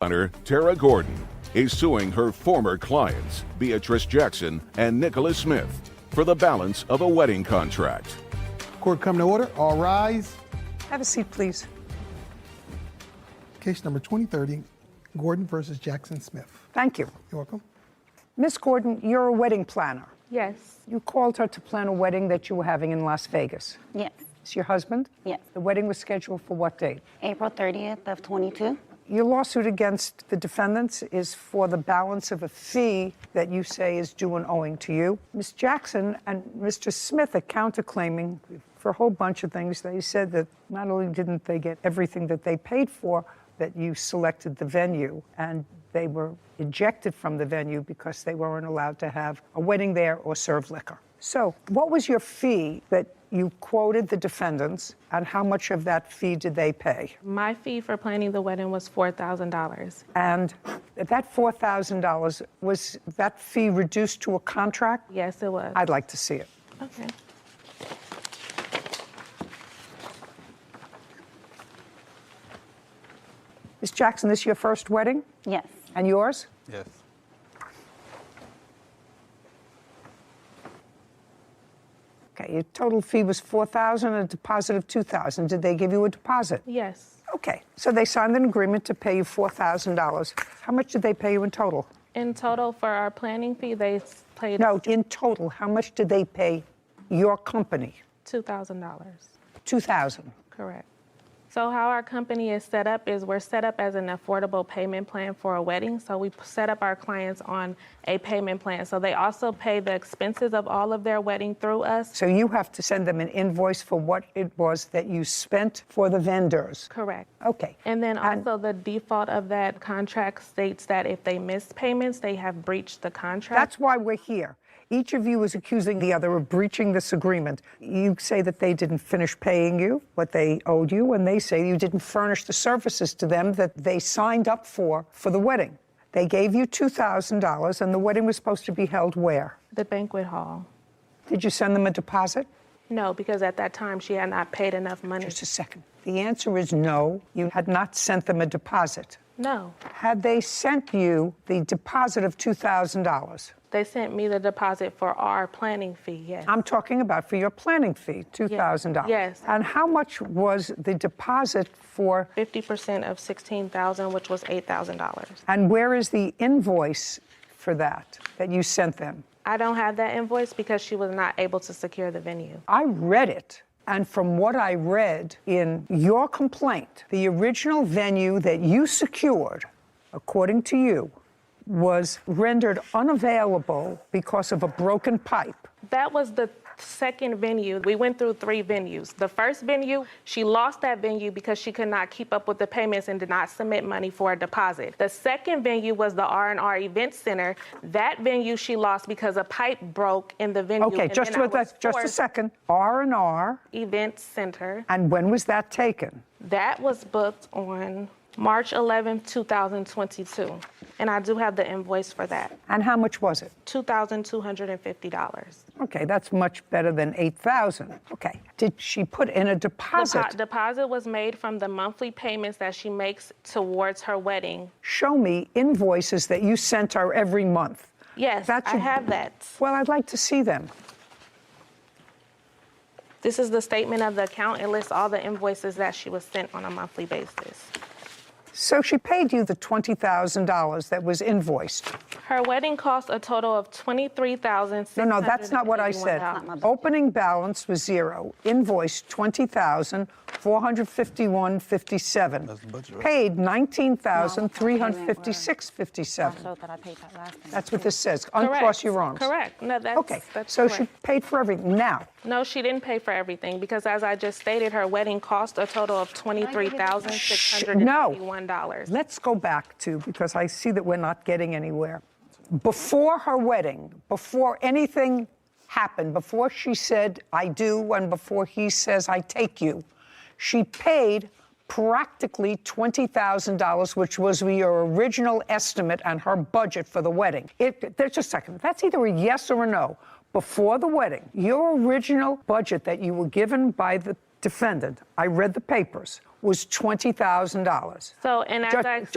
Honor Tara Gordon is suing her former clients, Beatrice Jackson and Nicholas Smith, for the balance of a wedding contract. Court come to order. All rise. Have a seat, please. Case number 2030, Gordon versus Jackson Smith. Thank you. You're welcome. Miss Gordon, you're a wedding planner. Yes. You called her to plan a wedding that you were having in Las Vegas. Yes. It's your husband? Yes. The wedding was scheduled for what date? April 30th of 22. Your lawsuit against the defendants is for the balance of a fee that you say is due and owing to you. Ms. Jackson and Mr. Smith are counterclaiming for a whole bunch of things. They said that not only didn't they get everything that they paid for, that you selected the venue, and they were ejected from the venue because they weren't allowed to have a wedding there or serve liquor. So what was your fee that you quoted the defendants, and how much of that fee did they pay? My fee for planning the wedding was $4,000. And that $4,000, was that fee reduced to a contract? Yes, it was. I'd like to see it. Okay. Ms. Jackson, this your first wedding? Yes. And yours? Yes. Okay, your total fee was $4,000 and a deposit of $2,000. Did they give you a deposit? Yes. Okay, so they signed an agreement to pay you $4,000. How much did they pay you in total? In total, for our planning fee, they paid No, in total, how much did they pay your company? $2,000. $2,000. Correct. So how our company is set up is we're set up as an affordable payment plan for a wedding. So we set up our clients on a payment plan. So they also pay the expenses of all of their wedding through us. So you have to send them an invoice for what it was that you spent for the vendors. Correct. Okay. And then also the default of that contract states that if they miss payments, they have breached the contract. That's why we're here. Each of you is accusing the other of breaching this agreement. You say that they didn't finish paying you what they owed you, and they say you didn't furnish the services to them that they signed up for the wedding. They gave you $2,000, and the wedding was supposed to be held where? The banquet hall. Did you send them a deposit? No, because at that time she had not paid enough money. Just a second. The answer is no. You had not sent them a deposit. No. Had they sent you the deposit of $2,000? They sent me the deposit for our planning fee, yes. I'm talking about for your planning fee, $2,000. Yes. And how much was the deposit for? 50% of $16,000, which was $8,000. And where is the invoice for that you sent them? I don't have that invoice because she was not able to secure the venue. I read it. And from what I read in your complaint, the original venue that you secured, according to you, was rendered unavailable because of a broken pipe. That was the second venue. We went through 3 venues. The first venue, she lost that venue because she could not keep up with the payments and did not submit money for a deposit. The second venue was the R&R Event Center. That venue she lost because a pipe broke in the venue. Okay, just a second. R&R Event Center. And when was that taken? That was booked on March 11th, 2022. And I do have the invoice for that. And how much was it? $2,250. Okay, that's much better than $8,000. Okay. Did she put in a deposit? Deposit was made from the monthly payments that she makes towards her wedding. Show me invoices that you sent her every month. Yes, I have that. Well, I'd like to see them. This is the statement of the account. It lists all the invoices that she was sent on a monthly basis. So she paid you the $20,000 that was invoiced. Her wedding cost a total of $23,600. No, that's not what I said. Opening balance was zero. Invoice $20,451.57. Paid $19,356.57. That's what this says. Uncross your arms. Correct. No, that's okay. That's so correct. She paid for everything. Now. No, she didn't pay for everything because, as I just stated, her wedding cost a total of $23,651. No. Let's go back to, because I see that we're not getting anywhere. Before her wedding, before anything happened, before she said, I do, and before he says, I take you, she paid practically $20,000, which was your original estimate and her budget for the wedding. There's just a second. That's either a yes or a no. Before the wedding, your original budget that you were given by the defendant, I read the papers, was $20,000. So, and as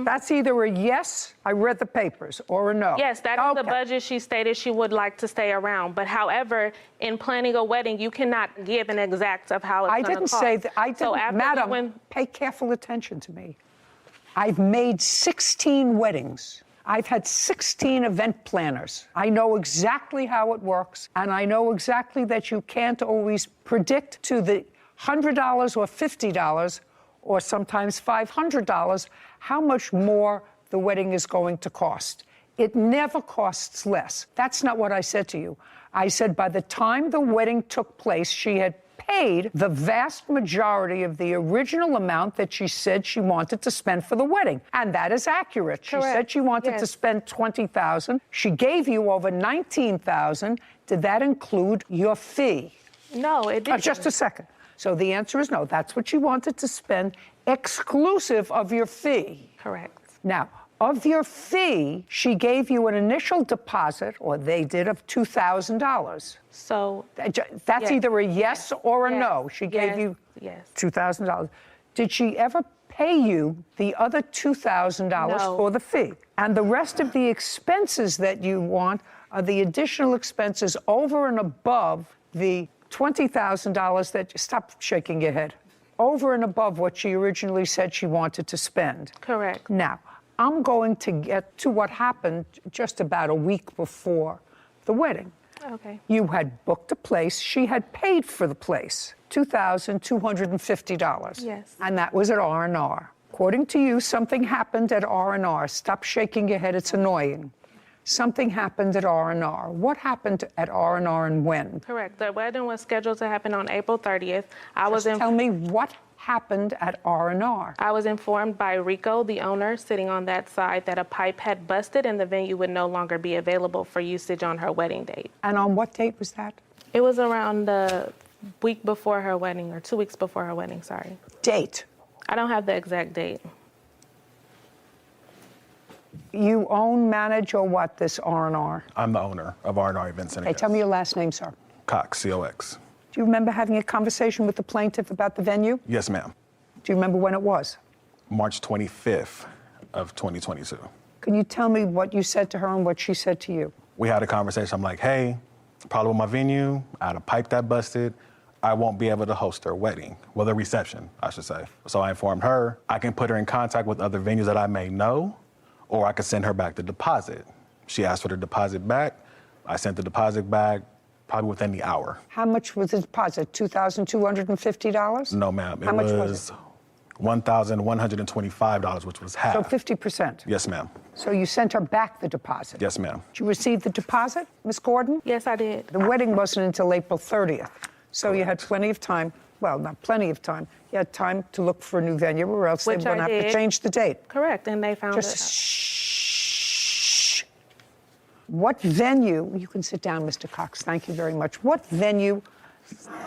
That's either a yes, I read the papers, or a no. Yes, that is the budget she stated she would like to stay around. But however, in planning a wedding, you cannot give an exact of how it's going to cost. I didn't say that. I didn't, madam, pay careful attention to me. I've made 16 weddings. I've had 16 event planners. I know exactly how it works, and I know exactly that you can't always predict to the $100 or $50 or sometimes $500 how much more the wedding is going to cost. It never costs less. That's not what I said to you. I said by the time the wedding took place, she had paid the vast majority of the original amount that she said she wanted to spend for the wedding. And that is accurate. Correct. She said she wanted to spend $20,000. She gave you over $19,000. Did that include your fee? No, it didn't. Just a second. So the answer is no. That's what she wanted to spend, exclusive of your fee. Correct. Now, of your fee, she gave you an initial deposit, or they did, of $2,000. So that's either a yes or a no. She gave you $2,000. Did she ever pay you the other $2,000 for the fee? And the rest of the expenses that you want are the additional expenses over and above the $20,000 that, stop shaking your head, over and above what she originally said she wanted to spend. Correct. Now, I'm going to get to what happened just about a week before the wedding. Okay. You had booked a place. She had paid for the place, $2,250. Yes. And that was at R&R. According to you, something happened at R&R. Stop shaking your head. It's annoying. Something happened at R&R. What happened at R&R and when? Correct. The wedding was scheduled to happen on April 30th. Tell me what happened at R&R. I was informed by Rico, the owner, sitting on that side, that a pipe had busted and the venue would no longer be available for usage on her wedding date. And on what date was that? It was around the week before her wedding, or 2 weeks before her wedding, sorry. Date? I don't have the exact date. You own, manage, or what, this R&R? I'm the owner of R&R Event Center. Okay, tell me your last name, sir. Cox, C-O-X. Do you remember having a conversation with the plaintiff about the venue? Yes, ma'am. Do you remember when it was? March 25th of 2022. Can you tell me what you said to her and what she said to you? We had a conversation. I'm like, hey, problem with my venue. I had a pipe that busted. I won't be able to host her wedding. Well, the reception, I should say. So I informed her I can put her in contact with other venues that I may know, or I could send her back the deposit. She asked for the deposit back. I sent the deposit back probably within the hour. How much was the deposit? $2,250? No, ma'am. How much was it? $1,125, which was half. So 50%? Yes, ma'am. So you sent her back the deposit? Yes, ma'am. Did you receive the deposit, Ms. Gordon? Yes, I did. The wedding wasn't until April 30th. So you had plenty of time. Well, not plenty of time. You had time to look for a new venue, or else they were going to have to change the date. Correct, and they found it. Shh. What venue, you can sit down, Mr. Cox, thank you very much. What venue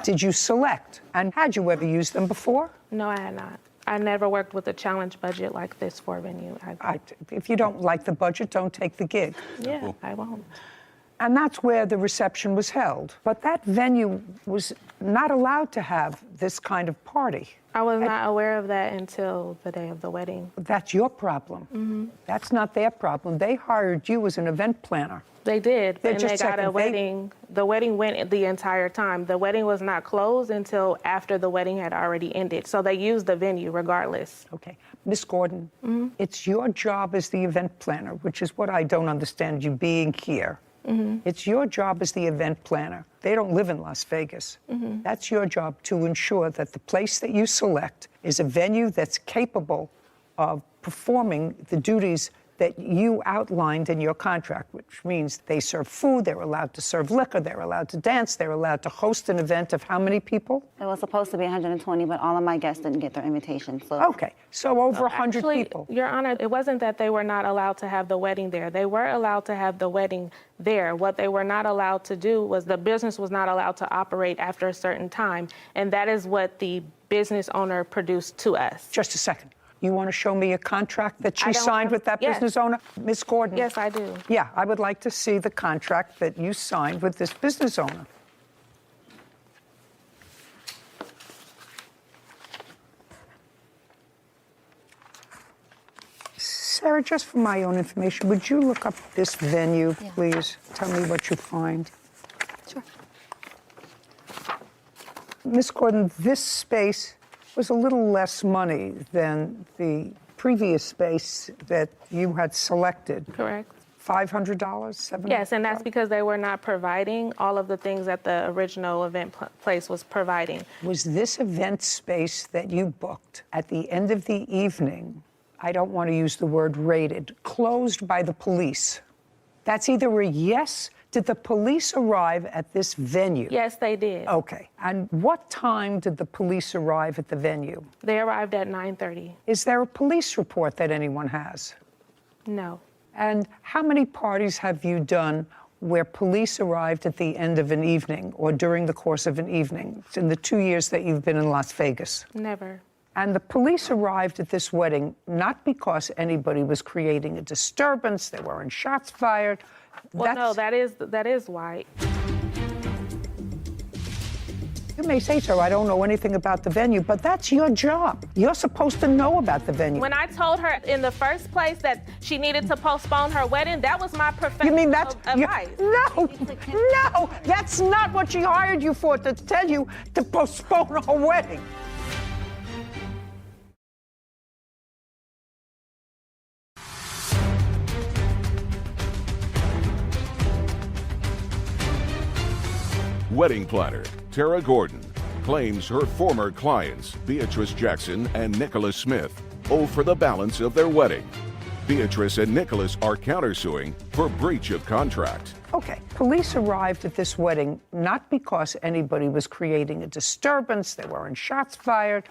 did you select? And had you ever used them before? No, I had not. I never worked with a challenge budget like this for a venue. If you don't like the budget, don't take the gig. Yeah, I won't. And that's where the reception was held. But that venue was not allowed to have this kind of party. I was not aware of that until the day of the wedding. That's your problem. Mm-hmm. That's not their problem. They hired you as an event planner. They did, and they got a wedding. The wedding went the entire time. The wedding was not closed until after the wedding had already ended. So they used the venue regardless. Okay. Miss Gordon, it's your job as the event planner, which is what I don't understand you being here. Mm-hmm. It's your job as the event planner. They don't live in Las Vegas. Mm-hmm. That's your job to ensure that the place that you select is a venue that's capable of performing the duties that you outlined in your contract, which means they serve food, they're allowed to serve liquor, they're allowed to dance, they're allowed to host an event of how many people? It was supposed to be 120, but all of my guests didn't get their invitation. So. Okay, so over 100 people. Your Honor, it wasn't that they were not allowed to have the wedding there. They were allowed to have the wedding there. What they were not allowed to do was the business was not allowed to operate after a certain time, and that is what the business owner produced to us. Just a second. You want to show me a contract that she signed with that business owner? Ms. Gordon? Yes, I do. Yeah, I would like to see the contract that you signed with this business owner. Sarah, just for my own information, would you look up this venue, Yeah. please? Tell me what you find. Sure. Ms. Gordon, this space was a little less money than the previous space that you had selected. Correct. $500, $700? Yes, and that's because they were not providing all of the things that the original event place was providing. Was this event space that you booked at the end of the evening, I don't want to use the word raided, closed by the police? That's either a yes. Did the police arrive at this venue? Yes, they did. Okay. And what time did the police arrive at the venue? They arrived at 9:30. Is there a police report that anyone has? No. And how many parties have you done where police arrived at the end of an evening or during the course of an evening in the 2 years that you've been in Las Vegas? Never. And the police arrived at this wedding not because anybody was creating a disturbance, there weren't shots fired. Well, no, that is why. You may say so, I don't know anything about the venue, but that's your job. You're supposed to know about the venue. When I told her in the first place that she needed to postpone her wedding, that was my professional You mean that's advice. No, that's not what she hired you for, to tell you to postpone her wedding. Wedding planner Tara Gordon claims her former clients, Beatrice Jackson and Nicholas Smith, owe for the balance of their wedding. Beatrice and Nicholas are countersuing for breach of contract. Okay, police arrived at this wedding not because anybody was creating a disturbance, there weren't shots fired.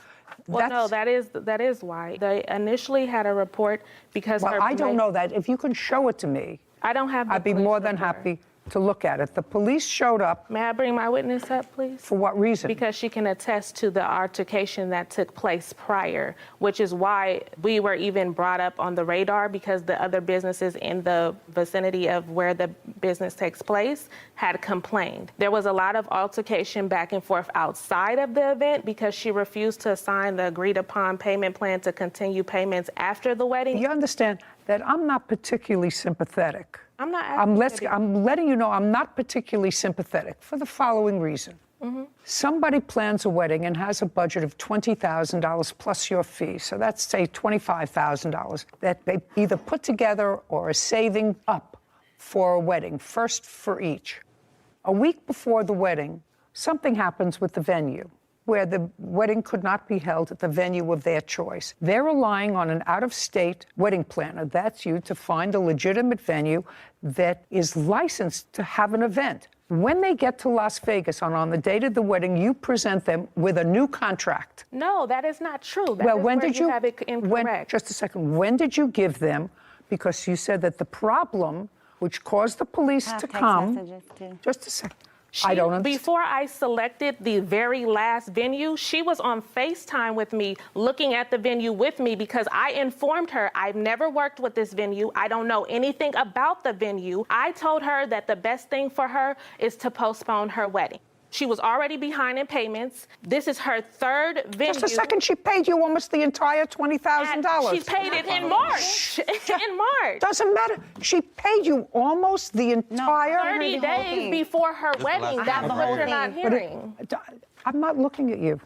Well, no, that is why. They initially had a report because Well, I don't know that. If you can show it to me, I don't have the I'd be police more than report. happy to look at it. The police showed up. May I bring my witness up, please? For what reason? Because she can attest to the altercation that took place prior, which is why we were even brought up on the radar, because the other businesses in the vicinity of where the business takes place had complained. There was a lot of altercation back and forth outside of the event because she refused to sign the agreed upon payment plan to continue payments after the wedding. You understand that I'm not particularly sympathetic. I'm not I'm letting you know I'm not particularly sympathetic for the following reason. Somebody plans a wedding and has a budget of $20,000 plus your fee, so that's, say, $25,000 that they either put together or are saving up for a wedding, first for each. A week before the wedding, something happens with the venue, where the wedding could not be held at the venue of their choice. They're relying on an out-of-state wedding planner, that's you, to find a legitimate venue that is licensed to have an event. When they get to Las Vegas on the date of the wedding, you present them with a new contract. No, that is not true. That Well, is when where did you have it incorrect. just a second. When did you give them? Because you said that the problem which caused the police I have to text come. messages, too. Just a second. I don't understand. Before I selected the very last venue, she was on FaceTime with me, looking at the venue with me, because I informed her I've never worked with this venue. I don't know anything about the venue. I told her that the best thing for her is to postpone her wedding. She was already behind in payments. This is her third venue. Just a second. She paid you almost the entire $20,000. She paid it in March. In March. Doesn't matter. She paid you almost the entire. 30 the whole days thing. before her wedding. That's the what whole you're not thing. hearing. I'm not looking at you.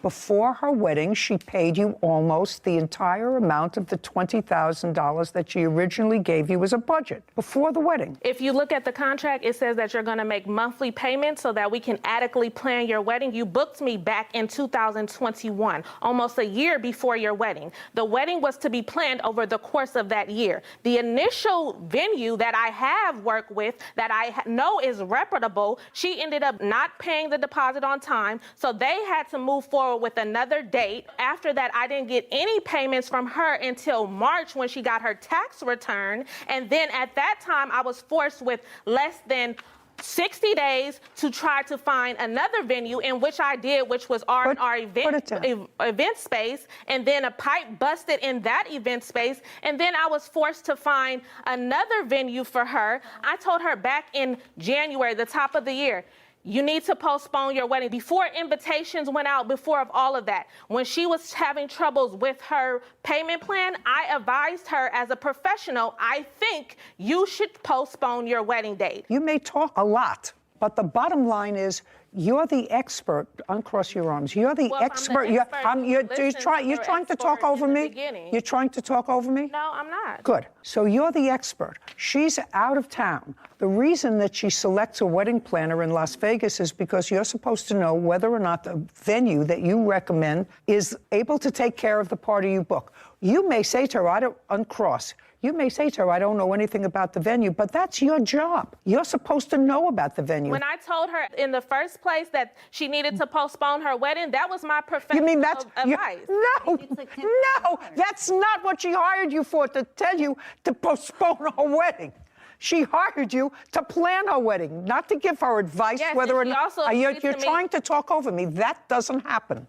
Before her wedding, she paid you almost the entire amount of the $20,000 that she originally gave you as a budget before the wedding. If you look at the contract, it says that you're going to make monthly payments so that we can adequately plan your wedding. You booked me back in 2021, almost a year before your wedding. The wedding was to be planned over the course of that year. The initial venue that I have worked with, that I know is reputable, she ended up not paying the deposit on time, so they had to move forward with another date. After that, I didn't get any payments from her until March, when she got her tax return. And then at that time, I was forced with less than 60 days to try to find another venue, in which I did, which was our event space. And then a pipe busted in that event space. And then I was forced to find another venue for her. I told her back in January, the top of the year, you need to postpone your wedding. Before invitations went out, before of all of that, when she was having troubles with her payment plan, I advised her as a professional, I think you should postpone your wedding date. You may talk a lot, but the bottom line is you're the expert. Uncross your arms. You're the Well, if expert. I'm the expert, You're trying to talk over in the me? beginning. You're trying to talk over me? No, I'm not. Good. So you're the expert. She's out of town. The reason that she selects a wedding planner in Las Vegas is because you're supposed to know whether or not the venue that you recommend is able to take care of the party you book. You may say to her, I don't uncross. You may say to her, I don't know anything about the venue, but that's your job. You're supposed to know about the venue. When I told her in the first place that she needed to postpone her wedding, that was my professional You mean that's advice. No, that's not what she hired you for, to tell you to postpone her wedding. She hired you to plan her wedding, not to give her advice Yes, whether or and she not. also You're agreed to me- trying to talk over me. That doesn't happen.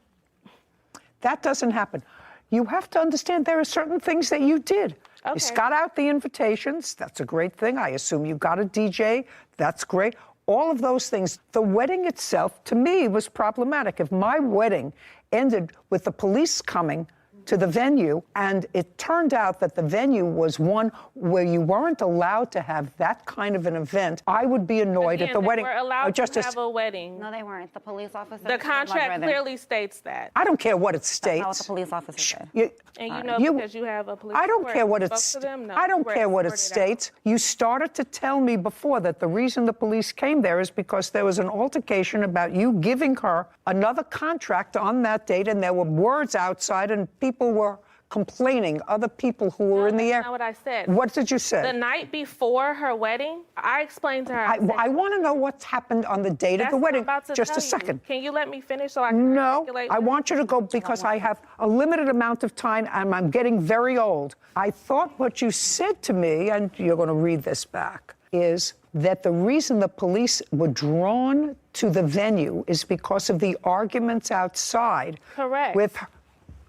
That doesn't happen. You have to understand there are certain things that you did. You Okay. got out the invitations. That's a great thing. I assume you got a DJ. That's great. All of those things. The wedding itself, to me, was problematic. If my wedding ended with the police coming to the venue, and it turned out that the venue was one where you weren't allowed to have that kind of an event, I would be annoyed at the wedding. We're allowed just to have a wedding. No, they weren't. The police officer. The contract clearly states that. I don't care what it states. That's not what the police officer said. And you know because you have a police I don't report. care what You it spoke to them? No, I don't you were care what it escorted out. states. You started to tell me before that the reason the police came there is because there was an altercation about you giving her another contract on that date, and there were words outside, and people were complaining, other people who were in the air. That's not what I said. What did you say? The night before her wedding, I explained to her. I want to know what's happened on the date of the wedding. Just a tell second. You. Can you let me finish so I can No, articulate? I want you to go because I have a limited amount of time and I'm getting very old. I thought what you said to me, and you're going to read this back, is that the reason the police were drawn to the venue is because of the arguments outside. Correct.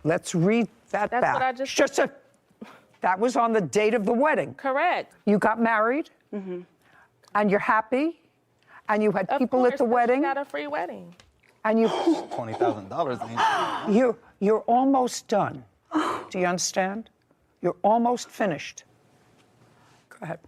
Let's read that That's back. what I just said. That was on the date of the wedding. Correct. You got married, and you're happy, and you had Of people course, at the but wedding, She got a free wedding. and you $20,000 ain't you're almost done. Do you understand? You're almost finished. Go ahead.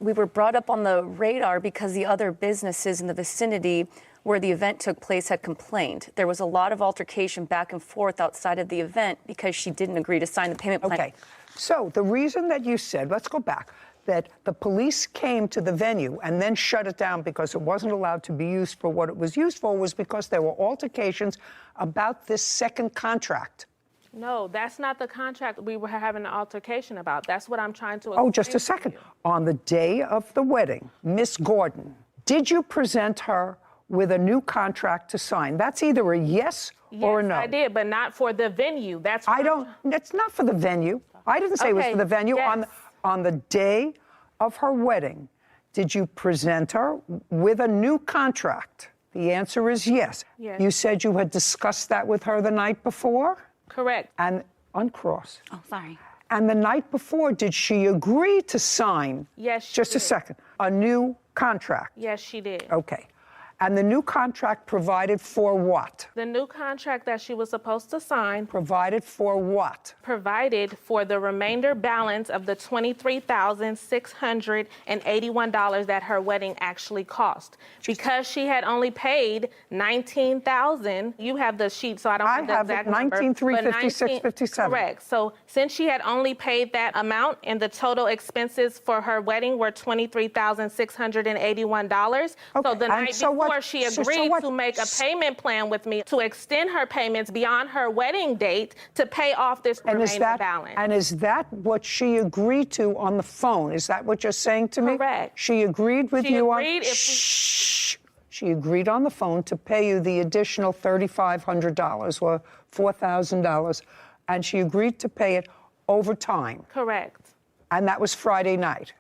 We were brought up on the radar because the other businesses in the vicinity where the event took place had complained. There was a lot of altercation back and forth outside of the event because she didn't agree to sign the payment plan. Okay. So the reason that you said, let's go back, that the police came to the venue and then shut it down because it wasn't allowed to be used for what it was used for was because there were altercations about this second contract. No, that's not the contract we were having an altercation about. That's what I'm trying to Oh, just a explain to second. you. On the day of the wedding, Miss Gordon, did you present her with a new contract to sign? That's either a yes or a Yes, no. I did, but not for the venue. That's what I don't, it's not for the venue. I didn't say it was Okay, for the venue. yes. On the day of her wedding, did you present her with a new contract? The answer is yes. Yes. You said you had discussed that with her the night before? Correct. And uncross. Oh, sorry. And the night before, did she agree to sign? Yes, she Just a did. second. A new contract? Yes, she did. Okay. And the new contract provided for what? The new contract that she was supposed to sign Provided for what? provided for the remainder balance of the $23,681 that her wedding actually cost. Because she had only paid $19,000, you have the sheet, so I don't have the have it, exact number. but 19,356.57. Correct. So since she had only paid that amount and the total expenses for her wedding were $23,681, so Okay, the and night so what- before she so agreed what- to make a payment plan with me to extend her payments beyond her wedding date to pay off this remaining balance. And is that what she agreed to on the phone? Is that what you're saying to me? Correct. She agreed with She you agreed on. if we- Shh. She agreed on the phone to pay you the additional $3,500 or $4,000, and she agreed to pay it over time. Correct. And that was Friday night.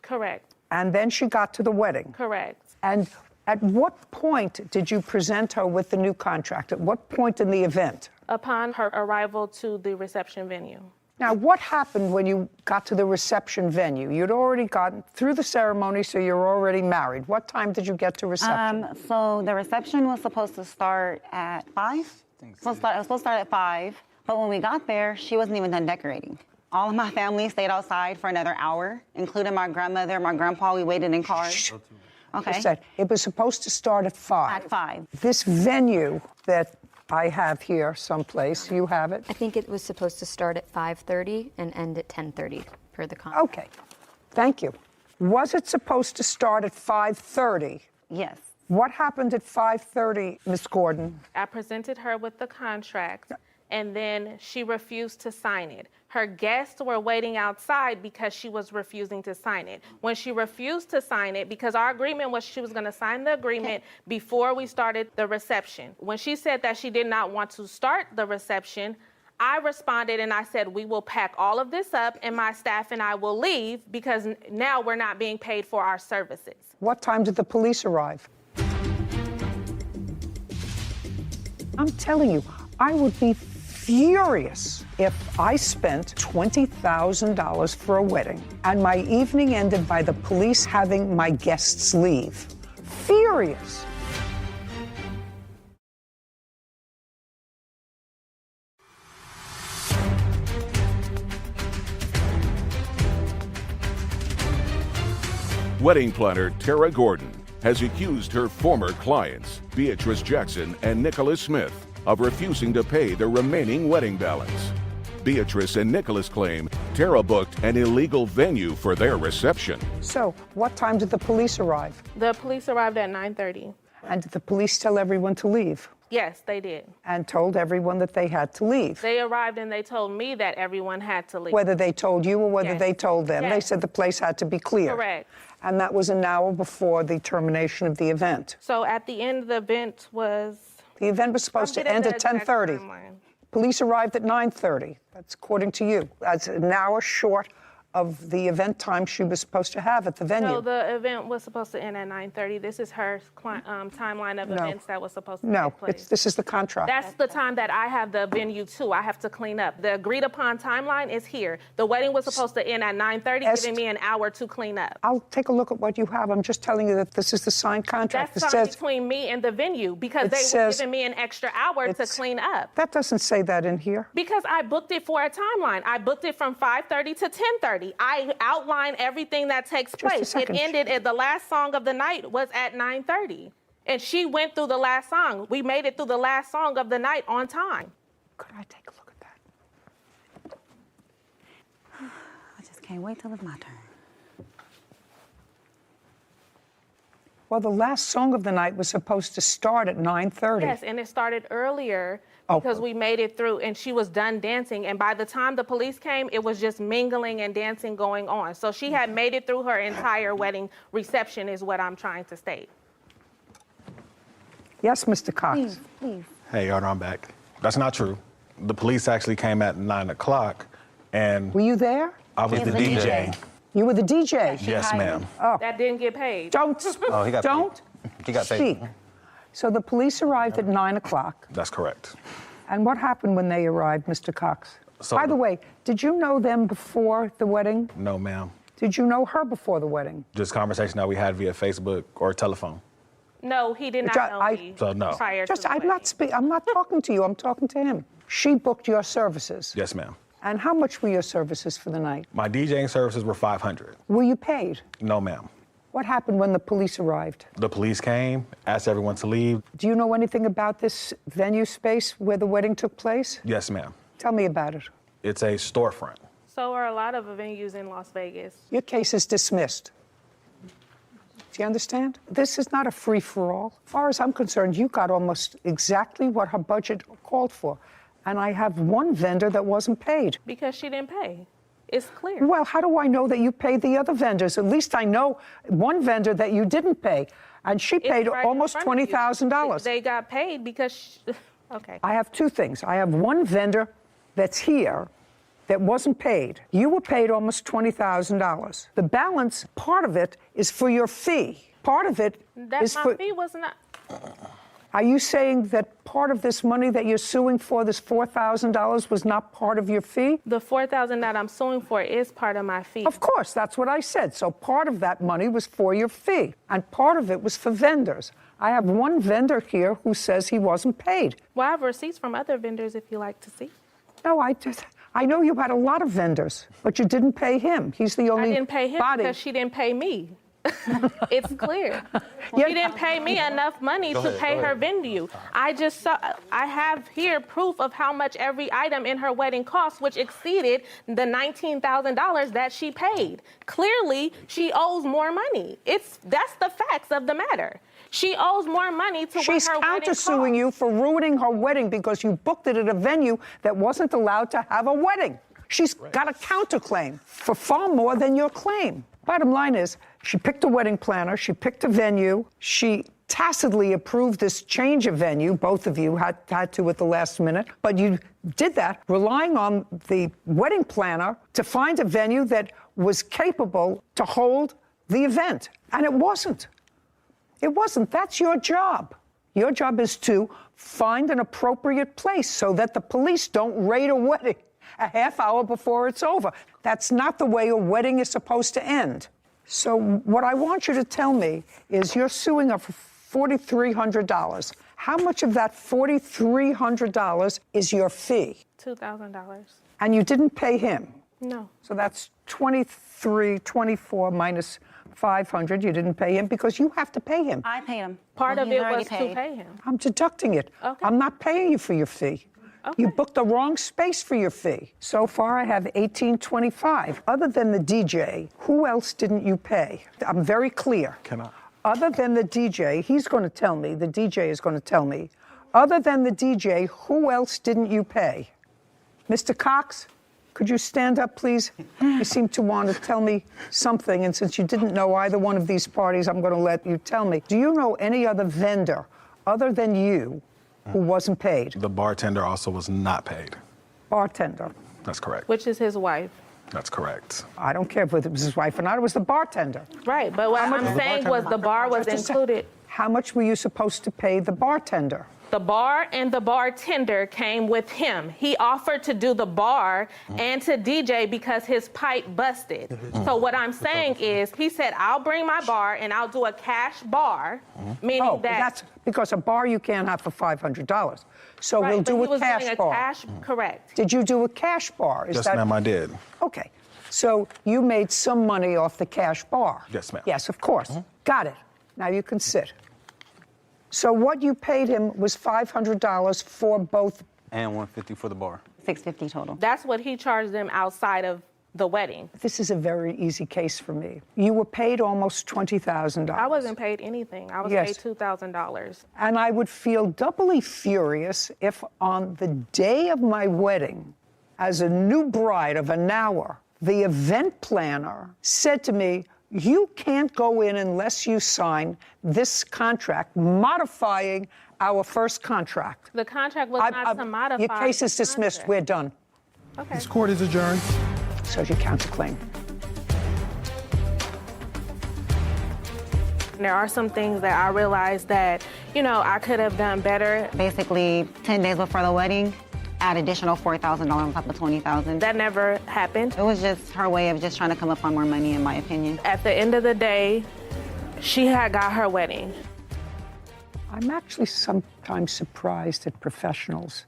Correct. And then she got to the wedding. Correct. And at what point did you present her with the new contract? At what point in the event? Upon her arrival to the reception venue. Now, what happened when you got to the reception venue? You'd already gotten through the ceremony, so you're already married. What time did you get to reception? So the reception was supposed to start at 5. It was supposed to start at 5, but when we got there, she wasn't even done decorating. All of my family stayed outside for another hour, including my grandmother, my grandpa. We waited in cars. Okay. I said it was supposed to start at 5. At 5. This venue that I have here someplace, you have it? I think it was supposed to start at 5:30 and end at 10:30 per the contract. Okay, thank you. Was it supposed to start at 5:30? Yes. What happened at 5:30, Ms. Gordon? I presented her with the contract, and then she refused to sign it. Her guests were waiting outside because she was refusing to sign it. When she refused to sign it, because our agreement was she was going to sign the agreement before we started the reception. When she said that she did not want to start the reception, I responded and I said, we will pack all of this up and my staff and I will leave because now we're not being paid for our services. What time did the police arrive? I'm telling you, I would be furious if I spent $20,000 for a wedding and my evening ended by the police having my guests leave. Furious. Wedding planner Tara Gordon has accused her former clients, Beatrice Jackson and Nicholas Smith, of refusing to pay the remaining wedding balance. Beatrice and Nicholas claim Tara booked an illegal venue for their reception. So, what time did the police arrive? The police arrived at 9:30. And did the police tell everyone to leave? Yes, they did. And told everyone that they had to leave? They arrived and they told me that everyone had to leave. Whether they told you or whether Yes. they told them. Yes. They said the place had to be clear. Correct. And that was an hour before the termination of the event. So at the end, the event was... The event was supposed to I'll get end the at exact 10:30. timeline. Police arrived at 9:30. That's according to you. That's an hour short of the event time she was supposed to have at the venue. No, the event was supposed to end at 9:30. This is her timeline of events that was supposed to take place. this is the contract. That's the time that I have the venue too. I have to clean up. The agreed upon timeline is here. The wedding was supposed to end at 9:30, giving me an hour to clean up. I'll take a look at what you have. I'm just telling you that this is the signed contract. That's signed between me and the venue because they were giving me an extra hour to clean up. That doesn't say that in here. Because I booked it for a timeline. I booked it from 5:30 to 10:30. I outlined everything that takes place. It ended at the last song of the night was at 9:30. And she went through the last song. We made it through the last song of the night on time. Could I take a look at that? I just can't wait till it's my turn. Well, the last song of the night was supposed to start at 9:30. Yes, and it started earlier because we made it through and she was done dancing. And by the time the police came, it was just mingling and dancing going on. So she had made it through her entire wedding reception is what I'm trying to state. Yes, Mr. Cox. Please. Hey, Your Honor, I'm back. That's not true. The police actually came at 9 o'clock, and Were you there? I was the DJ. You were the DJ? Yes, ma'am. That didn't get paid. Don't. Oh, he got paid. Don't. He got paid. Speak. So the police arrived at 9 o'clock. That's correct. And what happened when they arrived, Mr. Cox? So- By the way, did you know them before the wedding? No, ma'am. Did you know her before the wedding? Just conversation that we had via Facebook or telephone. No, he did not know me So, no. prior Just, to the wedding. I'm not talking to you. I'm talking to him. She booked your services. Yes, ma'am. And how much were your services for the night? My DJing services were $500. Were you paid? No, ma'am. What happened when the police arrived? The police came, asked everyone to leave. Do you know anything about this venue space where the wedding took place? Yes, ma'am. Tell me about it. It's a storefront. So are a lot of venues in Las Vegas. Your case is dismissed. Do you understand? This is not a free-for-all. As far as I'm concerned, you got almost exactly what her budget called for. And I have one vendor that wasn't paid. Because she didn't pay. It's clear. Well, how do I know that you paid the other vendors? At least I know one vendor that you didn't pay, and she paid It's right in almost front of you. $20,000. They got paid because, okay. I have two things. I have one vendor that's here that wasn't paid. You were paid almost $20,000. The balance, part of it, is for your fee. Part of it is My for... fee was not. Are you saying that part of this money that you're suing for, this $4,000, was not part of your fee? The $4,000 that I'm suing for is part of my fee. Of course, that's what I said. So part of that money was for your fee, and part of it was for vendors. I have one vendor here who says he wasn't paid. Well, I have receipts from other vendors if you like to see. No, I know you had a lot of vendors, but you didn't pay him. He's the only I didn't pay him body. because she didn't pay me. It's clear. Yeah. She didn't pay me enough money to pay her venue. I have here proof of how much every item in her wedding cost, which exceeded the $19,000 that she paid. Clearly, she owes more money. That's the facts of the matter. She owes more money to She's what her wedding cost. countersuing you for ruining her wedding because you booked it at a venue that wasn't allowed to have a wedding. She's got a counterclaim for far more than your claim. Bottom line is, she picked a wedding planner, she picked a venue, she tacitly approved this change of venue. Both of you had to at the last minute, but you did that relying on the wedding planner to find a venue that was capable to hold the event, and it wasn't. It wasn't. That's your job. Your job is to find an appropriate place so that the police don't raid a wedding a half hour before it's over. That's not the way a wedding is supposed to end. So what I want you to tell me is you're suing her for $4,300. How much of that $4,300 is your fee? $2,000. And you didn't pay him? No. So that's 24 minus 500. You didn't pay him because you have to pay him. I paid him. Part Well, of he's it already was to paid. pay him. I'm deducting it. Okay. I'm not paying you for your fee. Okay. You booked the wrong space for your fee. So far, I have $1,825. Other than the DJ, who else didn't you pay? I'm very clear. Can I? Other than the DJ, he's going to tell me, the DJ is going to tell me, other than the DJ, who else didn't you pay? Mr. Cox, could you stand up, please? You seem to want to tell me something, and since you didn't know either one of these parties, I'm going to let you tell me. Do you know any other vendor other than you who wasn't paid? The bartender also was not paid. Bartender. That's correct. Which is his wife. That's correct. I don't care if it was his wife or not, it was the bartender. Right, but what I'm saying was the bar was Just a sec. included. How much were you supposed to pay the bartender? The bar and the bartender came with him. He offered to do the bar and to DJ because his pipe busted. So what I'm saying is, he said, I'll bring my bar and I'll do a cash bar, meaning Oh, that... that's because a bar you can't have for $500. So right, we'll but do he a was cash doing a bar. cash, correct. Did you do a cash bar? Yes, ma'am, I did. Okay. So you made some money off the cash bar? Yes, ma'am. Yes, of course. Got it. Now you can sit. So what you paid him was $500 for both. And $150 for the bar. $650 total. That's what he charged them outside of the wedding. This is a very easy case for me. You were paid almost $20,000. I wasn't paid anything. I was Yes. paid $2,000. And I would feel doubly furious if on the day of my wedding, as a new bride of an hour, the event planner said to me, you can't go in unless you sign this contract, modifying our first contract. The contract was not to modify. Your case is the dismissed. contract. We're done. Okay. This court is adjourned. So you counterclaim. There are some things that I realized that, I could have done better. Basically, 10 days before the wedding, add additional $4,000 on top of $20,000. That never happened. It was just her way of just trying to come up on more money, in my opinion. At the end of the day, she had got her wedding. I'm actually sometimes surprised at professionals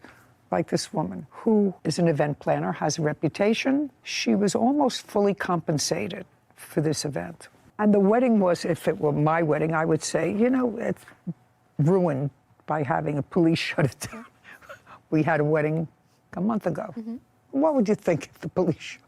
like this woman, who is an event planner, has a reputation. She was almost fully compensated for this event. And the wedding was, if it were my wedding, I would say, it's ruined by having a police shut it down. We had a wedding a month ago. Mm-hmm. What would you think if the police?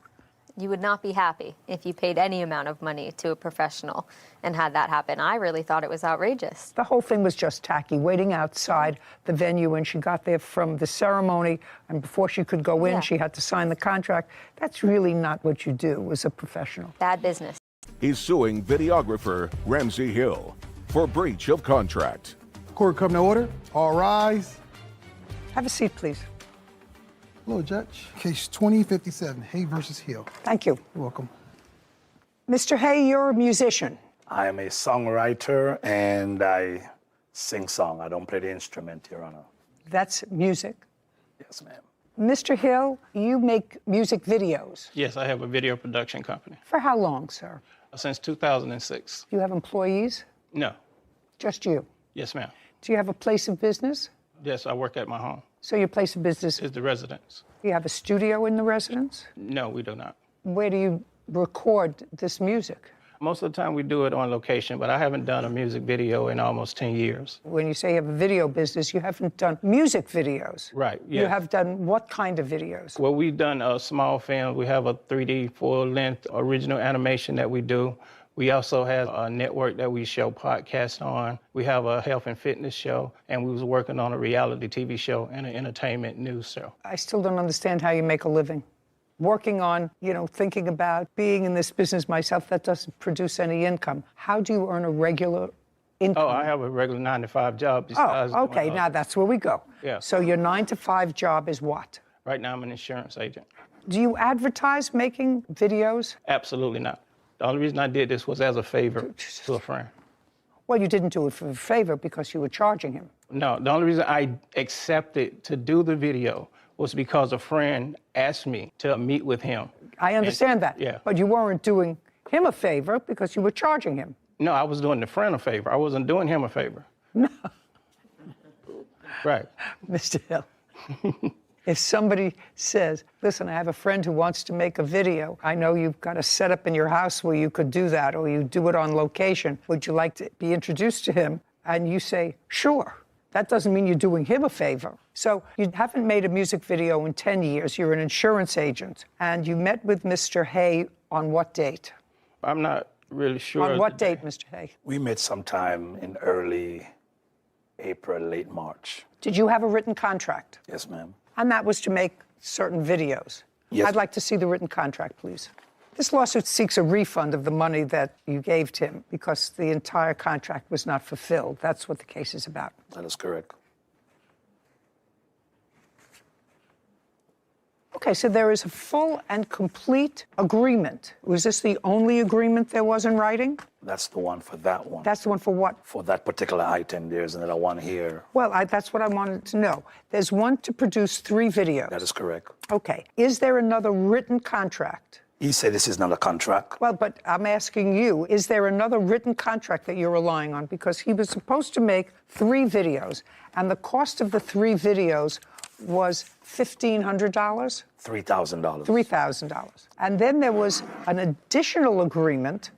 You would not be happy if you paid any amount of money to a professional and had that happen. I really thought it was outrageous. The whole thing was just tacky, waiting outside the venue when she got there from the ceremony, and before she could go in, she had to sign the contract. That's really not what you do as a professional. Bad business. He's suing videographer Ramsey Hill for breach of contract. Court come to order. All rise. Have a seat, please. Hello, Judge. Case 2057, Hay versus Hill. Thank you. You're welcome. Mr. Hay, you're a musician. I am a songwriter and I Sing song. I don't play the instrument, Your Honor. That's music. Yes, ma'am. Mr. Hill, you make music videos. Yes, I have a video production company. For how long, sir? Since 2006. Do you have employees? No. Just you? Yes, ma'am. Do you have a place of business? Yes, I work at my home. So your place of business Is the residence. Do you have a studio in the residence? No, we do not. Where do you record this music? Most of the time we do it on location, but I haven't done a music video in almost 10 years. When you say you have a video business, you haven't done music videos. Right, You yeah. have done what kind of videos? Well, we've done a small film. We have a 3D full-length original animation that we do. We also have a network that we show podcasts on. We have a health and fitness show, and we was working on a reality TV show and an entertainment news show. I still don't understand how you make a living. Working on, thinking about being in this business myself, that doesn't produce any income. How do you earn a regular income? Oh, I have a regular 9-to-5 job besides. Oh, okay, doing now that's where we go. Yeah. So your 9-to-5 job is what? Right now I'm an insurance agent. Do you advertise making videos? Absolutely not. The only reason I did this was as a favor to a friend. Well, you didn't do it for a favor because you were charging him. No, the only reason I accepted to do the video was because a friend asked me to meet with him. I understand that. Yeah. But you weren't doing him a favor because you were charging him. No, I was doing the friend a favor. I wasn't doing him a favor. No. Right. Mr. Hill, if somebody says, listen, I have a friend who wants to make a video. I know you've got a setup in your house where you could do that, or you do it on location. Would you like to be introduced to him? And you say, sure. That doesn't mean you're doing him a favor. So you haven't made a music video in 10 years. You're an insurance agent. And you met with Mr. Hay on what date? I'm not really sure. On what date, Mr. Hay? We met sometime in early April, late March. Did you have a written contract? Yes, ma'am. And that was to make certain videos. Yes. I'd like to see the written contract, please. This lawsuit seeks a refund of the money that you gave to him because the entire contract was not fulfilled. That's what the case is about. That is correct. Okay, so there is a full and complete agreement. Was this the only agreement there was in writing? That's the one for that one. That's the one for what? For that particular item, there's another one here. Well, that's what I wanted to know. There's one to produce 3 videos. That is correct. Okay. Is there another written contract? He said this is not a contract. Well, but I'm asking you, is there another written contract that you're relying on? Because he was supposed to make 3 videos, and the cost of the 3 videos was $1,500? $3,000. $3,000. And then there was an additional agreement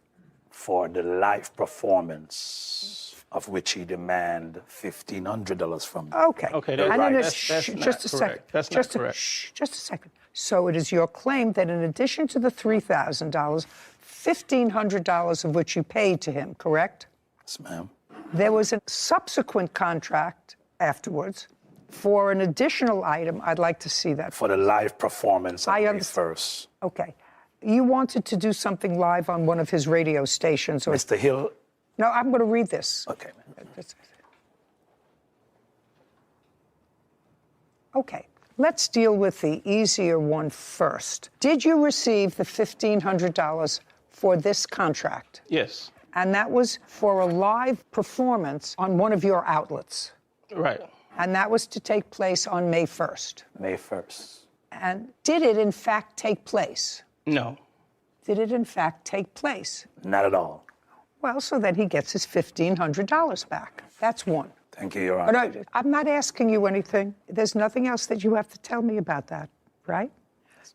for the live performance, of which he demanded $1,500 from me. Okay. Okay, And that's then right. there's, That's not just a second. correct. That's not correct. Just a second. So it is your claim that in addition to the $3,000, $1,500 of which you paid to him, correct? Yes, ma'am. There was a subsequent contract afterwards for an additional item. I'd like to see that. For the live performance on I May understand. 1st. Okay. You wanted to do something live on one of his radio stations. Or... Mr. Hill. No, I'm going to read this. Okay, ma'am. Okay. Let's deal with the easier one first. Did you receive the $1,500 for this contract? Yes. And that was for a live performance on one of your outlets. Right. And that was to take place on May 1st. May 1st. And did it, in fact, take place? No. Did it, in fact, take place? Not at all. Well, so then he gets his $1,500 back. That's one. Thank you, Your Honor. But I'm not asking you anything. There's nothing else that you have to tell me about that, right?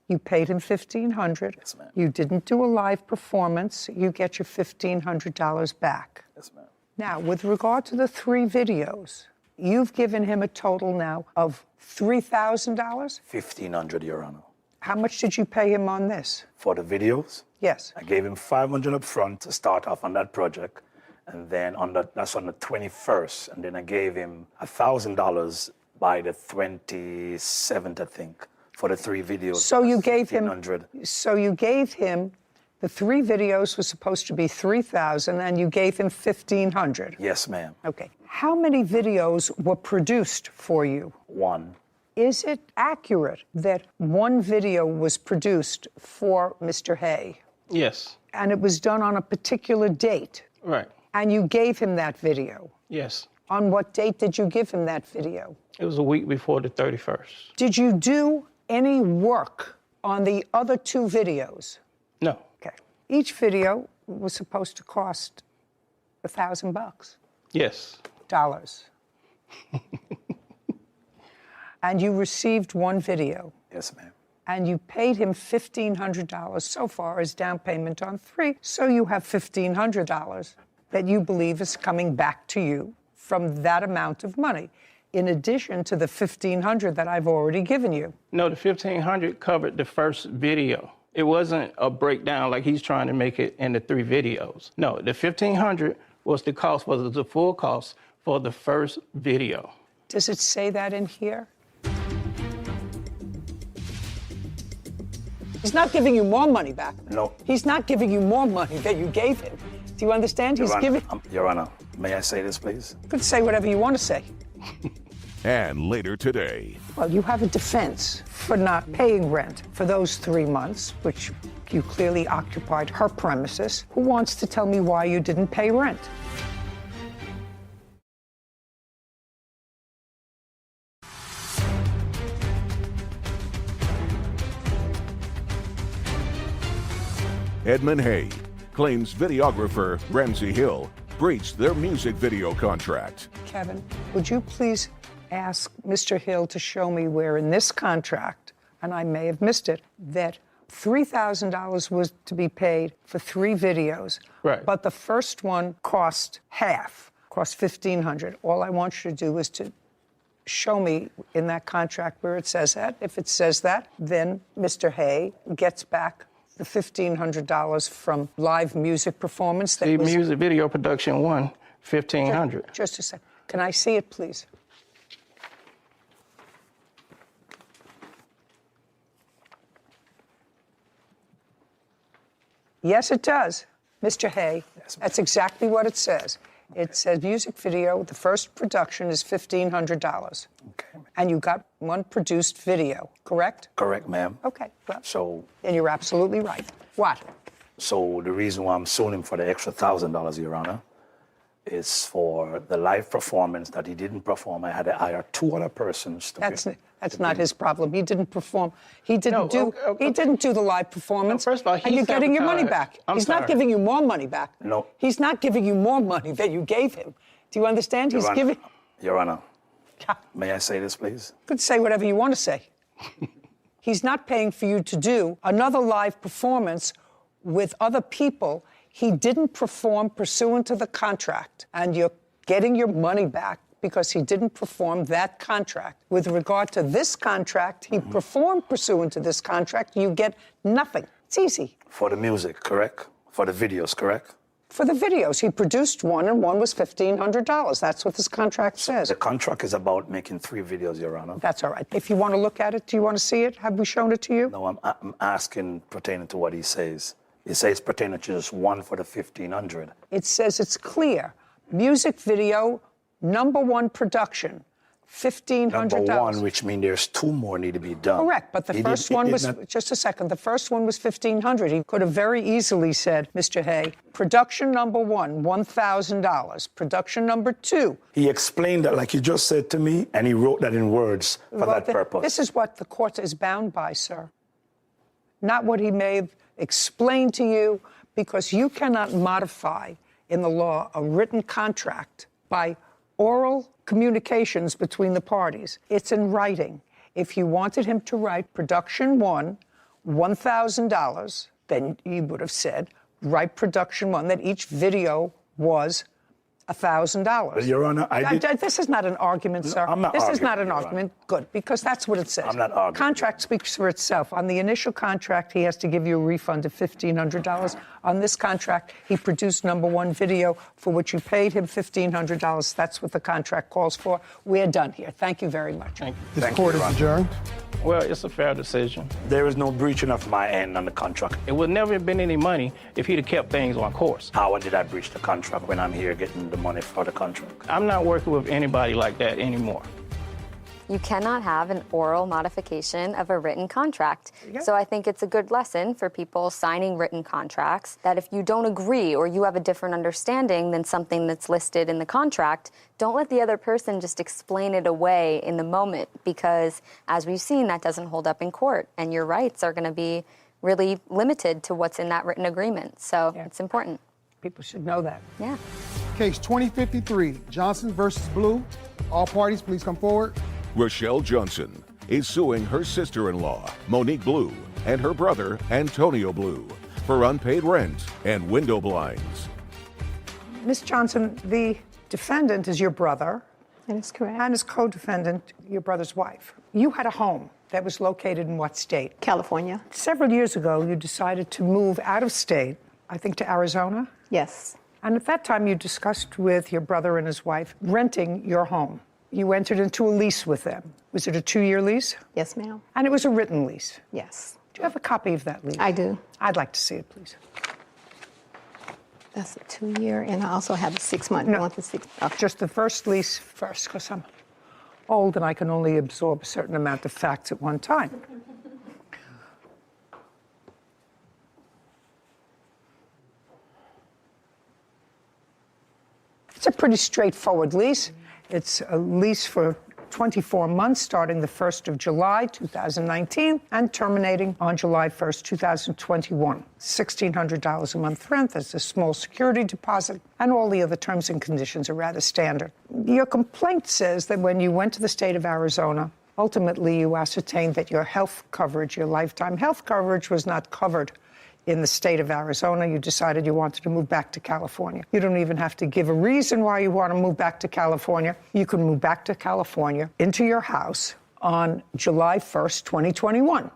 You paid him $1,500. Yes, ma'am. You didn't do a live performance. You get your $1,500 back. Yes, ma'am. Now, with regard to the 3 videos, you've given him a total now of $3,000? $1,500, Your Honor. How much did you pay him on this? For the videos, Yes. I gave him $500 up front to start off on that project. And then that's on the 21st. And then I gave him $1,000 by the 27th, I think, for the 3 videos. So you gave him. $1,500. So you gave him. The 3 videos were supposed to be $3,000, and you gave him $1,500. Yes, ma'am. Okay. How many videos were produced for you? 1. Is it accurate that 1 video was produced for Mr. Hay, Yes. and it was done on a particular date, Right. and you gave him that video? Yes. On what date did you give him that video? It was a week before the 31st. Did you do any work on the other 2 videos? No. Okay. Each video was supposed to cost $1,000. Yes. Dollars. And you received 1 video. Yes, ma'am. And you paid him $1,500 so far as down payment on 3. So you have $1,500 that you believe is coming back to you from that amount of money, in addition to the $1,500 that I've already given you. No, the $1,500 covered the first video. It wasn't a breakdown like he's trying to make it into 3 videos. No, the $1,500 was the cost, was the full cost for the first video. Does it say that in here? He's not giving you more money back. No. He's not giving you more money that you gave him. Do you understand? He's giving. Your Honor, may I say this, please? You could say whatever you want to say. And later today, Well, you have a defense for not paying rent for those 3 months, which you clearly occupied her premises. Who wants to tell me why you didn't pay rent? Edmund Hay claims videographer Ramsey Hill breached their music video contract. Kevin, would you please ask Mr. Hill to show me where in this contract, and I may have missed it, that $3,000 was to be paid for 3 videos. Right. But the first one cost half, cost $1,500. All I want you to do is to show me in that contract where it says that. If it says that, then Mr. Hay gets back the $1,500 from live music performance. The music video production won $1,500. Just a second. Can I see it, please? Yes, it does, Mr. Hay. Yes, That's exactly what it says. It says music video, the first production is $1,500. Okay. And you got 1 produced video, correct? Correct, ma'am. Okay, well, So, and you're absolutely right. What? so the reason why I'm suing him for the extra $1,000, Your Honor, is for the live performance that he didn't perform. I had to hire 2 other persons to That's not his problem. He didn't perform. He didn't He didn't do the live performance. No, first of all, and you're getting your money back. He's not giving you more money back. No. He's not giving you more money that you gave him. Do you understand? He's giving. Your Honor, may I say this, please? You could say whatever you want to say. He's not paying for you to do another live performance with other people. He didn't perform pursuant to the contract, and you're getting your money back because he didn't perform that contract. With regard to this contract, he performed pursuant to this contract. You get nothing. It's easy. For the music, correct? For the videos, correct? For the videos, he produced 1, and 1 was $1,500. That's what this contract says. The contract is about making 3 videos, Your Honor. That's all right. If you want to look at it, do you want to see it? Have we shown it to you? No, I'm asking pertaining to what he says. He says pertaining to just 1 for the $1,500. It says it's clear. Music video, #1 production, $1,500. Number 1, which means there's 2 more need to be done. Correct, but the first one was, just a second, the first one was $1,500. He could have very easily said, Mr. Hay, production #1, $1,000. Production #2. He explained that like you just said to me, and he wrote that in words for that purpose. This is what the court is bound by, sir. Not what he may have explained to you, because you cannot modify in the law a written contract by oral communications between the parties. It's in writing. If you wanted him to write production 1, $1,000, then he would have said, write production 1, that each video was $1,000. Your Honor, This is not an argument, sir. I'm not This is arguing, not an Your argument. Good, because that's what it says. I'm not arguing. Contract speaks for itself. On the initial contract, he has to give you a refund of $1,500. On this contract, he produced #1 video for which you paid him $1,500. That's what the contract calls for. We're done here. Thank you very much. Thank you. This court is adjourned. Well, it's a fair decision. There is no breaching of my end on the contract. It would never have been any money if he'd have kept things on course. How did I breach the contract when I'm here getting the money for the contract? I'm not working with anybody like that anymore. You cannot have an oral modification of a written contract. Yeah. So I think it's a good lesson for people signing written contracts that if you don't agree or you have a different understanding than something that's listed in the contract, don't let the other person just explain it away in the moment, because as we've seen, that doesn't hold up in court and your rights are going to be really limited to what's in that written agreement. So it's important. People should know that. Yeah. Case 2053, Johnson versus Blue. All parties, please come forward. Rochelle Johnson is suing her sister-in-law, Monique Blue, and her brother, Antonio Blue, for unpaid rent and window blinds. Ms. Johnson, the defendant is your brother. That is correct. And his co-defendant, your brother's wife. You had a home that was located in what state? California. Several years ago, you decided to move out of state, I think to Arizona? Yes. And at that time, you discussed with your brother and his wife renting your home. You entered into a lease with them. Was it a 2-year lease? Yes, ma'am. And it was a written lease? Yes. Do you have a copy of that lease? I do. I'd like to see it, please. That's a 2-year, and I also have a 6-month. No, One for six. Okay. just the first lease first, because I'm old and I can only absorb a certain amount of facts at one time. It's a pretty straightforward lease. It's a lease for 24 months, starting the 1st of July, 2019, and terminating on July 1st, 2021. $1,600 a month rent, there's a small security deposit, and all the other terms and conditions are rather standard. Your complaint says that when you went to the state of Arizona, ultimately you ascertained that your health coverage, your lifetime health coverage, was not covered in the state of Arizona. You decided you wanted to move back to California. You don't even have to give a reason why you want to move back to California. You can move back to California into your house on July 1st, 2021.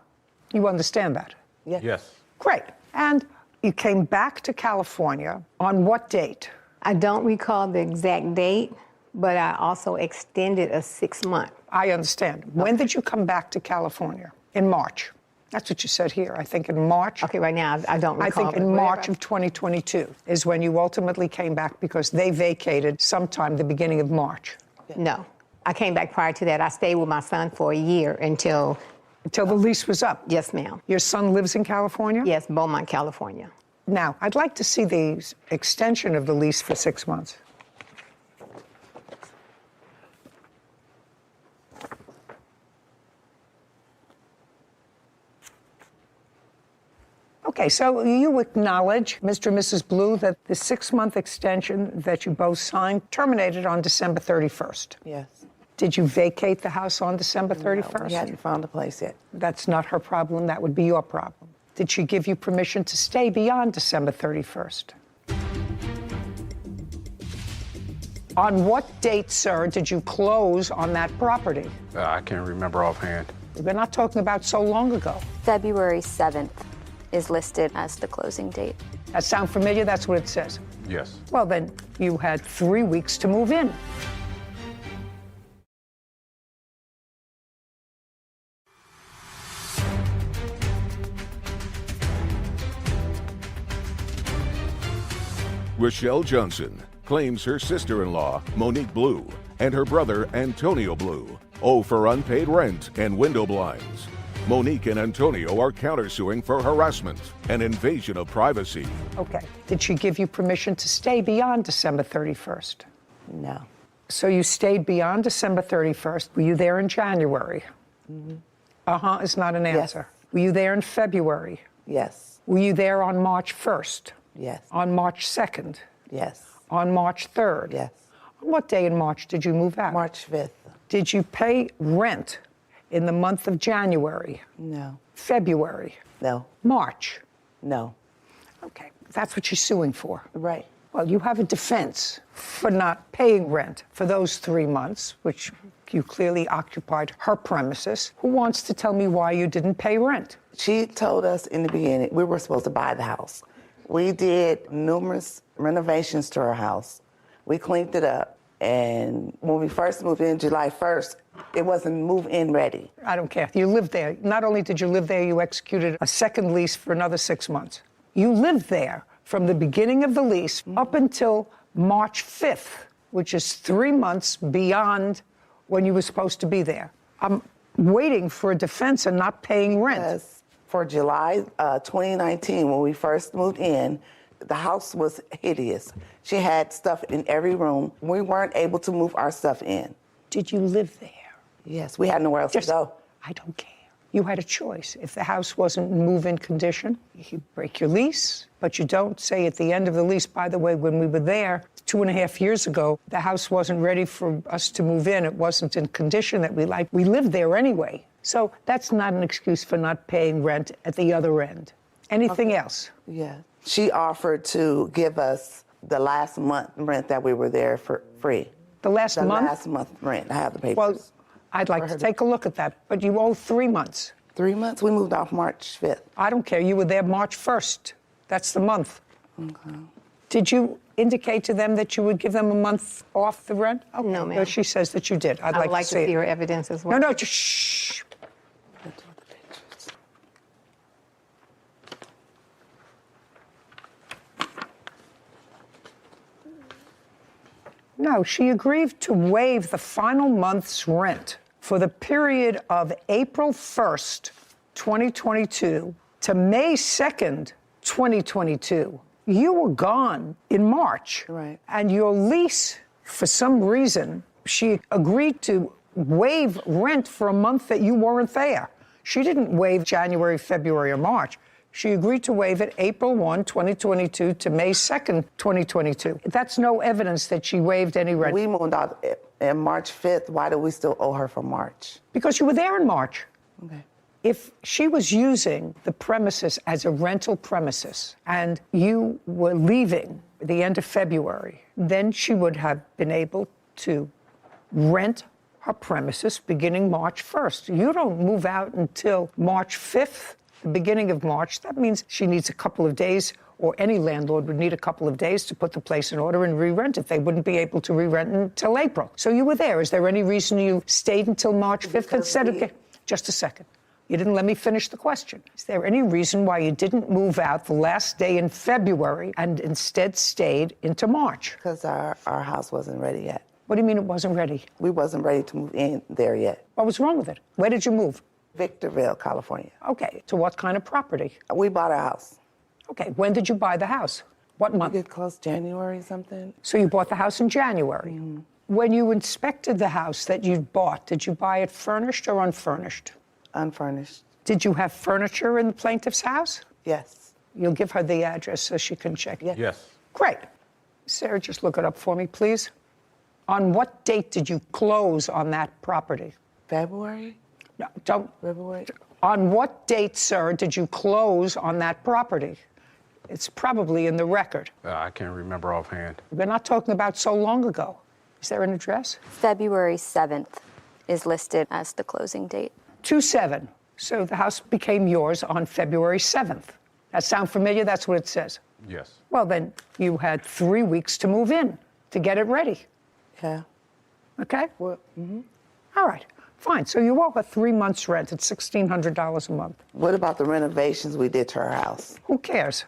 You understand that? Yes. Great. And you came back to California on what date? I don't recall the exact date, but I also extended a 6-month. I understand. When did you come back to California? In March. That's what you said here. I think in March. Okay, right now I don't recall. I think in March of 2022 is when you ultimately came back because they vacated sometime the beginning of March. No. I came back prior to that. I stayed with my son for a year until the lease was up. Yes, ma'am. Your son lives in California? Yes, Beaumont, California. Now, I'd like to see the extension of the lease for 6 months. Okay, so you acknowledge, Mr. and Mrs. Blue, that the 6-month extension that you both signed terminated on December 31st. Yes. Did you vacate the house on December 31st? No, we hadn't found a place yet. That's not her problem. That would be your problem. Did she give you permission to stay beyond December 31st? On what date, sir, did you close on that property? I can't remember offhand. We're not talking about so long ago. February 7th is listed as the closing date. That sound familiar? That's what it says. Yes. Well, then you had 3 weeks to move in. Rochelle Johnson claims her sister-in-law, Monique Blue, and her brother, Antonio Blue, owe for unpaid rent and window blinds. Monique and Antonio are countersuing for harassment and invasion of privacy. Okay. Did she give you permission to stay beyond December 31st? No. So you stayed beyond December 31st. Were you there in January? Uh-huh is not an answer. Yes. Were you there in February? Yes. Were you there on March 1st? Yes. On March 2nd? Yes. On March 3rd? Yes. On what day in March did you move out? March 5th. Did you pay rent in the month of January? No. February? No. March? No. Okay, that's what she's suing for. Right. Well, you have a defense for not paying rent for those 3 months, which you clearly occupied her premises. Who wants to tell me why you didn't pay rent? She told us in the beginning we were supposed to buy the house. We did numerous renovations to our house. We cleaned it up. And when we first moved in July 1st, it wasn't move-in ready. I don't care. You lived there. Not only did you live there, you executed a second lease for another 6 months. You lived there from the beginning of the lease up until March 5th, which is 3 months beyond when you were supposed to be there. I'm waiting for a defense and not paying rent. Yes. For July 2019, when we first moved in, the house was hideous. She had stuff in every room. We weren't able to move our stuff in. Did you live there? Yes, we had nowhere else to go. I don't care. You had a choice. If the house wasn't in move-in condition, you break your lease, but you don't say at the end of the lease, by the way, when we were there 2.5 years ago, the house wasn't ready for us to move in. It wasn't in condition that we liked. We lived there anyway. So that's not an excuse for not paying rent at the other end. Anything else? Yeah. She offered to give us the last month rent that we were there for free. The last month? The last month rent. I have the papers. Well, I'd like to take a look at that, but you owe 3 months. 3 months? We moved off March 5th. I don't care. You were there March 1st. That's the month. Okay. Did you indicate to them that you would give them a month off the rent? Okay. No, ma'am. She says that you did. I'd I would like to see see it. your evidence as well. No, just shh. No, she agreed to waive the final month's rent for the period of April 1st, 2022 to May 2nd, 2022. You were gone in March. Right. And your lease, for some reason, she agreed to waive rent for a month that you weren't there. She didn't waive January, February, or March. She agreed to waive it April 1, 2022 to May 2nd, 2022. That's no evidence that she waived any rent. We moved out in March 5th. Why do we still owe her for March? Because you were there in March. Okay. If she was using the premises as a rental premises and you were leaving at the end of February, then she would have been able to rent her premises beginning March 1st. You don't move out until March 5th. The beginning of March. That means she needs a couple of days, or any landlord would need a couple of days to put the place in order and re-rent it. They wouldn't be able to re-rent until April. So you were there. Is there any reason you stayed until March 5th instead of... Just a second. You didn't let me finish the question. Is there any reason why you didn't move out the last day in February and instead stayed into March? Because our house wasn't ready yet. What do you mean it wasn't ready? We wasn't ready to move in there yet. What was wrong with it? Where did you move? Victorville, California. Okay. To what kind of property? We bought a house. Okay. When did you buy the house? What month? We get close January something. So you bought the house in January. Mm-hmm. When you inspected the house that you bought, did you buy it furnished or unfurnished? Unfurnished. Did you have furniture in the plaintiff's house? Yes. You'll give her the address so she can check. Yes. Great. Sarah, just look it up for me, please. On what date did you close on that property? February? No, don't. February. On what date, sir, did you close on that property? It's probably in the record. I can't remember offhand. We're not talking about so long ago. Is there an address? February 7th is listed as the closing date. 2/7. So the house became yours on February 7th. That sound familiar? That's what it says. Yes. Well, then you had 3 weeks to move in, to get it ready. Yeah. Okay? Well, All right. Fine. So you owe her 3 months' rent at $1,600 a month. What about the renovations we did to our house? Who cares?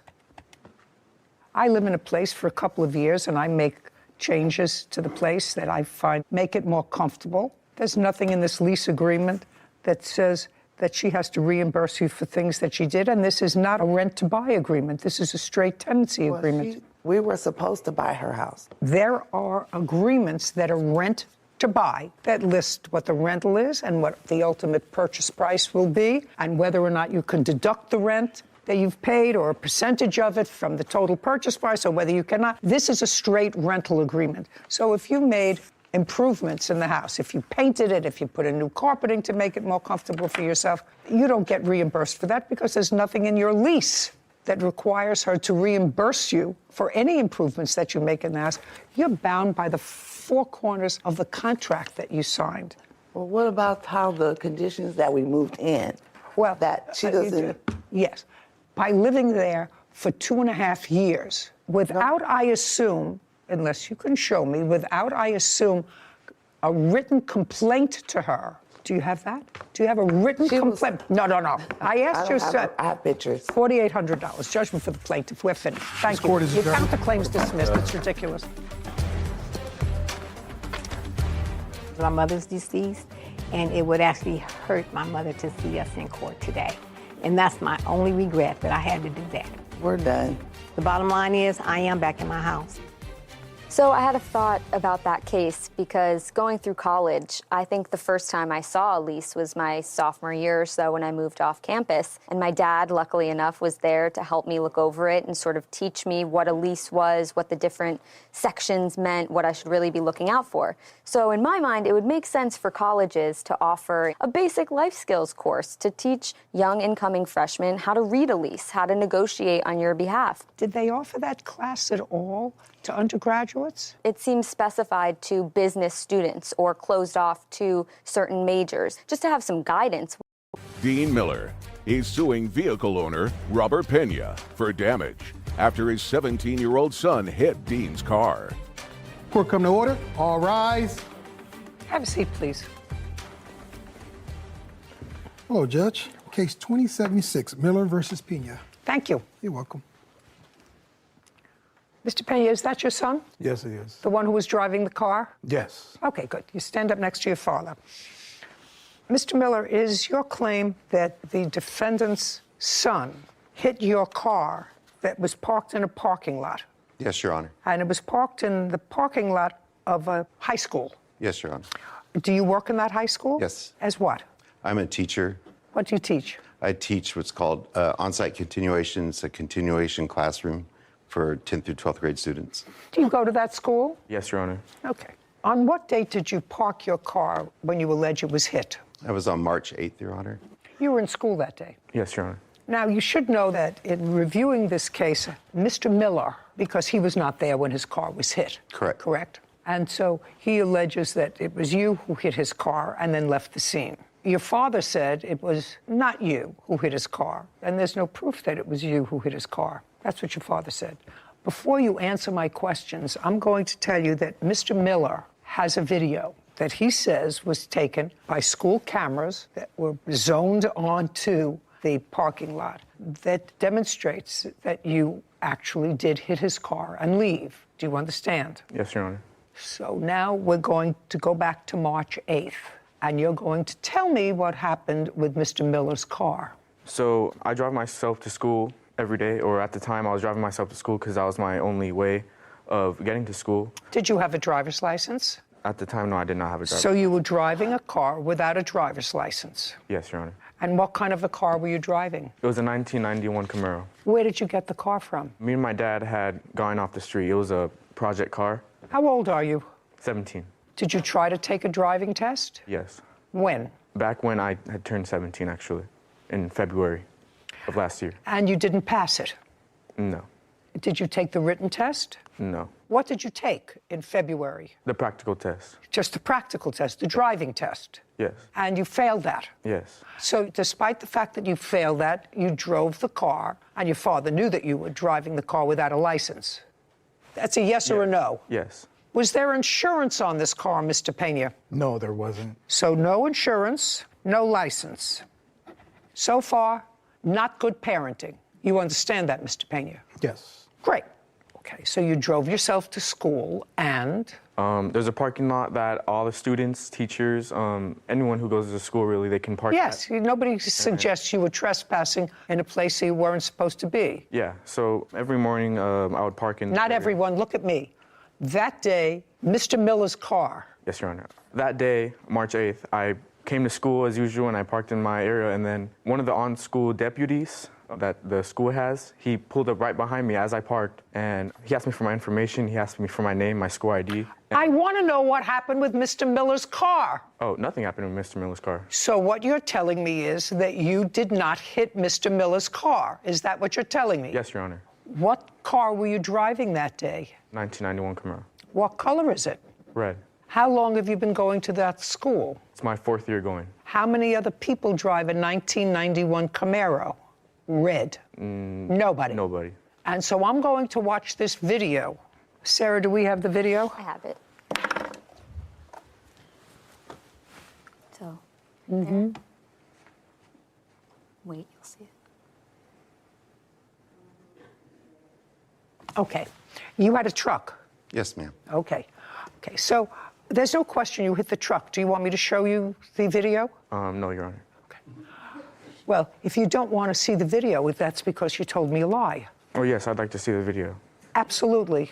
I live in a place for a couple of years, and I make changes to the place that I find make it more comfortable. There's nothing in this lease agreement that says that she has to reimburse you for things that she did, and this is not a rent-to-buy agreement. This is a straight tenancy agreement. We were supposed to buy her house. There are agreements that are rent-to-buy that list what the rental is and what the ultimate purchase price will be, and whether or not you can deduct the rent that you've paid or a percentage of it from the total purchase price, or whether you cannot. This is a straight rental agreement. So if you made improvements in the house, if you painted it, if you put in new carpeting to make it more comfortable for yourself, you don't get reimbursed for that because there's nothing in your lease that requires her to reimburse you for any improvements that you make in the house. You're bound by the four corners of the contract that you signed. Well, what about how the conditions that we moved in? Well, that she doesn't. Yes. By living there for 2.5 years, without, I assume, unless you can show me, without, I assume, a written complaint to her. Do you have that? Do you have a written complaint? No. I asked you, sir. I have pictures. $4,800. Judgment for the plaintiff. We're finished. Thank you. Your counterclaim's dismissed. It's ridiculous. My mother's deceased, and it would actually hurt my mother to see us in court today. And that's my only regret, that I had to do that. We're done. The bottom line is, I am back in my house. So I had a thought about that case because going through college, I think the first time I saw a lease was my sophomore year or so when I moved off campus. And my dad, luckily enough, was there to help me look over it and sort of teach me what a lease was, what the different sections meant, what I should really be looking out for. So in my mind, it would make sense for colleges to offer a basic life skills course to teach young incoming freshmen how to read a lease, how to negotiate on your behalf. Did they offer that class at all to undergraduates? It seems specified to business students or closed off to certain majors, just to have some guidance. Dean Miller is suing vehicle owner Robert Pena for damage after his 17-year-old son hit Dean's car. Court come to order. All rise. Have a seat, please. Hello, Judge. Case 2076, Miller versus Pena. Thank you. You're welcome. Mr. Pena, is that your son? Yes, it is. The one who was driving the car? Yes. Okay, good. You stand up next to your father. Mr. Miller, is your claim that the defendant's son hit your car that was parked in a parking lot? Yes, Your Honor. And it was parked in the parking lot of a high school? Yes, Your Honor. Do you work in that high school? Yes. As what? I'm a teacher. What do you teach? I teach what's called on-site continuation. It's a continuation classroom for 10th through 12th grade students. Do you go to that school? Yes, Your Honor. Okay. On what date did you park your car when you allege it was hit? That was on March 8th, Your Honor. You were in school that day. Yes, Your Honor. Now, you should know that in reviewing this case, Mr. Miller, because he was not there when his car was hit. Correct. Correct? And so he alleges that it was you who hit his car and then left the scene. Your father said it was not you who hit his car, and there's no proof that it was you who hit his car. That's what your father said. Before you answer my questions, I'm going to tell you that Mr. Miller has a video that he says was taken by school cameras that were zoned onto the parking lot that demonstrates that you actually did hit his car and leave. Do you understand? Yes, Your Honor. So now we're going to go back to March 8th, and you're going to tell me what happened with Mr. Miller's car. So I drive myself to school every day, or at the time I was driving myself to school because that was my only way of getting to school. Did you have a driver's license? At the time, no, I did not have a driver's So you were driving a car without a driver's license. Yes, Your Honor. And what kind of a car were you driving? It was a 1991 Camaro. Where did you get the car from? Me and my dad had gone off the street. It was a project car. How old are you? 17. Did you try to take a driving test? Yes. When? Back when I had turned 17, actually, in February of last year. And you didn't pass it? No. Did you take the written test? No. What did you take in February? The practical test. Just the practical test, the driving test? Yes. And you failed that? Yes. So despite the fact that you failed that, you drove the car, and your father knew that you were driving the car without a license? That's a yes or a no? Yes. Was there insurance on this car, Mr. Pena? No, there wasn't. So no insurance, no license. So far, not good parenting. You understand that, Mr. Pena? Yes. Great. Okay, so you drove yourself to school and? There's a parking lot that all the students, teachers, anyone who goes to school, really, they can park Yes, nobody suggests you were trespassing in a place you weren't supposed to be. Yeah, so every morning I would park in... Not everyone, look at me. That day, Mr. Miller's car. Yes, Your Honor. That day, March 8th, I came to school as usual and I parked in my area, and then one of the on-school deputies that the school has, he pulled up right behind me as I parked, and he asked me for my information, he asked me for my name, my school ID. I want to know what happened with Mr. Miller's car. Oh, nothing happened with Mr. Miller's car. So what you're telling me is that you did not hit Mr. Miller's car. Is that what you're telling me? Yes, Your Honor. What car were you driving that day? 1991 Camaro. What color is it? Red. How long have you been going to that school? It's my 4th year going. How many other people drive a 1991 Camaro? Red. Nobody. Nobody. And so I'm going to watch this video. Sarah, do we have the video? I have it. So, there. Wait, you'll see it. Okay. You had a truck. Yes, ma'am. Okay. Okay. So There's no question you hit the truck. Do you want me to show you the video? No, Your Honor. Well, if you don't want to see the video, that's because you told me a lie. Oh, yes, I'd like to see the video. Absolutely.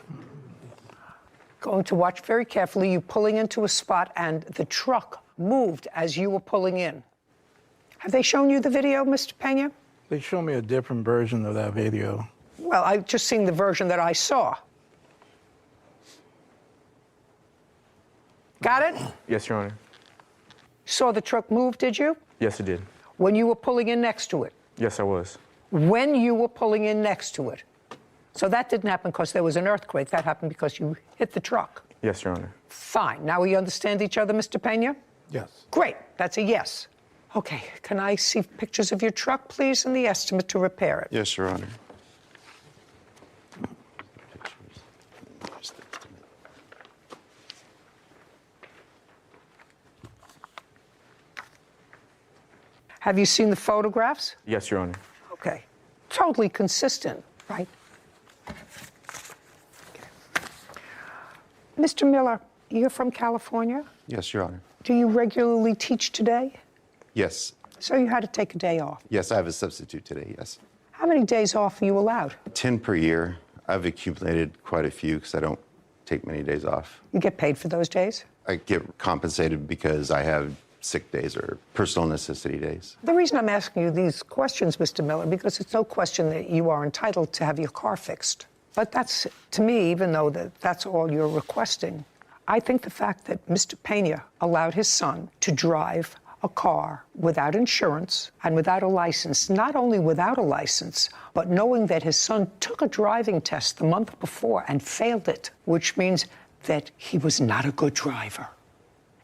Going to watch very carefully, you pulling into a spot and the truck moved as you were pulling in. Have they shown you the video, Mr. Pena? They show me a different version of that video. Well, I've just seen the version that I saw. Got it? Yes, Your Honor. Saw the truck move, did you? Yes, it did. When you were pulling in next to it? Yes, I was. When you were pulling in next to it? So that didn't happen because there was an earthquake. That happened because you hit the truck. Yes, Your Honor. Fine. Now we understand each other, Mr. Pena? Yes. Great. That's a yes. Okay. Can I see pictures of your truck, please, and the estimate to repair it? Yes, Your Honor. Have you seen the photographs? Yes, Your Honor. Okay. Totally consistent, right? Okay. Mr. Miller, you're from California? Yes, Your Honor. Do you regularly teach today? Yes. So you had to take a day off. Yes, I have a substitute today, yes. How many days off are you allowed? 10 per year. I've accumulated quite a few because I don't take many days off. You get paid for those days? I get compensated because I have sick days or personal necessity days. The reason I'm asking you these questions, Mr. Miller, because it's no question that you are entitled to have your car fixed. But that's, to me, even though that's all you're requesting, I think the fact that Mr. Pena allowed his son to drive a car without insurance and without a license, not only without a license, but knowing that his son took a driving test the month before and failed it, which means that he was not a good driver.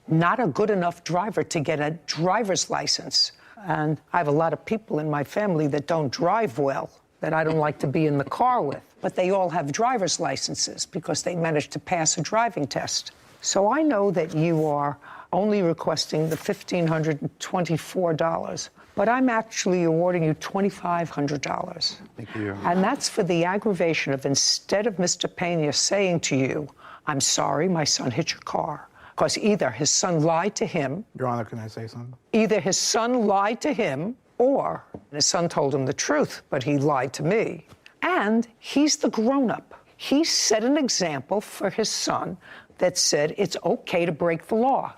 Not a good enough driver to get a driver's license. And I have a lot of people in my family that don't drive well, that I don't like to be in the car with. But they all have driver's licenses because they managed to pass a driving test. So I know that you are only requesting the $1,524, but I'm actually awarding you $2,500. Thank you. And that's for the aggravation of, instead of Mr. Pena saying to you, I'm sorry, my son hit your car, because either his son lied to him. Your Honor, can I say something? Either his son lied to him, or his son told him the truth, but he lied to me. And he's the grown-up. He set an example for his son that said it's okay to break the law.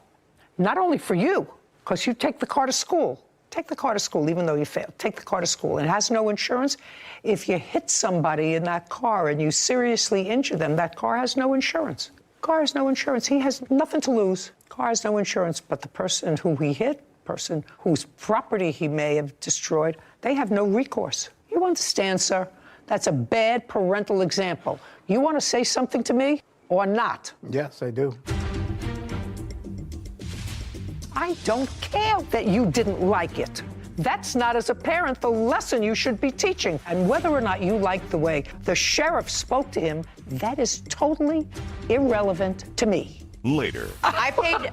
Not only for you, because you take the car to school. Take the car to school, even though you failed. Take the car to school. It has no insurance. If you hit somebody in that car and you seriously injure them, that car has no insurance. Car has no insurance. He has nothing to lose. Car has no insurance, but the person who he hit, person whose property he may have destroyed, they have no recourse. You understand, sir? That's a bad parental example. You want to say something to me or not? Yes, I do. I don't care that you didn't like it. That's not, as a parent, the lesson you should be teaching. And whether or not you like the way the sheriff spoke to him, that is totally irrelevant to me. Later. I paid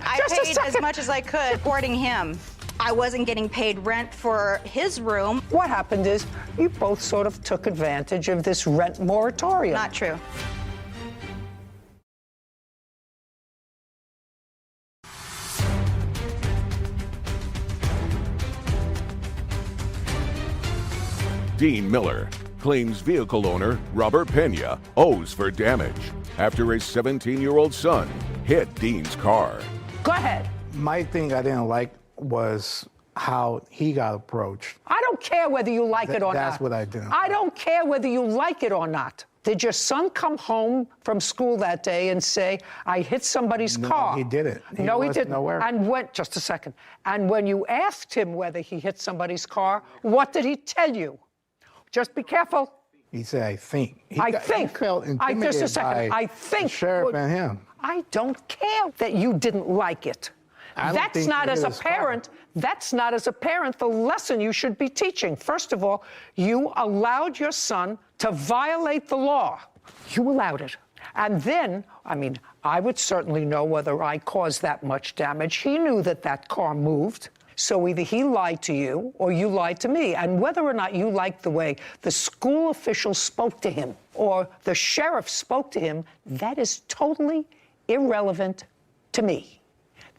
as much as I could supporting him. I wasn't getting paid rent for his room. What happened is you both sort of took advantage of this rent moratorium. Not true. Dean Miller claims vehicle owner Robert Pena owes for damage after his 17-year-old son hit Dean's car. Go ahead. My thing I didn't like was how he got approached. I don't care whether you like it or not. That's what I do. I don't care whether you like it or not. Did your son come home from school that day and say, I hit somebody's car? No, he didn't. No, he didn't. Nowhere. And just a second. And when you asked him whether he hit somebody's car, what did he tell you? Just be careful. He said, I think. He felt intimidated just a second. by I think. the sheriff and him. I don't care that you didn't like it. That's not, as a parent, that's not, as a parent, the lesson you should be teaching. First of all, you allowed your son to violate the law. You allowed it. And then, I mean, I would certainly know whether I caused that much damage. He knew that that car moved. So either he lied to you or you lied to me. And whether or not you liked the way the school official spoke to him or the sheriff spoke to him, that is totally irrelevant to me.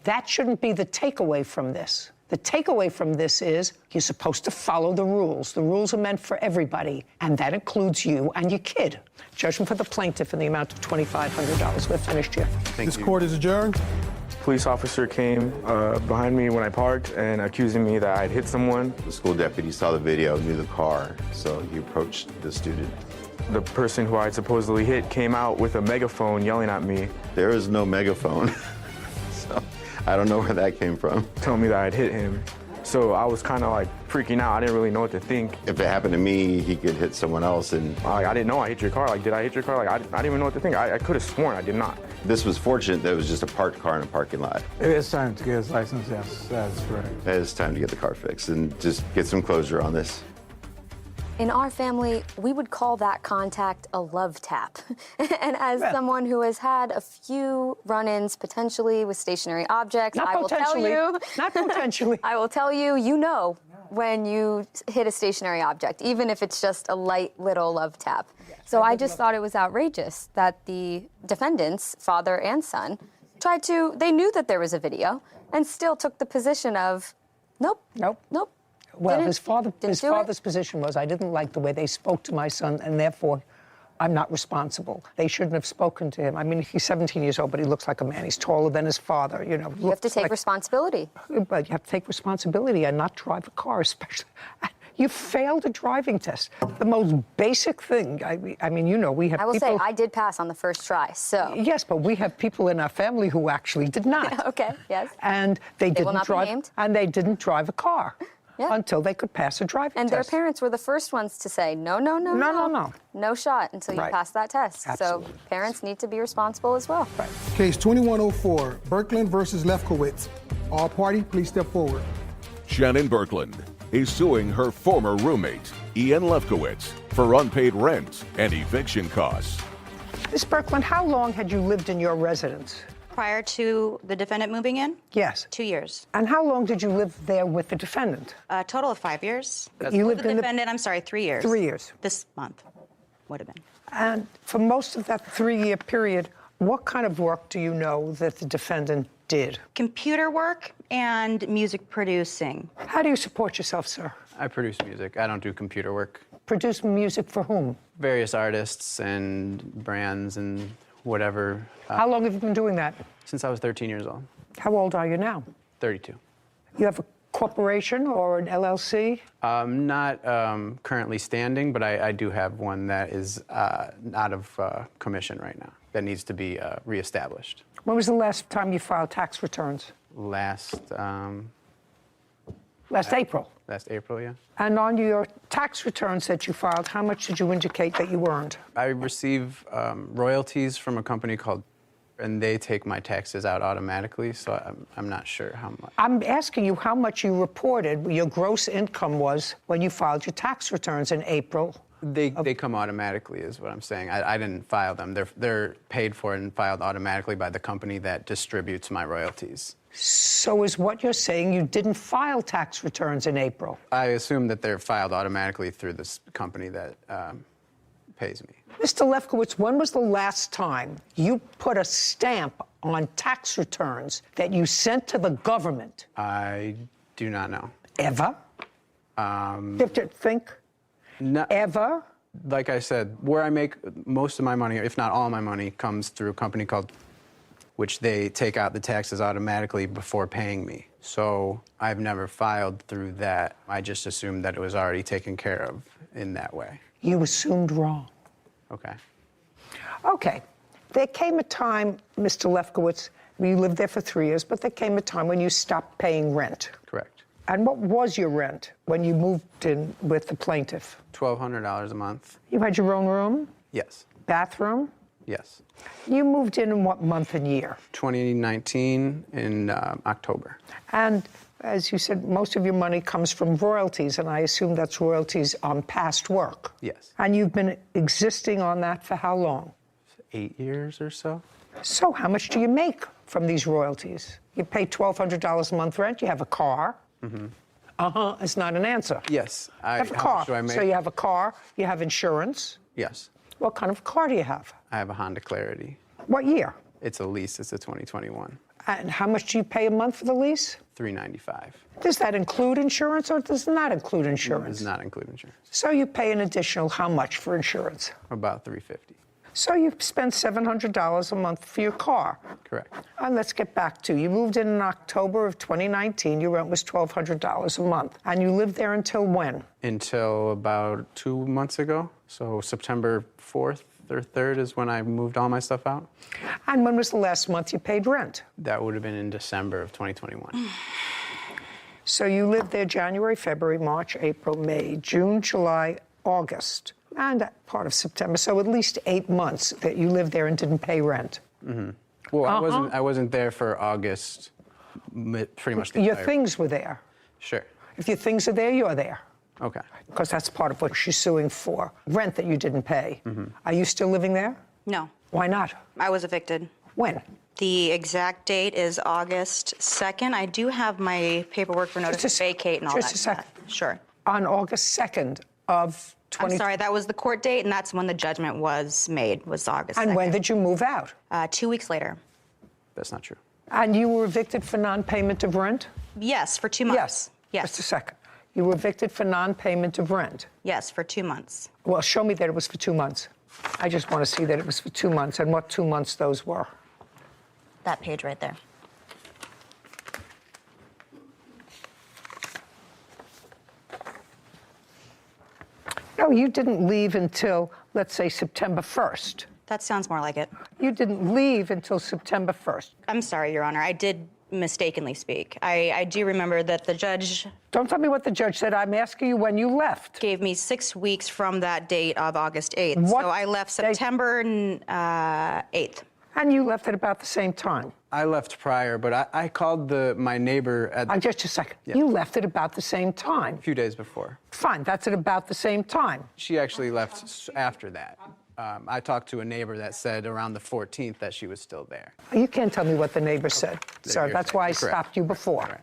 That shouldn't be the takeaway from this. The takeaway from this is you're supposed to follow the rules. The rules are meant for everybody, and that includes you and your kid. Judgment for the plaintiff in the amount of $2,500. We're finished here. This court is adjourned. Police officer came behind me when I parked and accusing me that I'd hit someone. The school deputy saw the video, knew the car, so he approached the student. The person who I supposedly hit came out with a megaphone yelling at me. There is no megaphone, so I don't know where that came from. Telling me that I'd hit him. So I was kind of like freaking out. I didn't really know what to think. If it happened to me, he could hit someone else. And I didn't know I hit your car. Like, did I hit your car? Like, I didn't even know what to think. I could have sworn I did not. This was fortunate that it was just a parked car in a parking lot. It is time to get his license, yes, that's correct. It is time to get the car fixed and just get some closure on this. In our family, we would call that contact a love tap. And as someone who has had a few run-ins potentially with stationary objects, I will tell you. Not potentially. I will tell you, you know when you hit a stationary object, even if it's just a light little love tap. So I just thought it was outrageous that the defendants, father and son, they knew that there was a video and still took the position of, nope. Well, his father's position was, I didn't like the way they spoke to my son, and therefore, I'm not responsible. They shouldn't have spoken to him. I mean, he's 17 years old, but he looks like a man. He's taller than his father, you know. You have to take responsibility. But you have to take responsibility and not drive a car, especially. You failed a driving test. The most basic thing. I mean, you know, we have I will people... say, I did pass on the first try, so... Yes, but we have people in our family who actually did not. Okay, yes. And they will didn't not be drive... named. And they didn't drive a car. Yeah. Until they could pass a driving and test. their parents were the first ones to say, no. No shot until you pass that test. Absolutely. So parents need to be responsible as well. Right. Case 2104, Birkeland versus Lefkowitz. All party, please step forward. Shannon Birkeland is suing her former roommate, Ian Lefkowitz, for unpaid rent and eviction costs. Ms. Birkeland, how long had you lived in your residence? Prior to the defendant moving in? Yes. 2 years. And how long did you live there with the defendant? A total of 5 years. You lived the in defendant, I'm sorry, 3 years. 3 years. This month would have been. And for most of that 3-year period, what kind of work do you know that the defendant did? Computer work and music producing. How do you support yourself, sir? I produce music. I don't do computer work. Produce music for whom? Various artists and brands and whatever. How long have you been doing that? Since I was 13 years old. How old are you now? 32. You have a corporation or an LLC? Not currently standing, but I do have one that is out of commission right now that needs to be reestablished. When was the last time you filed tax returns? Last April. Last April, yeah. And on your tax returns that you filed, how much did you indicate that you earned? I receive royalties from a company called, and they take my taxes out automatically, so I'm not sure how much. I'm asking you how much you reported your gross income was when you filed your tax returns in April. They come automatically, is what I'm saying. I didn't file them. They're paid for and filed automatically by the company that distributes my royalties. So is what you're saying you didn't file tax returns in April? I assume that they're filed automatically through this company that pays me. Mr. Lefkowitz, when was the last time you put a stamp on tax returns that you sent to the government? I do not know. Ever? You have to think. No, ever? Like I said, where I make most of my money, if not all my money, comes through a company called, which they take out the taxes automatically before paying me. So I've never filed through that. I just assumed that it was already taken care of in that way. You assumed wrong. Okay. Okay. There came a time, Mr. Lefkowitz, you lived there for 3 years, but there came a time when you stopped paying rent. Correct. And what was your rent when you moved in with the plaintiff? $1,200 a month. You had your own room? Yes. Bathroom? Yes. You moved in what month and year? 2019 in October. And as you said, most of your money comes from royalties, and I assume that's royalties on past work. Yes. And you've been existing on that for how long? 8 years or so. So how much do you make from these royalties? You pay $1,200 a month rent, you have a car. Mm-hmm. It's not an answer. Yes. You have a car. So you have a car, you have insurance. Yes. What kind of car do you have? I have a Honda Clarity. What year? It's a lease. It's a 2021. And how much do you pay a month for the lease? $395. Does that include insurance or does it not include insurance? Does not include insurance. So you pay an additional how much for insurance? About $350. So you spend $700 a month for your car. Correct. And let's get back to, you moved in October of 2019, your rent was $1,200 a month. And you lived there until when? Until about 2 months ago. So September 4th or 3rd is when I moved all my stuff out. And when was the last month you paid rent? That would have been in December of 2021. So you lived there January, February, March, April, May, June, July, August, and part of September. So at least 8 months that you lived there and didn't pay rent. Mm-hmm. Well, I wasn't there for August, pretty much the Your entire... things were there. Sure. If your things are there, you're there. Okay. Because that's part of what she's suing for. Rent that you didn't pay. Mm-hmm. Are you still living there? No. Why not? I was evicted. When? The exact date is August 2nd. I do have my paperwork for notice to vacate and all that. Just a second. Sure. On August 2nd of 20... I'm sorry, that was the court date, and that's when the judgment was made, was August 2nd. And when did you move out? 2 weeks later. That's not true. And you were evicted for non-payment of rent? Yes, for 2 months. Yes. Just a second. You were evicted for non-payment of rent? Yes, for 2 months. Well, show me that it was for 2 months. I just want to see that it was for 2 months and what 2 months those were. That page right there. No, you didn't leave until, let's say, September 1st. That sounds more like it. You didn't leave until September 1st. I'm sorry, Your Honor. I did mistakenly speak. I do remember that the judge... Don't tell me what the judge said. I'm asking you when you left. Gave me 6 weeks from that date of August 8th. So I left September 8th. And you left at about the same time. I left prior, but I called my neighbor at... Just a second. Yeah. You left at about the same time. A few days before. Fine, that's at about the same time. She actually left after that. I talked to a neighbor that said around the 14th that she was still there. You can't tell me what the neighbor said, sir. That's why I stopped you before.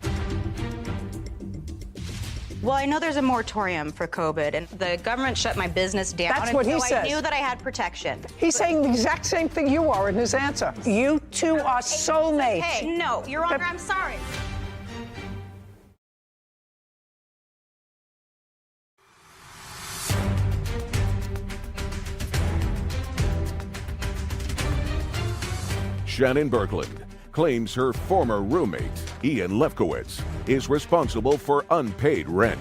Well, I know there's a moratorium for COVID, and the government shut my business down. That's what he says. I knew that I had protection. He's saying the exact same thing you are in his answer. You two are soulmates. Hey, no, Your Honor, I'm sorry. Shannon Berkland claims her former roommate, Ian Lefkowitz, is responsible for unpaid rent.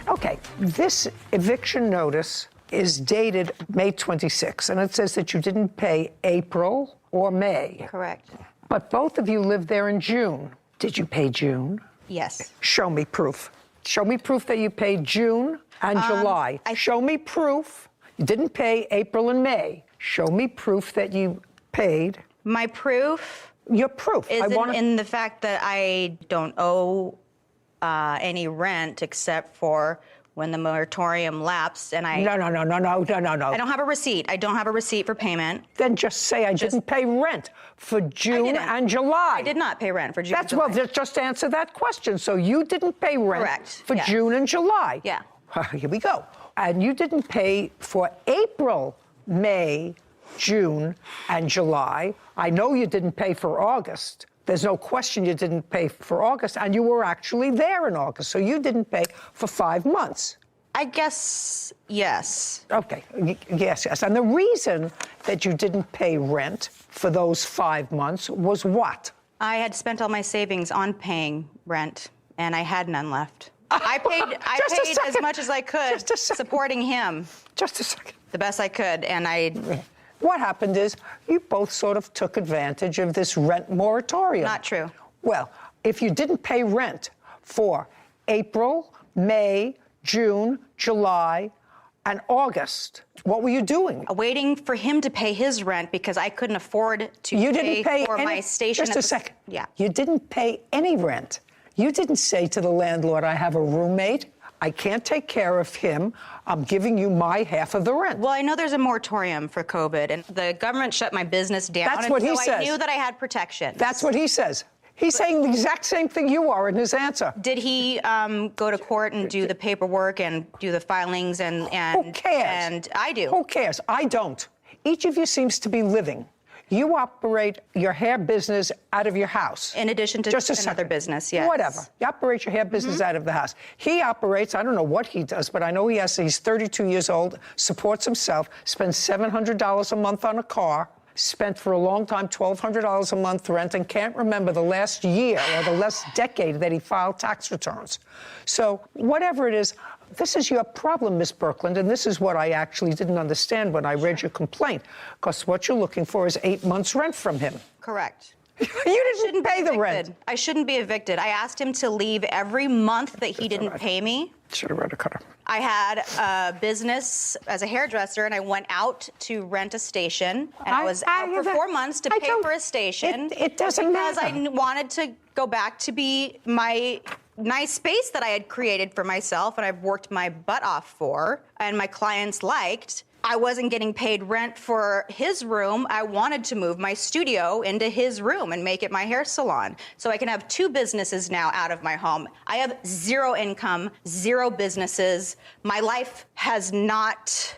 Okay, this eviction notice is dated May 26, and it says that you didn't pay April or May. Correct. But both of you lived there in June. Did you pay June? Yes. Show me proof. Show me proof that you paid June and July. Show me proof you didn't pay April and May. Show me proof that you paid. My proof? Your proof. Is in the fact that I don't owe any rent except for when the moratorium lapsed, and I... No. I don't have a receipt. I don't have a receipt for payment. Then just say I didn't pay rent for June and July. I did not pay rent for June and July. Well, just answer that question. So you didn't pay rent for yes. June and July. Yeah. Here we go. And you didn't pay for April, May, June, and July. I know you didn't pay for August. There's no question you didn't pay for August, and you were actually there in August, so you didn't pay for 5 months. I guess, yes. Okay, yes. And the reason that you didn't pay rent for those 5 months was what? I had spent all my savings on paying rent, and I had none left. I paid as much as I could, supporting him. Just a second. The best I could, and I... What happened is you both sort of took advantage of this rent moratorium. Not true. Well, if you didn't pay rent for April, May, June, July, and August, what were you doing? Waiting for him to pay his rent because I couldn't afford to pay for my station. Just a second. Yeah. You didn't pay any rent. You didn't say to the landlord, I have a roommate. I can't take care of him. I'm giving you my half of the rent. Well, I know there's a moratorium for COVID, and the government shut my business down. That's what he says. I knew that I had protection. That's what he says. He's saying the exact same thing you are in his answer. Did he go to court and do the paperwork and do the filings and Who cares? And I do. Who cares? I don't. Each of you seems to be living. You operate your hair business out of your house. In addition to Just a another second. business, yes. Whatever. You operate your hair business out of the house. He operates, I don't know what he does, but I know he's 32 years old, supports himself, spends $700 a month on a car, spent for a long time $1,200 a month rent, and can't remember the last year or the last decade that he filed tax returns. So whatever it is, this is your problem, Miss Birkeland, and this is what I actually didn't understand when I read your complaint, because what you're looking for is 8 months rent from him. Correct. You didn't pay the rent. I shouldn't be evicted. I asked him to leave every month that he didn't pay me. Should have read a cutter. I had a business as a hairdresser, and I went out to rent a station, and I was out for 4 months to pay for a station. It doesn't because matter. I wanted to go back to be my nice space that I had created for myself, and I've worked my butt off for, and my clients liked. I wasn't getting paid rent for his room. I wanted to move my studio into his room and make it my hair salon. So I can have 2 businesses now out of my home. I have 0 income, 0 businesses. My life has not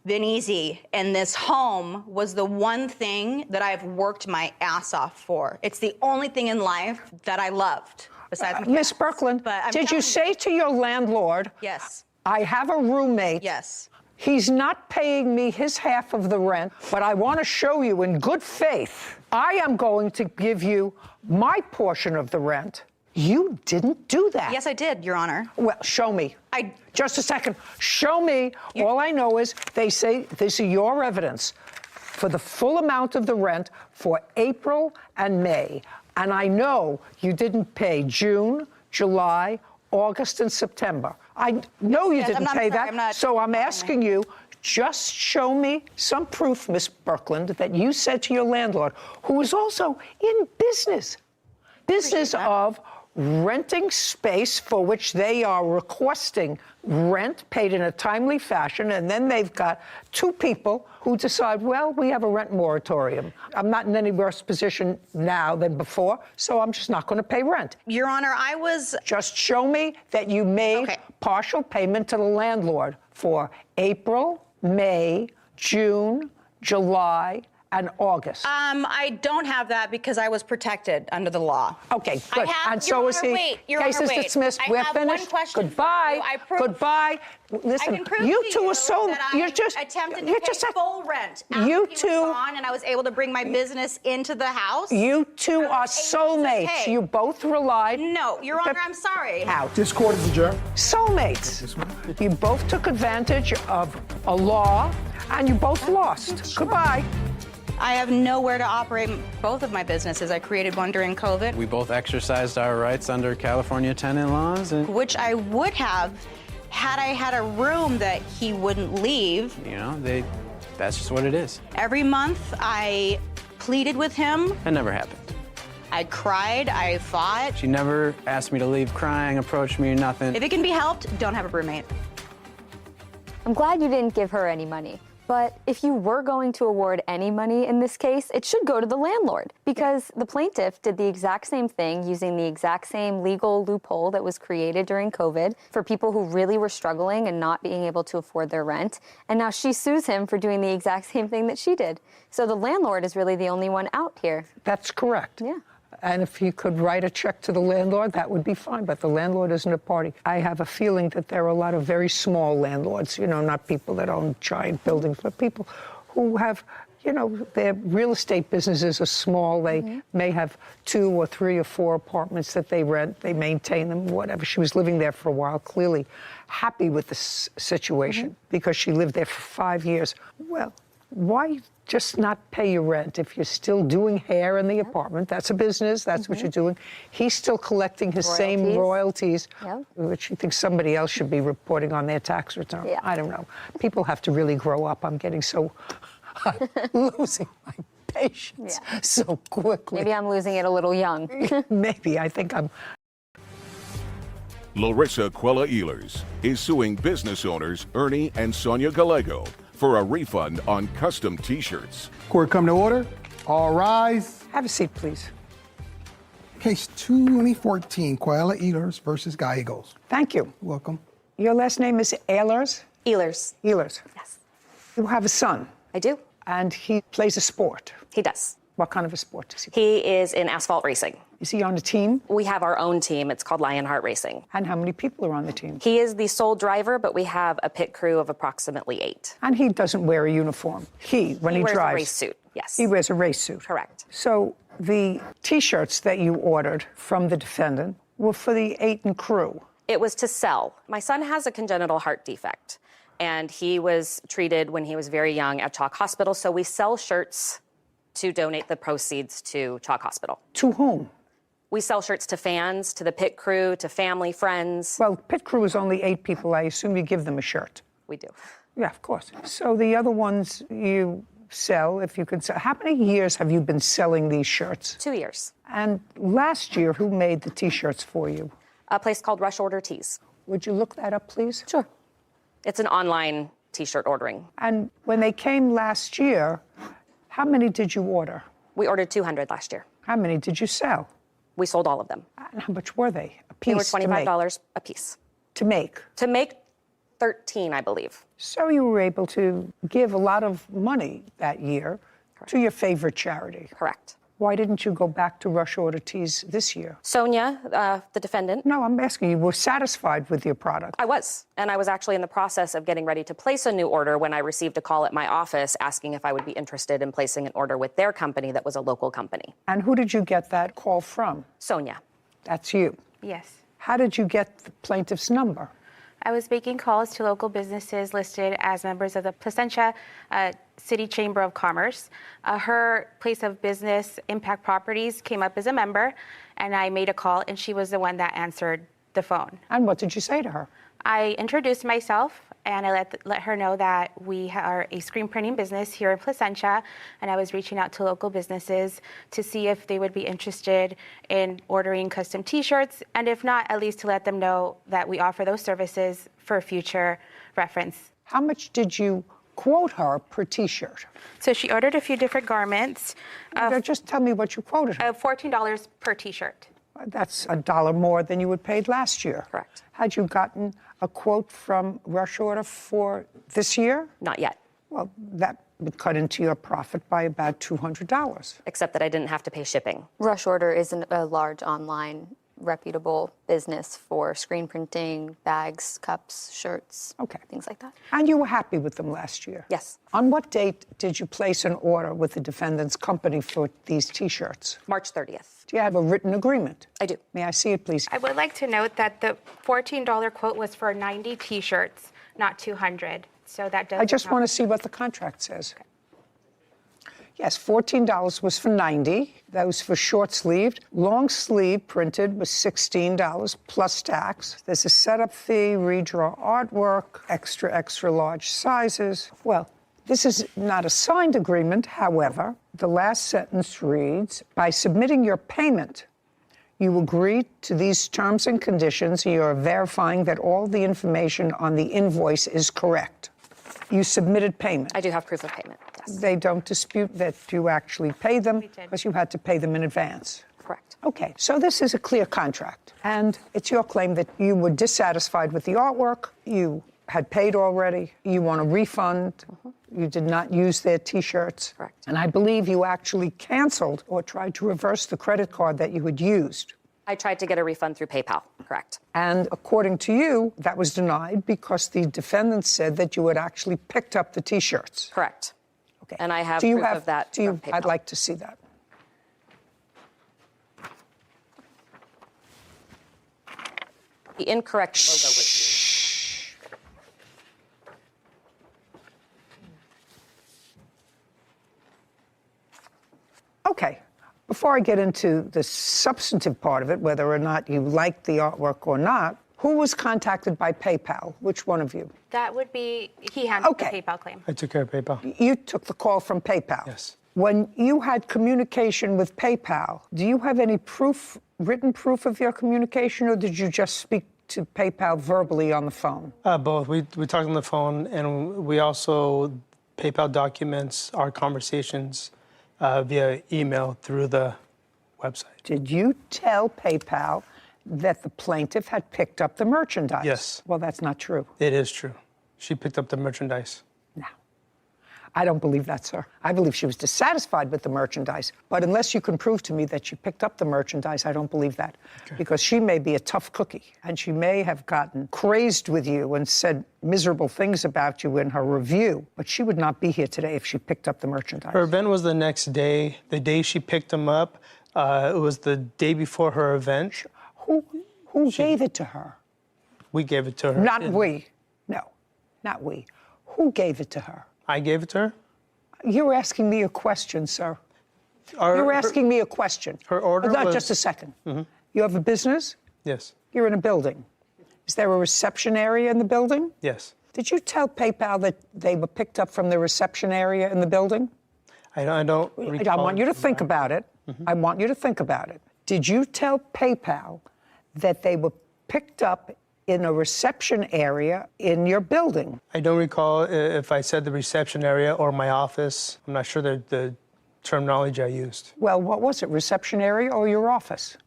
been easy. And this home was the one thing that I've worked my ass off for. It's the only thing in life that I loved besides my Miss Birkeland, did you say to your landlord, Yes. I have a roommate. Yes. He's not paying me his half of the rent, but I want to show you in good faith, I am going to give you my portion of the rent. You didn't do that. Yes, I did, Your Honor. Well, show me. Just a second. Show me. All I know is they say this is your evidence for the full amount of the rent for April and May. And I know you didn't pay June, July, August, and September. I know you didn't pay that. So I'm asking you, just show me some proof, Miss Birkeland, that you said to your landlord, who is also in business of renting space for which they are requesting rent paid in a timely fashion, and then they've got 2 people who decide, well, we have a rent moratorium. I'm not in any worse position now than before, so I'm just not going to pay rent. Your Honor, I was... Just show me that you made partial payment to the landlord for April, May, June, July, and August. I don't have that because I was protected under the law. Okay, good. And so is he. Case is dismissed. We're finished. Goodbye. Goodbye. Listen, I can prove you to two you are so. that You're I just. attempted to You're pay just. full rent. You after he two. was gone, and I was able to bring my business into the house. You two are soulmates. You both relied. No, Your Honor, I'm sorry. Out. This court is adjourned. Soulmates. You both took advantage of a law, and you both lost. Goodbye. I have nowhere to operate both of my businesses. I created one during COVID. We both exercised our rights under California tenant laws. Which I would have had I had a room that he wouldn't leave. You know, that's just what it is. Every month I pleaded with him. That never happened. I cried, I fought. She never asked me to leave crying, approached me, nothing. If it can be helped, don't have a roommate. I'm glad you didn't give her any money. But if you were going to award any money in this case, it should go to the landlord, because the plaintiff did the exact same thing using the exact same legal loophole that was created during COVID for people who really were struggling and not being able to afford their rent. And now she sues him for doing the exact same thing that she did. So the landlord is really the only one out here. That's correct. Yeah. And if you could write a check to the landlord, that would be fine. But the landlord isn't a party. I have a feeling that there are a lot of very small landlords, not people that own giant buildings, but people who have, their real estate businesses are small. They may have 2 or 3 or 4 apartments that they rent. They maintain them, whatever. She was living there for a while, clearly happy with the situation because she lived there for 5 years. Well, why just not pay your rent if you're still doing hair in the apartment? That's a business. That's what you're doing. He's still collecting his same royalties, which he thinks somebody else should be reporting on their tax return. Yeah. I don't know. People have to really grow up. I'm getting so losing my patience so quickly. Maybe I'm losing it a little young. Maybe. I think I'm. Larissa Quella Ehlers is suing business owners Ernie and Sonia Gallego for a refund on custom T-shirts. Court come to order. All rise. Have a seat, please. Case 2014, Quella Ehlers versus Gallegos. Thank you. Welcome. Your last name is Ehlers? Ehlers. Ehlers. Yes. You have a son. I do. And he plays a sport. He does. What kind of a sport does he play? He is in asphalt racing. Is he on a team? We have our own team. It's called Lionheart Racing. And how many people are on the team? He is the sole driver, but we have a pit crew of approximately 8. And he doesn't wear a uniform. When he wears drives. a race suit, yes. He wears a race suit. Correct. So the T-shirts that you ordered from the defendant were for the 8 and crew. It was to sell. My son has a congenital heart defect, and he was treated when he was very young at Chalk Hospital. So we sell shirts to donate the proceeds to Chalk Hospital. To whom? We sell shirts to fans, to the pit crew, to family, friends. Well, pit crew is only 8 people. I assume you give them a shirt. We do. Yeah, of course. So the other ones you sell, if you can sell. How many years have you been selling these shirts? 2 years. And last year, who made the T-shirts for you? A place called Rush Order Tees. Would you look that up, please? Sure. It's an online T-shirt ordering. And when they came last year, how many did you order? We ordered 200 last year. How many did you sell? We sold all of them. And how much were they? A piece? They were $25 a piece. To make? To make 13, I believe. So you were able to give a lot of money that year to your favorite charity. Correct. Why didn't you go back to Rush Order Tees this year? Sonia, the defendant. No, I'm asking you, were satisfied with your product? I was. And I was actually in the process of getting ready to place a new order when I received a call at my office asking if I would be interested in placing an order with their company that was a local company. And who did you get that call from? Sonia. That's you. Yes. How did you get the plaintiff's number? I was making calls to local businesses listed as members of the Placentia City Chamber of Commerce. Her place of business, Impact Properties, came up as a member, and I made a call, and she was the one that answered the phone. And what did you say to her? I introduced myself, and I let her know that we are a screen printing business here in Placentia, and I was reaching out to local businesses to see if they would be interested in ordering custom T-shirts, and if not, at least to let them know that we offer those services for future reference. How much did you quote her per T-shirt? So she ordered a few different garments. Just tell me what you quoted her. $14 per T-shirt. That's $1 more than you had paid last year. Correct. Had you gotten a quote from Rush Order for this year? Not yet. Well, that would cut into your profit by about $200. Except that I didn't have to pay shipping. Rush Order isn't a large online reputable business for screen printing, bags, cups, shirts, things like that. And you were happy with them last year? Yes. On what date did you place an order with the defendant's company for these T-shirts? March 30th. Do you have a written agreement? I do. May I see it, please? I would like to note that the $14 quote was for 90 T-shirts, not 200. So that does. I just want to see what the contract says. Okay. Yes, $14 was for 90. That was for short sleeved. Long sleeve printed was $16 plus tax. There's a setup fee, redraw artwork, extra large sizes. Well, this is not a signed agreement. However, the last sentence reads, by submitting your payment, you agree to these terms and conditions. You are verifying that all the information on the invoice is correct. You submitted payment. I do have proof of payment, yes. They don't dispute that you actually paid them because you had to pay them in advance. Correct. Okay, so this is a clear contract. And it's your claim that you were dissatisfied with the artwork, you had paid already, you want a refund, you did not use their T-shirts. Correct. And I believe you actually canceled or tried to reverse the credit card that you had used. I tried to get a refund through PayPal, correct. And according to you, that was denied because the defendant said that you had actually picked up the T-shirts. Correct. Okay. And I have proof of that from PayPal. I'd like to see that. The incorrect logo was used. Okay. Before I get into the substantive part of it, whether or not you liked the artwork or not, who was contacted by PayPal? Which one of you? That would be, he handled the PayPal claim. I took care of PayPal. You took the call from PayPal? Yes. When you had communication with PayPal, do you have any proof, written proof of your communication, or did you just speak to PayPal verbally on the phone? Both. We talked on the phone, and we also, PayPal documents our conversations via email through the website. Did you tell PayPal that the plaintiff had picked up the merchandise? Yes. Well, that's not true. It is true. She picked up the merchandise. Now, I don't believe that, sir. I believe she was dissatisfied with the merchandise. But unless you can prove to me that she picked up the merchandise, I don't believe that. Okay. Because she may be a tough cookie, and she may have gotten crazed with you and said miserable things about you in her review, but she would not be here today if she picked up the merchandise. Her event was the next day. The day she picked them up, it was the day before her event. Who gave it to her? We gave it to her. Not we. No, not we. Who gave it to her? I gave it to her? You're asking me a question, sir. You're asking me a question. Her order was... was... Just a second. Mm-hmm. You have a business? Yes. You're in a building. Is there a reception area in the building? Yes. Did you tell PayPal that they were picked up from the reception area in the building? I don't recall. I want you to think about it. Mm-hmm. I want you to think about it. Did you tell PayPal that they were picked up in a reception area in your building? I don't recall if I said the reception area or my office. I'm not sure the terminology I used. Well, what was it, reception area or your office?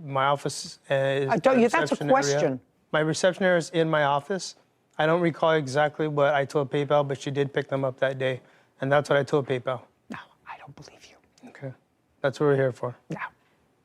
My office is that's a question. Area. My reception area is in my office. I don't recall exactly what I told PayPal, but she did pick them up that day. And that's what I told PayPal. No, I don't believe you. Okay. That's what we're here for. No,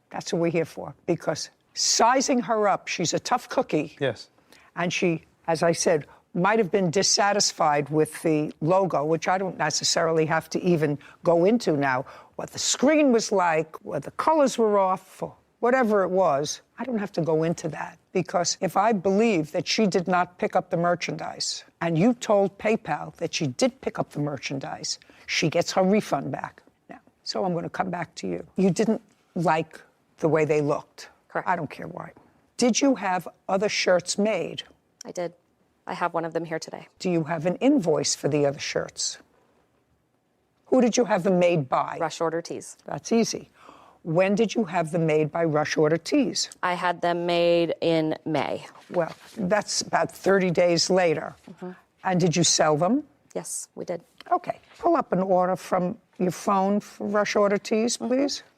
that's what we're here for. Because sizing her up, she's a tough cookie. Yes. And she, as I said, might have been dissatisfied with the logo, which I don't necessarily have to even go into now. What the screen was like, what the colors were off, or whatever it was, I don't have to go into that. Because if I believe that she did not pick up the merchandise, and you told PayPal that she did pick up the merchandise, she gets her refund back. Now, so I'm going to come back to you. You didn't like the way they looked. Correct. I don't care why. Did you have other shirts made? I did. I have one of them here today. Do you have an invoice for the other shirts? Who did you have them made by? Rush Order Tees. That's easy. When did you have them made by Rush Order Tees? I had them made in May. Well, that's about 30 days later. Mm-hmm. And did you sell them? Yes, we did. Okay. Pull up an order from your phone for Rush Order Tees, please. Mm-hmm.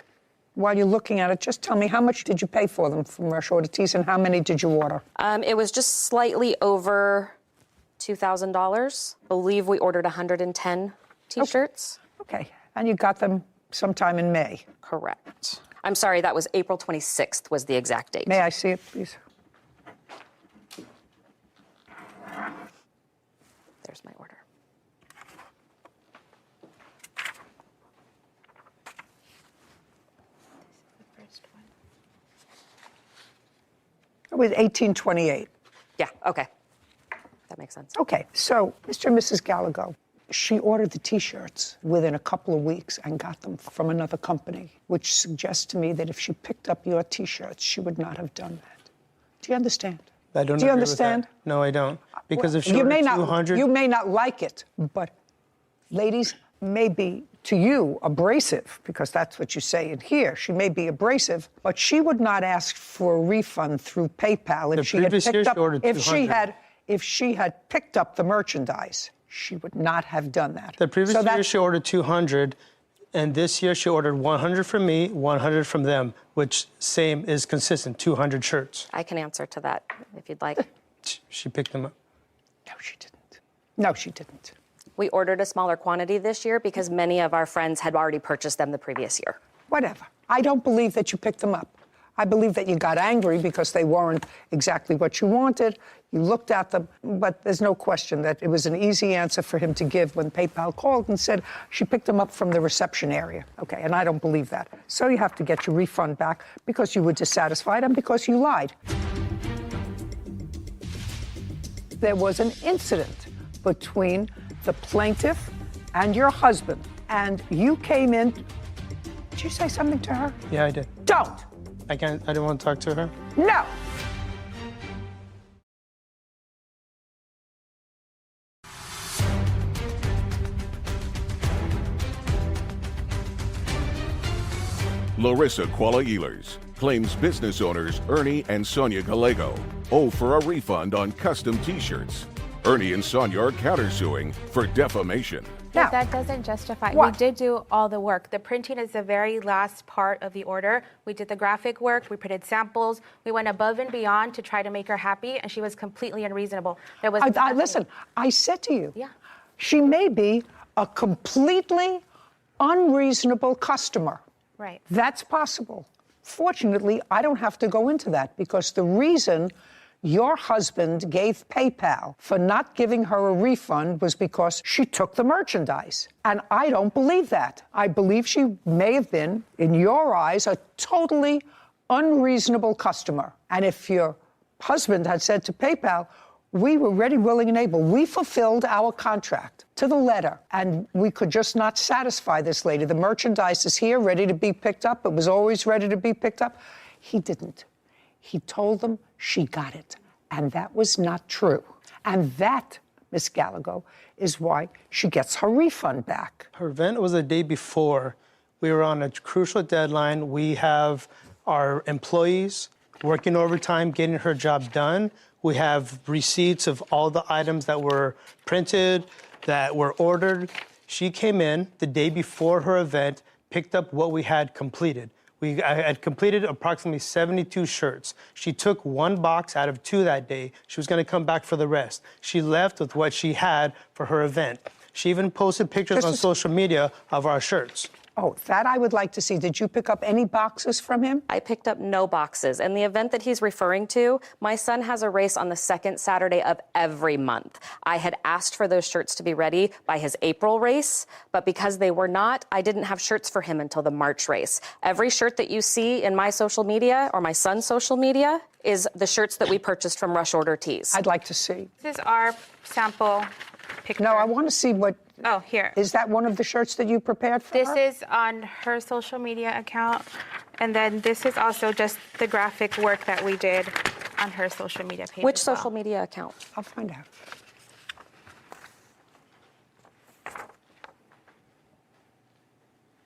While you're looking at it, just tell me, how much did you pay for them from Rush Order Tees, and how many did you order? It was just slightly over $2,000. I believe we ordered 110 T-shirts. Okay. And you got them sometime in May? Correct. I'm sorry, that was April 26th was the exact date. May I see it, please? There's my order. It was 1828. Yeah, okay. That makes sense. Okay, so Mr. and Mrs. Gallagher, she ordered the T-shirts within a couple of weeks and got them from another company, which suggests to me that if she picked up your T-shirts, she would not have done that. Do you understand? I don't. Do you understand? No, I don't. Because if she you ordered may not, 200... You may not like it, but ladies may be, to you, abrasive, because that's what you say in here. She may be abrasive, but she would not ask for a refund through PayPal if she had picked up. If she had picked up the merchandise, she would not have done that. The previous year she ordered 200, and this year she ordered 100 from me, 100 from them, which same is consistent, 200 shirts. I can answer to that if you'd like. She picked them up. No, she didn't. No, she didn't. We ordered a smaller quantity this year because many of our friends had already purchased them the previous year. Whatever. I don't believe that you picked them up. I believe that you got angry because they weren't exactly what you wanted. You looked at them, but there's no question that it was an easy answer for him to give when PayPal called and said she picked them up from the reception area. Okay, and I don't believe that. So you have to get your refund back because you were dissatisfied and because you lied. There was an incident between the plaintiff and your husband, and you came in. Did you say something to her? Yeah, I did. Don't! I didn't want to talk to her? No! Larissa Kuala-Ehlers claims business owners Ernie and Sonia Gallego owe for a refund on custom T-shirts. Ernie and Sonia are countersuing for defamation. But that doesn't justify. What? We did do all the work. The printing is the very last part of the order. We did the graphic work. We printed samples. We went above and beyond to try to make her happy, and she was completely unreasonable. There was listen, I said to you, yeah, she may be a completely unreasonable customer. Right. That's possible. Fortunately, I don't have to go into that because the reason your husband gave PayPal for not giving her a refund was because she took the merchandise. And I don't believe that. I believe she may have been, in your eyes, a totally unreasonable customer. And if your husband had said to PayPal, we were ready, willing, and able, we fulfilled our contract to the letter, and we could just not satisfy this lady. The merchandise is here, ready to be picked up. It was always ready to be picked up. He didn't. He told them she got it, and that was not true. And that, Miss Gallego, is why she gets her refund back. Her event was the day before. We were on a crucial deadline. We have our employees working overtime, getting her job done. We have receipts of all the items that were printed, that were ordered. She came in the day before her event, picked up what we had completed. I had completed approximately 72 shirts. She took one box out of 2 that day. She was going to come back for the rest. She left with what she had for her event. She even posted pictures on social media of our shirts. Oh, that I would like to see. Did you pick up any boxes from him? I picked up no boxes. And the event that he's referring to, my son has a race on the second Saturday of every month. I had asked for those shirts to be ready by his April race, but because they were not, I didn't have shirts for him until the March race. Every shirt that you see in my social media or my son's social media is the shirts that we purchased from Rush Order Tees. I'd like to see. This is our sample picture. No, I want to see what... Oh, here. Is that one of the shirts that you prepared for her? This is on her social media account. And then this is also just the graphic work that we did on her social media page. Which social media account? I'll find out.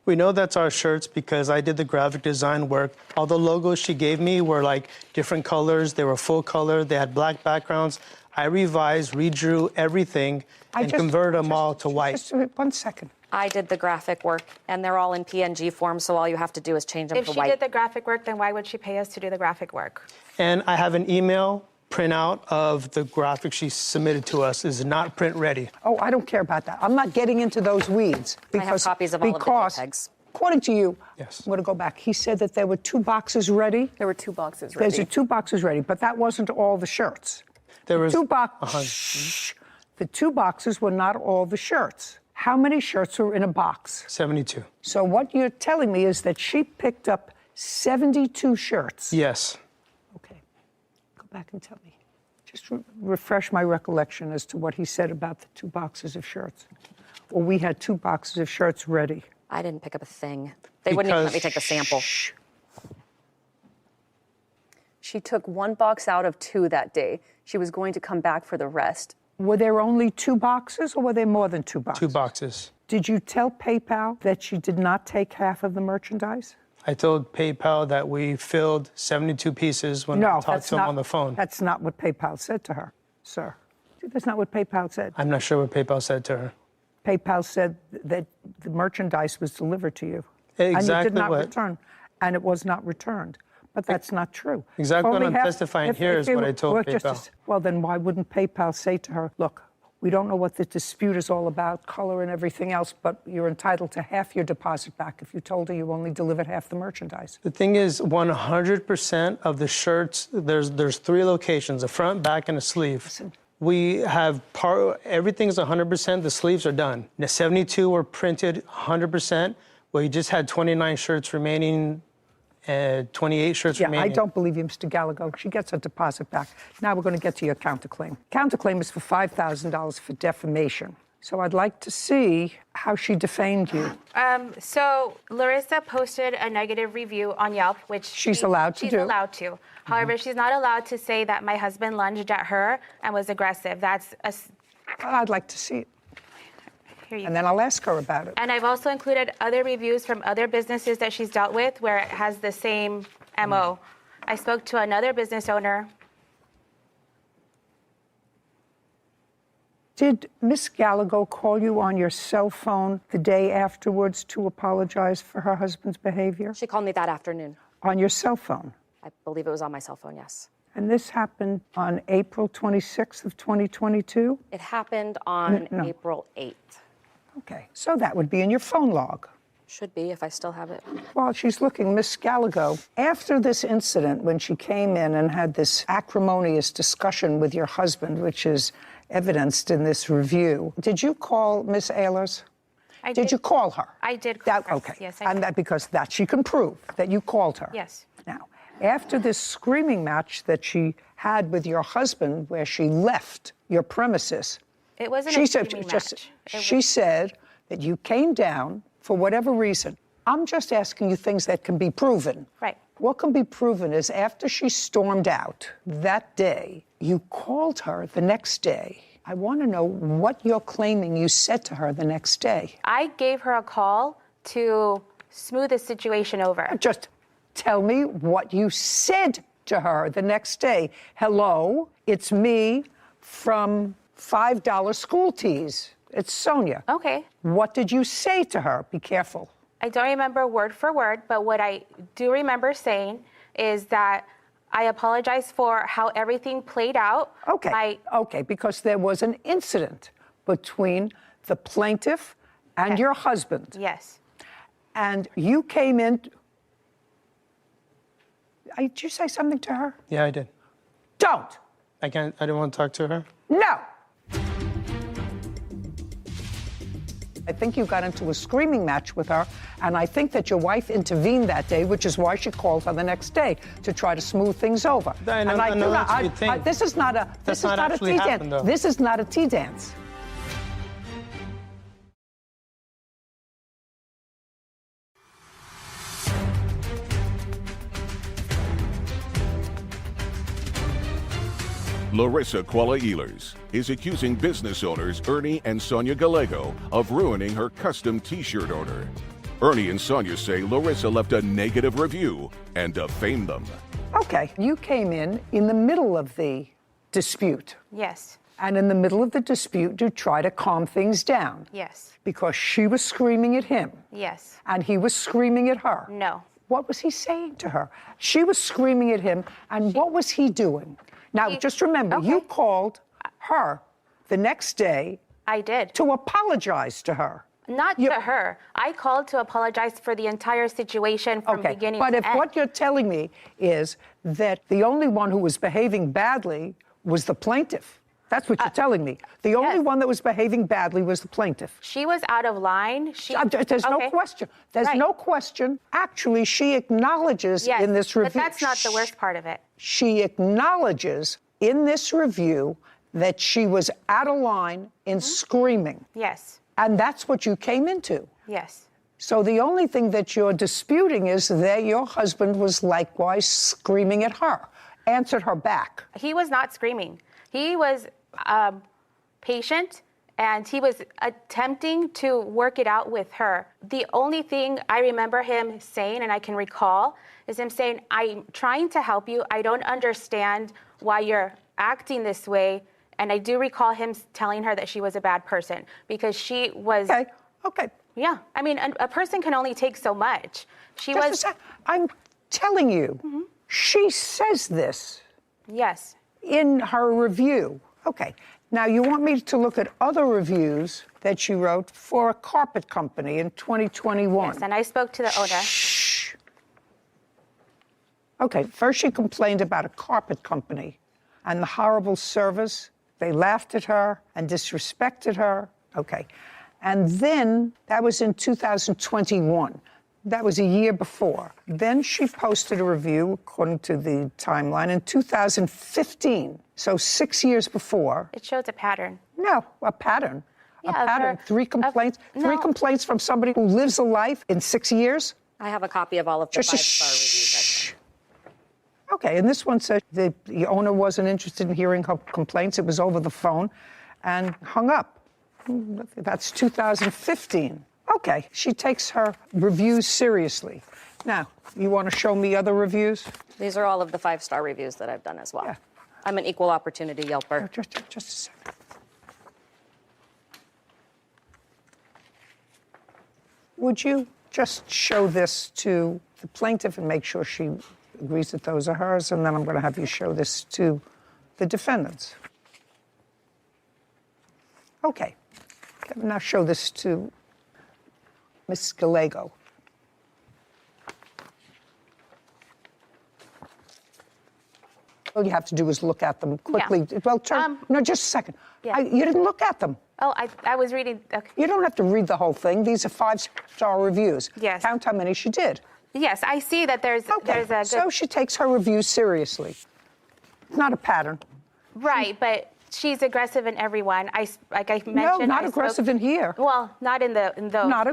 We know that's our shirts because I did the graphic design work. All the logos she gave me were like different colors. They were full color. They had black backgrounds. I revised, redrew everything, and converted them all to white. Just 1 second. I did the graphic work, and they're all in PNG form, so all you have to do is change them If to she white. did the graphic work, then why would she pay us to do the graphic work? And I have an email printout of the graphic she submitted to us. Is not print ready. Oh, I don't care about that. I'm not getting into those weeds. I have copies of all of the JPEGs. According to you, yes. I'm going to go back. He said that there were 2 boxes ready. There were 2 boxes ready. There's 2 boxes ready, but that wasn't all the shirts. There was 2 boxes. The 2 boxes were not all the shirts. How many shirts were in a box? 72. So what you're telling me is that she picked up 72 shirts. Yes. Okay. Go back and tell me. Just refresh my recollection as to what he said about the 2 boxes of shirts. Well, we had 2 boxes of shirts ready. I didn't pick up a thing. They wouldn't even let me take a sample. She took 1 box out of 2 that day. She was going to come back for the rest. Were there only 2 boxes or were there more than 2 boxes? 2 boxes. Did you tell PayPal that she did not take half of the merchandise? I told PayPal that we filled 72 pieces when I talked to him on the phone. That's not what PayPal said to her, sir. That's not what PayPal said. I'm not sure what PayPal said to her. PayPal said that the merchandise was delivered to you. Exactly and you did not what? return, and it was not returned. But that's not true. Exactly what Only I'm testifying here is what I told PayPal. Well, then why wouldn't PayPal say to her, look, we don't know what the dispute is all about, color and everything else, but you're entitled to half your deposit back if you told her you only delivered half the merchandise. The thing is, 100% of the shirts, there's 3 locations, a front, back, and a sleeve. Listen. We have everything's 100%, the sleeves are done. The 72 were printed 100%. We just had 29 shirts remaining, 28 shirts remaining. I don't believe you, Mr. Gallego. She gets her deposit back. Now we're going to get to your counterclaim. Counterclaim is for $5,000 for defamation. So I'd like to see how she defamed you. So Larissa posted a negative review on Yelp, which she's allowed to do. She's allowed to. However, she's not allowed to say that my husband lunged at her and was aggressive. That's I'd like to see it. Here you And then I'll ask her about it. And I've also included other reviews from other businesses that she's dealt with where it has the same MO. I spoke to another business owner. Did Miss Gallego call you on your cell phone the day afterwards to apologize for her husband's behavior? She called me that afternoon. On your cell phone? I believe it was on my cell phone, yes. And this happened on April 26th of 2022? It happened on No. April 8th. Okay, so that would be in your phone log. Should be if I still have it. While she's looking, Miss Gallego, after this incident, when she came in and had this acrimonious discussion with your husband, which is evidenced in this review, did you call Miss Ehlers? Did you call her? I did call her. Okay. Yes, I and did. that because that she can prove that you called her. Yes. Now, after this screaming match that she had with your husband, where she left your premises, It wasn't she a said screaming just match. she said that you came down for whatever reason. I'm just asking you things that can be proven. Right. What can be proven is after she stormed out that day, you called her the next day. I want to know what you're claiming you said to her the next day. I gave her a call to smooth the situation over. Just tell me what you said to her the next day. Hello, it's me from $5 school teas. It's Sonia. Okay. What did you say to her? Be careful. I don't remember word for word, but what I do remember saying is that I apologize for how everything played out. Okay. Okay, because there was an incident between the plaintiff and your husband. Yes. And you came in. Did you say something to her? Yeah, I did. Don't. I didn't want to talk to her. No. I think you got into a screaming match with her, and I think that your wife intervened that day, which is why she called her the next day to try to smooth things over. I know that's what you think. This is not a That's this is not not a actually tea happened, dance. though. This is not a tea dance. Larissa Qualla Ehlers is accusing business owners Ernie and Sonia Gallego of ruining her custom t-shirt order. Ernie and Sonia say Larissa left a negative review and defamed them. Okay, you came in the middle of the dispute. Yes. And in the middle of the dispute, you try to calm things down. Yes. Because she was screaming at him. Yes. And he was screaming at her. No. What was he saying to her? She was screaming at him, and what was he doing? Now, just remember, you called her the next day. I did. To apologize to her. Not to her. I called to apologize for the entire situation from beginning but to if end. what you're telling me is that the only one who was behaving badly was the plaintiff. That's what you're telling me. The only one that was behaving badly was the plaintiff. She was out of line. There's no question. There's no question. Actually, she acknowledges in this review. But that's not the worst part of it. She acknowledges in this review that she was out of line in screaming. Yes. And that's what you came into. Yes. So the only thing that you're disputing is that your husband was likewise screaming at her, answered her back. He was not screaming. He was patient, and he was attempting to work it out with her. The only thing I remember him saying, and I can recall, is him saying, I'm trying to help you. I don't understand why you're acting this way. And I do recall him telling her that she was a bad person because she was... Okay. Yeah. I mean, a person can only take so much. I'm telling you, she says this. Yes. In her review. Okay. Now, you want me to look at other reviews that she wrote for a carpet company in 2021. Yes, and I spoke to the owner. Shh. Okay, first she complained about a carpet company and the horrible service. They laughed at her and disrespected her. Okay. And then, that was in 2021. That was a year before. Then she posted a review, according to the timeline, in 2015. So 6 years before. It shows a pattern. No, a pattern. Yeah, a pattern. Three complaints. Three complaints from somebody who lives a life in 6 years. I have a copy of all of the Just a five-star reviews. Okay, and this one said the owner wasn't interested in hearing her complaints. It was over the phone and hung up. That's 2015. Okay, she takes her reviews seriously. Now, you want to show me other reviews? These are all of the five-star reviews that I've done as well. Yeah. I'm an equal opportunity Yelper. Just a second. Would you just show this to the plaintiff and make sure she agrees that those are hers, and then I'm going to have you show this to the defendants. Okay. Now show this to Ms. Gallego. All you have to do is look at them quickly. Yeah. Well, no, just a second. Yeah. You didn't look at them. Oh, I was reading. Okay. You don't have to read the whole thing. These are 5-star reviews. Yes. Count how many she did. Yes, I see that there's a good... So she takes her reviews seriously. It's not a pattern. Right, but she's aggressive in everyone. Like I mentioned, No, not aggressive in here. Well, not in those. Not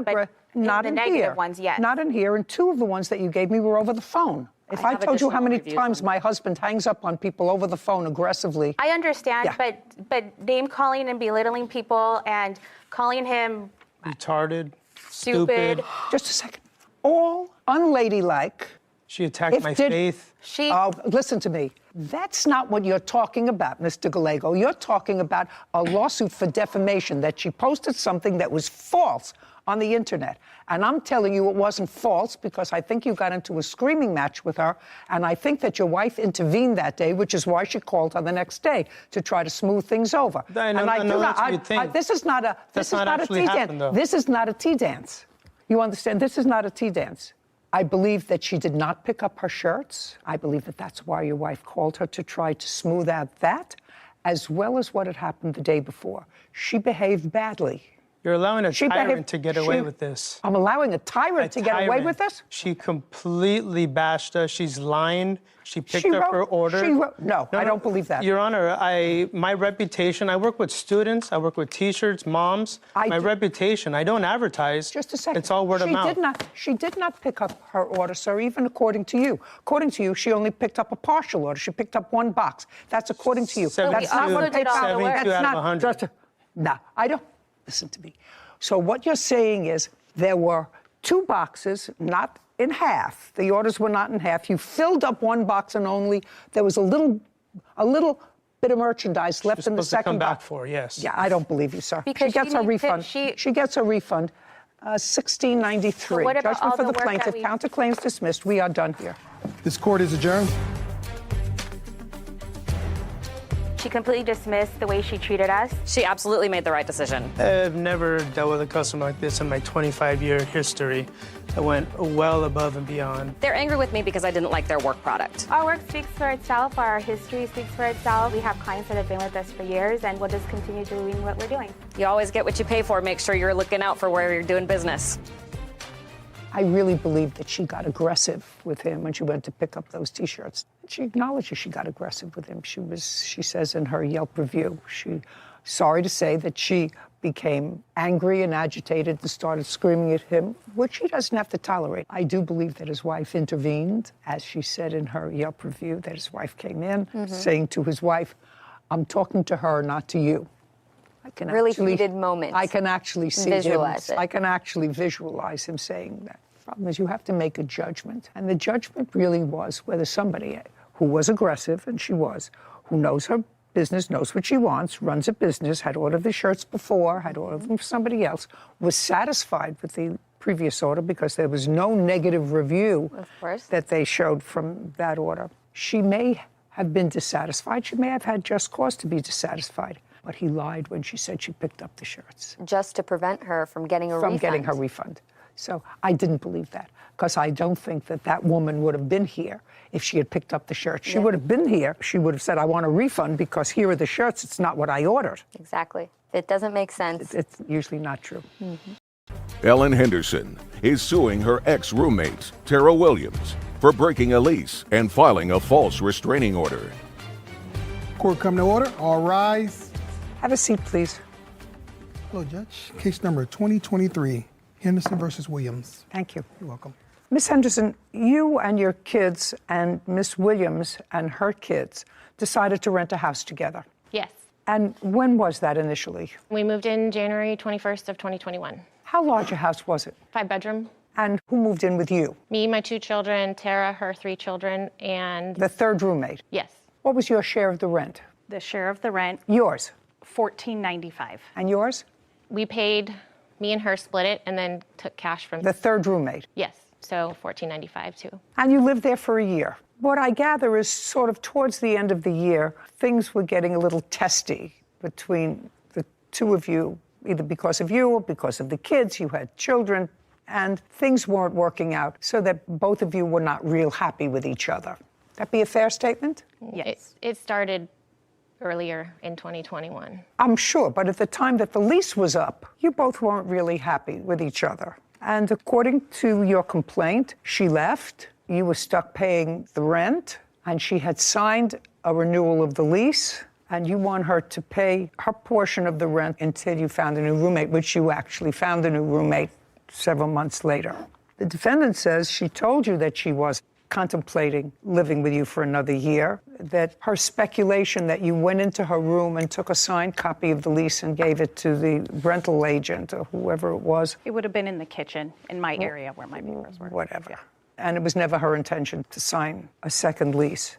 not in the here. negative ones yet. Not in here. And 2 of the ones that you gave me were over the phone. If I told you how many times my husband hangs up on people over the phone aggressively. I understand, Yeah. but name calling and belittling people and calling him Retarded, stupid. Just a second. All unladylike. She attacked my faith. Oh, listen to me. That's not what you're talking about, Mr. Gallego. You're talking about a lawsuit for defamation, that she posted something that was false on the internet. And I'm telling you it wasn't false because I think you got into a screaming match with her, and I think that your wife intervened that day, which is why she called her the next day to try to smooth things over. This is not a tea dance. This is not a tea dance. You understand? This is not a tea dance. I believe that she did not pick up her shirts. I believe that that's why your wife called her to try to smooth out that, as well as what had happened the day before. She behaved badly. You're allowing a tyrant to get away with this. I'm allowing a tyrant to get away with this? She completely bashed us. She's lying. She picked up her order. No, I don't believe that. Your Honor, my reputation, I work with students, I work with teachers, moms. My reputation, I don't advertise. Just a second. It's all word of mouth. She did not pick up her order, sir, even according to you. According to you, she only picked up a partial order. She picked up 1 box. That's according to you. That's not what PayPal. 72 out of 100. No, I don't. Listen to me. So what you're saying is there were 2 boxes, not in half. The orders were not in half. You filled up 1 box and only there was a little bit of merchandise left in the second box. Back for, yes. Yeah, I don't believe you, sir. Because she gets her refund. She gets her refund. $16.93. What about all Judgment for the the work plaintiff. that Counterclaims dismissed. We are done here. This court is adjourned. She completely dismissed the way she treated us. She absolutely made the right decision. I've never dealt with a customer like this in my 25-year history. I went well above and beyond. They're angry with me because I didn't like their work product. Our work speaks for itself. Our history speaks for itself. We have clients that have been with us for years, and we'll just continue doing what we're doing. You always get what you pay for. Make sure you're looking out for where you're doing business. I really believe that she got aggressive with him when she went to pick up those T-shirts. She acknowledges she got aggressive with him. She says in her Yelp review, sorry to say that she became angry and agitated and started screaming at him, which he doesn't have to tolerate. I do believe that his wife intervened, as she said in her Yelp review, that his wife came in saying to his wife, I'm talking to her, not to you. I can Really heated moment. I can actually see Visualize him. it. I can actually visualize him saying that. The problem is you have to make a judgment. And the judgment really was whether somebody who was aggressive, and she was, who knows her business, knows what she wants, runs a business, had ordered the shirts before, had ordered them for somebody else, was satisfied with the previous order because there was no negative review that they showed from that order. She may have been dissatisfied. She may have had just cause to be dissatisfied. But he lied when she said she picked up the shirts. Just to prevent her from getting a refund. From getting her refund. So I didn't believe that because I don't think that that woman would have been here if she had picked up the shirts. She would have been here. She would have said, I want a refund because here are the shirts. It's not what I ordered. Exactly. It doesn't make sense. It's usually not true. Ellen Henderson is suing her ex-roommate, Tara Williams, for breaking a lease and filing a false restraining order. Court come to order. All rise. Have a seat, please. Hello, Judge. Case number 2023, Henderson versus Williams. Thank you. You're welcome. Miss Henderson, you and your kids and Miss Williams and her kids decided to rent a house together. Yes. And when was that initially? We moved in January 21st of 2021. How large a house was it? 5-bedroom. And who moved in with you? Me, my 2 children, Tara, her 3 children, and... The third roommate? Yes. What was your share of the rent? The share of the rent? Yours? $14.95. And yours? We paid, me and her split it, and then took cash from... The third roommate? Yes, so $14.95 too. And you lived there for a year. What I gather is sort of towards the end of the year, things were getting a little testy between the two of you, either because of you or because of the kids. You had children, and things weren't working out, so that both of you were not real happy with each other. That be a fair statement? Yes. It started earlier in 2021. I'm sure, but at the time that the lease was up, you both weren't really happy with each other. And according to your complaint, she left, you were stuck paying the rent, and she had signed a renewal of the lease, and you want her to pay her portion of the rent until you found a new roommate, which you actually found a new roommate several months later. The defendant says she told you that she was contemplating living with you for another year, that her speculation that you went into her room and took a signed copy of the lease and gave it to the rental agent or whoever it was. It would have been in the kitchen in my area where my papers were. Whatever. Yeah. And it was never her intention to sign a second lease.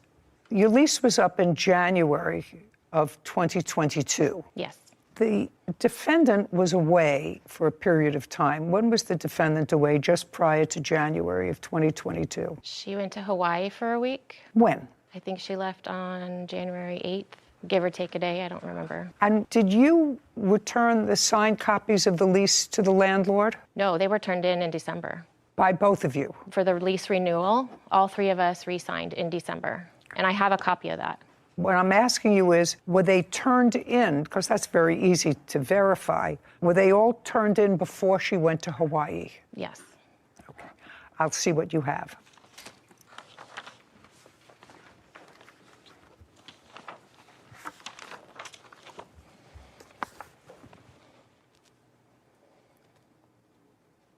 Your lease was up in January of 2022. Yes. The defendant was away for a period of time. When was the defendant away? Just prior to January of 2022. She went to Hawaii for a week. When? I think she left on January 8th, give or take a day, I don't remember. And did you return the signed copies of the lease to the landlord? No, they were turned in December. By both of you? For the lease renewal, all three of us re-signed in December. And I have a copy of that. What I'm asking you is, were they turned in, because that's very easy to verify, were they all turned in before she went to Hawaii? Yes. Okay. I'll see what you have.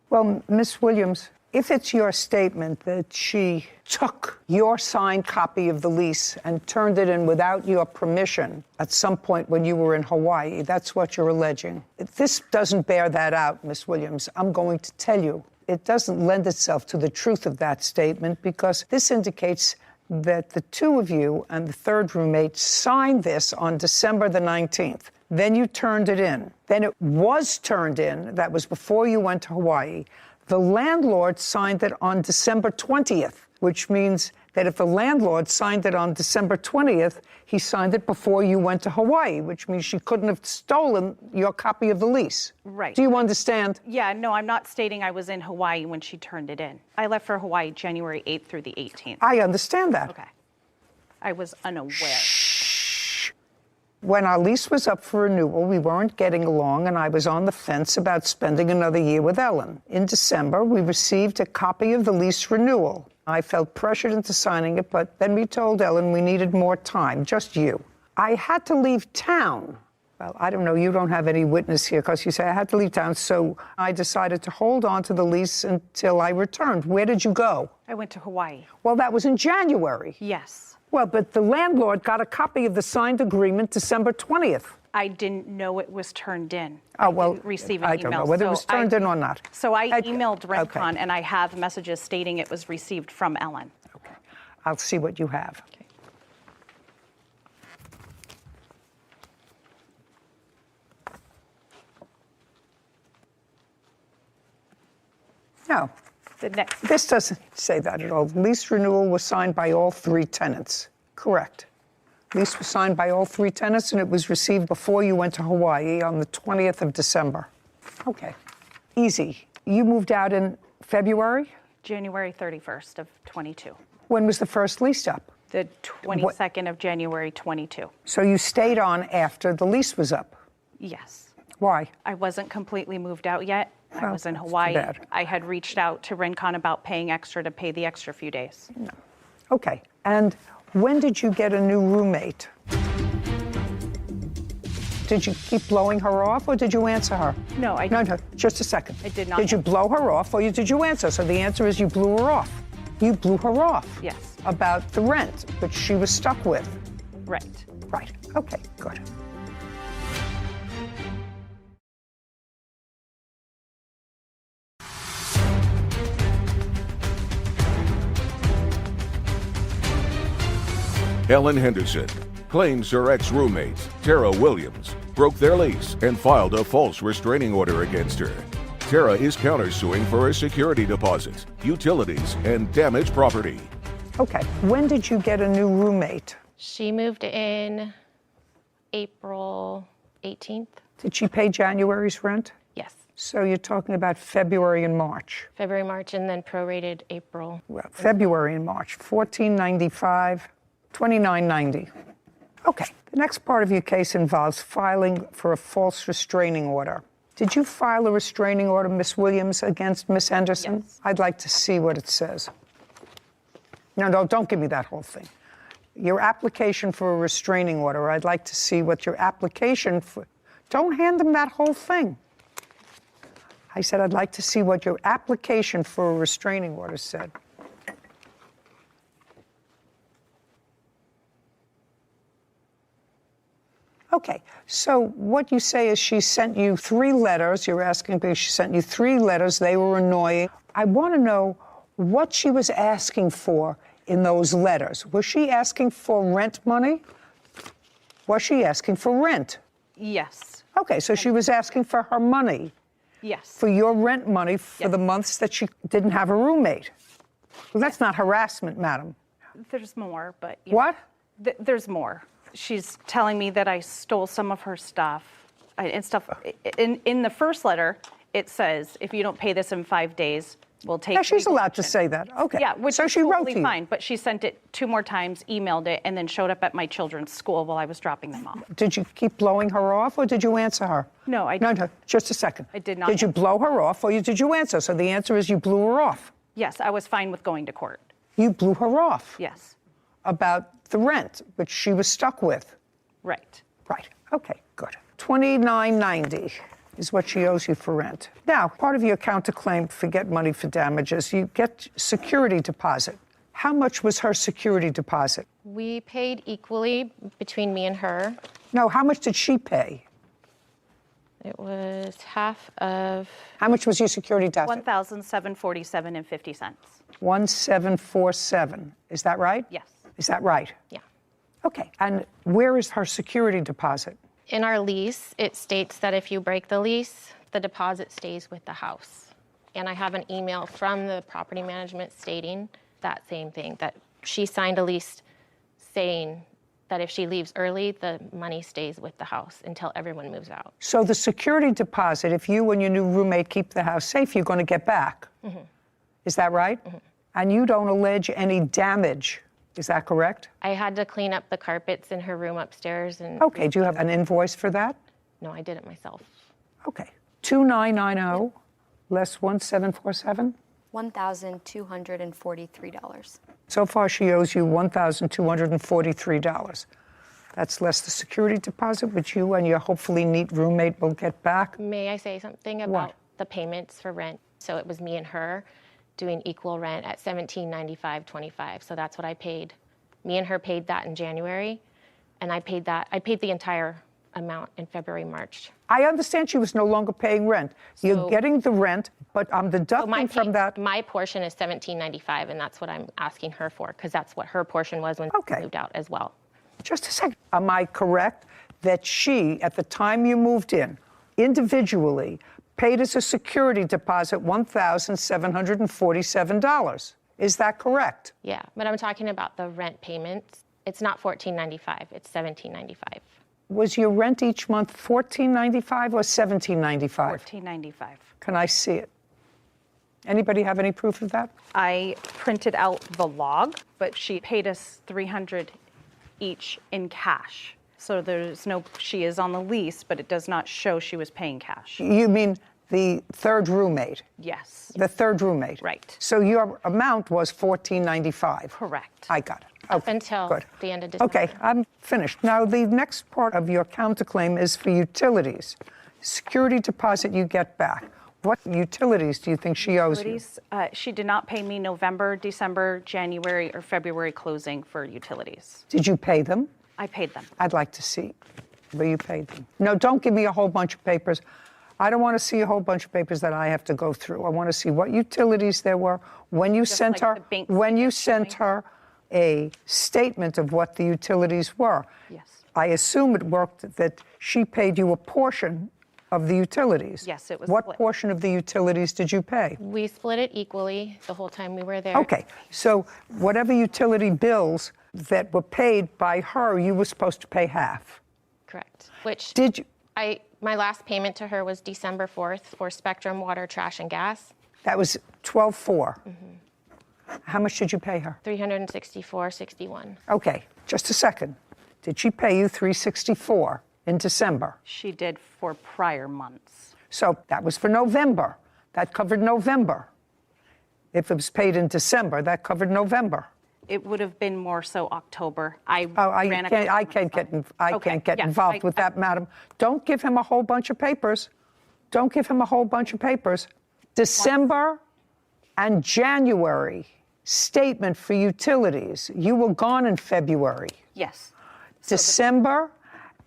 Well, Ms. Williams, if it's your statement that she took your signed copy of the lease and turned it in without your permission at some point when you were in Hawaii, that's what you're alleging. If this doesn't bear that out, Ms. Williams, I'm going to tell you it doesn't lend itself to the truth of that statement, because this indicates that the two of you and the third roommate signed this on December the 19th. Then you turned it in. Then it was turned in. That was before you went to Hawaii. The landlord signed it on December 20th, which means that if the landlord signed it on December 20th, he signed it before you went to Hawaii, which means she couldn't have stolen your copy of the lease. Right. Do you understand? Yeah, no, I'm not stating I was in Hawaii when she turned it in. I left for Hawaii January 8th through the 18th. I understand that. Okay. I was unaware. When our lease was up for renewal, we weren't getting along, and I was on the fence about spending another year with Ellen. In December, we received a copy of the lease renewal. I felt pressured into signing it, but then we told Ellen we needed more time, just you. I had to leave town. Well, I don't know, you don't have any witness here because you say I had to leave town, so I decided to hold on to the lease until I returned. Where did you go? I went to Hawaii. Well, that was in January. Yes. Well, but the landlord got a copy of the signed agreement December 20th. I didn't know it was turned in. Oh, well, I didn't receive an I email. don't know whether it was turned in or not. So I emailed Rentcon, and I have messages stating it was received from Ellen. Okay. I'll see what you have. Okay. No. This doesn't say that at all. The lease renewal was signed by all three tenants. Correct. Lease was signed by all three tenants, and it was received before you went to Hawaii on the 20th of December. Okay. Easy. You moved out in February? January 31st of 22. When was the first lease up? The 22nd of January 22. So you stayed on after the lease was up? Yes. Why? I wasn't completely moved out yet. I Oh, was in that's too Hawaii. bad. I had reached out to Rincon about paying extra to pay the extra few days. No. Okay. And when did you get a new roommate? Did you keep blowing her off, or did you answer her? No, I No, just a second. I did not. Did you blow her off, or did you answer? So the answer is you blew her off. You blew her off. Yes. About the rent, which she was stuck with. Right. Right. Okay, good. Ellen Henderson claims her ex-roommate, Tara Williams, broke their lease and filed a false restraining order against her. Tara is countersuing for a security deposit, utilities, and damaged property. Okay. When did you get a new roommate? She moved in April 18th. Did she pay January's rent? Yes. So you're talking about February and March. February, March, and then prorated April. Well, February and March, $14.95, $29.90. Okay, the next part of your case involves filing for a false restraining order. Did you file a restraining order, Miss Williams, against Miss Henderson? Yes. I'd like to see what it says. No, don't give me that whole thing. Your application for a restraining order, I'd like to see what your application for... Don't hand them that whole thing. I said I'd like to see what your application for a restraining order said. Okay, so what you say is she sent you 3 letters. You're asking because she sent you 3 letters. They were annoying. I want to know what she was asking for in those letters. Was she asking for rent money? Was she asking for rent? Yes. Okay, so she was asking for her money. Yes. For your rent money for the months that she didn't have a roommate. Well, that's not harassment, madam. There's more, but... What? There's more. She's telling me that I stole some of her stuff and stuff. In the first letter, it says, if you don't pay this in 5 days, we'll take... Yeah, she's allowed to say that. Okay. Yeah, which so is she wrote totally to you. fine, but she sent it 2 more times, emailed it, and then showed up at my children's school while I was dropping them off. Did you keep blowing her off, or did you answer her? No, I No, just a second. I did not Did you answer. blow her off, or did you answer? So the answer is you blew her off. Yes, I was fine with going to court. You blew her off. Yes. About the rent, which she was stuck with. Right. Right. Okay, good. $29.90 is what she owes you for rent. Now, part of your counterclaim for get money for damages, you get security deposit. How much was her security deposit? We paid equally between me and her. No, how much did she pay? It was half of... How much was your security deposit? $1,747.50. 1747. Is that right? Yes. Is that right? Yeah. Okay. And where is her security deposit? In our lease, it states that if you break the lease, the deposit stays with the house. And I have an email from the property management stating that same thing, that she signed a lease saying that if she leaves early, the money stays with the house until everyone moves out. So the security deposit, if you and your new roommate keep the house safe, you're going to get back. Mm-hmm. Is that right? Mm-hmm. And you don't allege any damage. Is that correct? I had to clean up the carpets in her room upstairs. And Okay. Do you have an invoice for that? No, I did it myself. Okay. 2990 less 1747. $1,243. So far, she owes you $1,243. That's less the security deposit, which you and your hopefully neat roommate will get back. May I say something about the payments for rent? So it was me and her doing equal rent at $1795.25. So that's what I paid. Me and her paid that in January, and I paid the entire amount in February, March. I understand she was no longer paying rent. You're getting the rent, but I'm deducting from that. My portion is $1795, and that's what I'm asking her for, because that's what her portion was when she moved out as well. Just a second. Am I correct that she, at the time you moved in, individually paid as a security deposit $1,747? Is that correct? Yeah, but I'm talking about the rent payments. It's not $1495, it's $1795. Was your rent each month $14.95 or $17.95? $14.95. Can I see it? Anybody have any proof of that? I printed out the log, but she paid us $300 each in cash. So there's no, she is on the lease, but it does not show she was paying cash. You mean the third roommate? Yes. The third roommate? Right. So your amount was $14.95? Correct. I got it. Up until the end of December. Okay, I'm finished. Now, the next part of your counterclaim is for utilities. Security deposit you get back. What utilities do you think she owes you? She did not pay me November, December, January, or February closing for utilities. Did you pay them? I paid them. I'd like to see where you paid them. No, don't give me a whole bunch of papers. I don't want to see a whole bunch of papers that I have to go through. I want to see what utilities there were, when you sent her, a statement of what the utilities were. Yes. I assume it worked that she paid you a portion of the utilities. Yes, it was What split. portion of the utilities did you pay? We split it equally the whole time we were there. Okay, so whatever utility bills that were paid by her, you were supposed to pay half. Correct. Which did you? I My last payment to her was December 4th for Spectrum Water, Trash, and Gas. That was 12/4. How much did you pay her? $364.61. Okay, just a second. Did she pay you $364 in December? She did for prior months. So that was for November. That covered November. If it was paid in December, that covered November. It would have been more so October. I can't get involved with that, madam. Don't give him a whole bunch of papers. Don't give him a whole bunch of papers. December and January statement for utilities. You were gone in February. Yes. December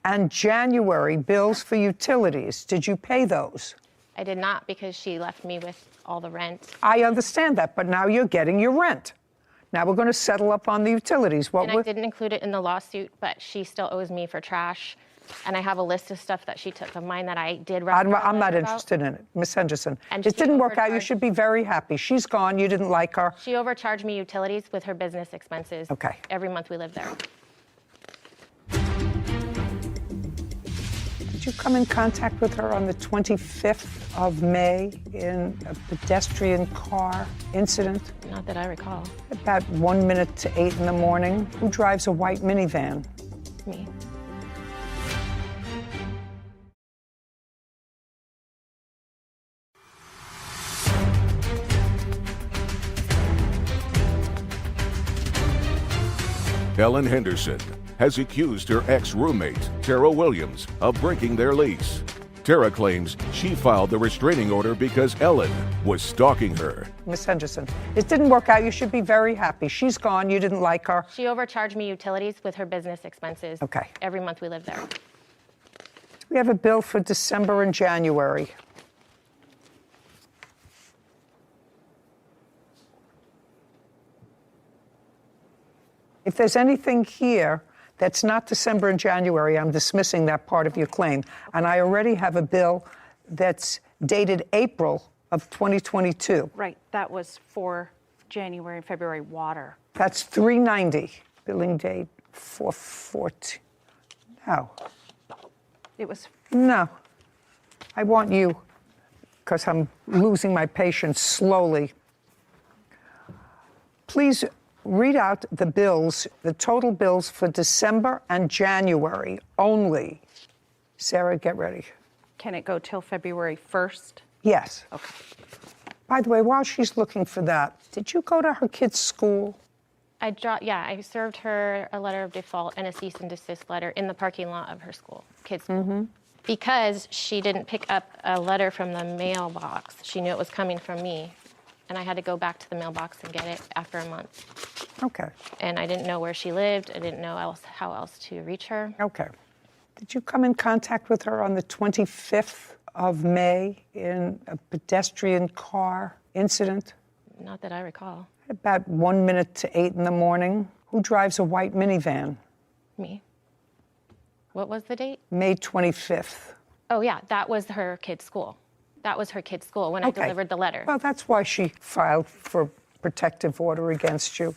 and January bills for utilities. Did you pay those? I did not because she left me with all the rent. I understand that, but now you're getting your rent. Now we're going to settle up on the utilities. And I didn't include it in the lawsuit, but she still owes me for trash. And I have a list of stuff that she took of mine that I did write. I'm not interested in it, Miss Henderson. And it didn't work out. You should be very happy. She's gone. You didn't like her. She overcharged me utilities with her business expenses. Okay. Every month we lived there. Did you come in contact with her on the 25th of May in a pedestrian car incident? Not that I recall. About 1 minute to 8 in the morning. Who drives a white minivan? Me. Ellen Henderson has accused her ex-roommate, Tara Williams, of breaking their lease. Tara claims she filed the restraining order because Ellen was stalking her. Miss Henderson, it didn't work out. You should be very happy. She's gone. You didn't like her. She overcharged me utilities with her business expenses. Okay. Every month we lived there. We have a bill for December and January. If there's anything here that's not December and January, I'm dismissing that part of your claim. And I already have a bill that's dated April of 2022. Right, that was for January and February water. That's $390. Billing date 4/14. No. It was. No. I want you, because I'm losing my patience slowly. Please read out the bills, the total bills for December and January only. Sarah, get ready. Can it go till February 1st? Yes. Okay. By the way, while she's looking for that, did you go to her kid's school? I served her a letter of default and a cease and desist letter in the parking lot of her school, kids' school. Because she didn't pick up a letter from the mailbox. She knew it was coming from me. And I had to go back to the mailbox and get it after a month. Okay. And I didn't know where she lived. I didn't know how else to reach her. Okay. Did you come in contact with her on the 25th of May in a pedestrian car incident? Not that I recall. About 1 minute to 8 in the morning. Who drives a white minivan? Me. What was the date? May 25th. Oh, yeah, that was her kid's school. That was her kid's school when I delivered the letter. Well, that's why she filed for protective order against you.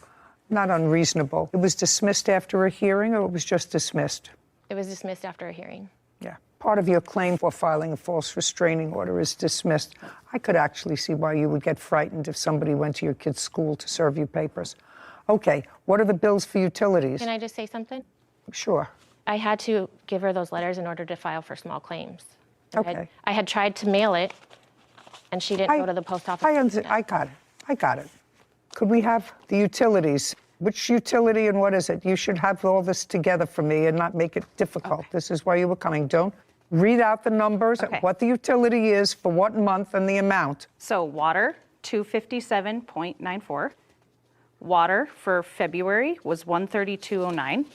Not unreasonable. It was dismissed after a hearing, or it was just dismissed? It was dismissed after a hearing. Yeah. Part of your claim for filing a false restraining order is dismissed. I could actually see why you would get frightened if somebody went to your kid's school to serve you papers. Okay, what are the bills for utilities? Can I just say something? Sure. I had to give her those letters in order to file for small claims. Okay. I had tried to mail it, and she didn't go to the post office. I got it. Could we have the utilities? Which utility and what is it? You should have all this together for me and not make it difficult. Okay. This is why you were coming. Don't read out the numbers, what the utility is for what month and the amount. So water, $257.94. Water for February was $132.09.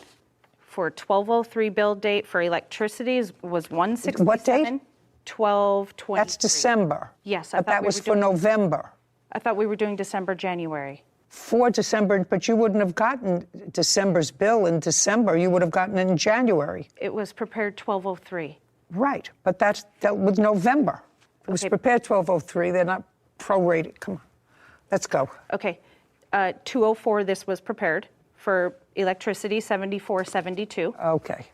For 12/03 bill date for electricity was $167. What date? 12/23. That's December. Yes, but that was for November. I thought we were doing December, January. For December, but you wouldn't have gotten December's bill in December. You would have gotten it in January. It was prepared 12/03. Right, but that's dealt with November. It was prepared 12/03. They're not prorated. Come on, let's go. Okay, 2/04. This was prepared for electricity 74.72. Okay.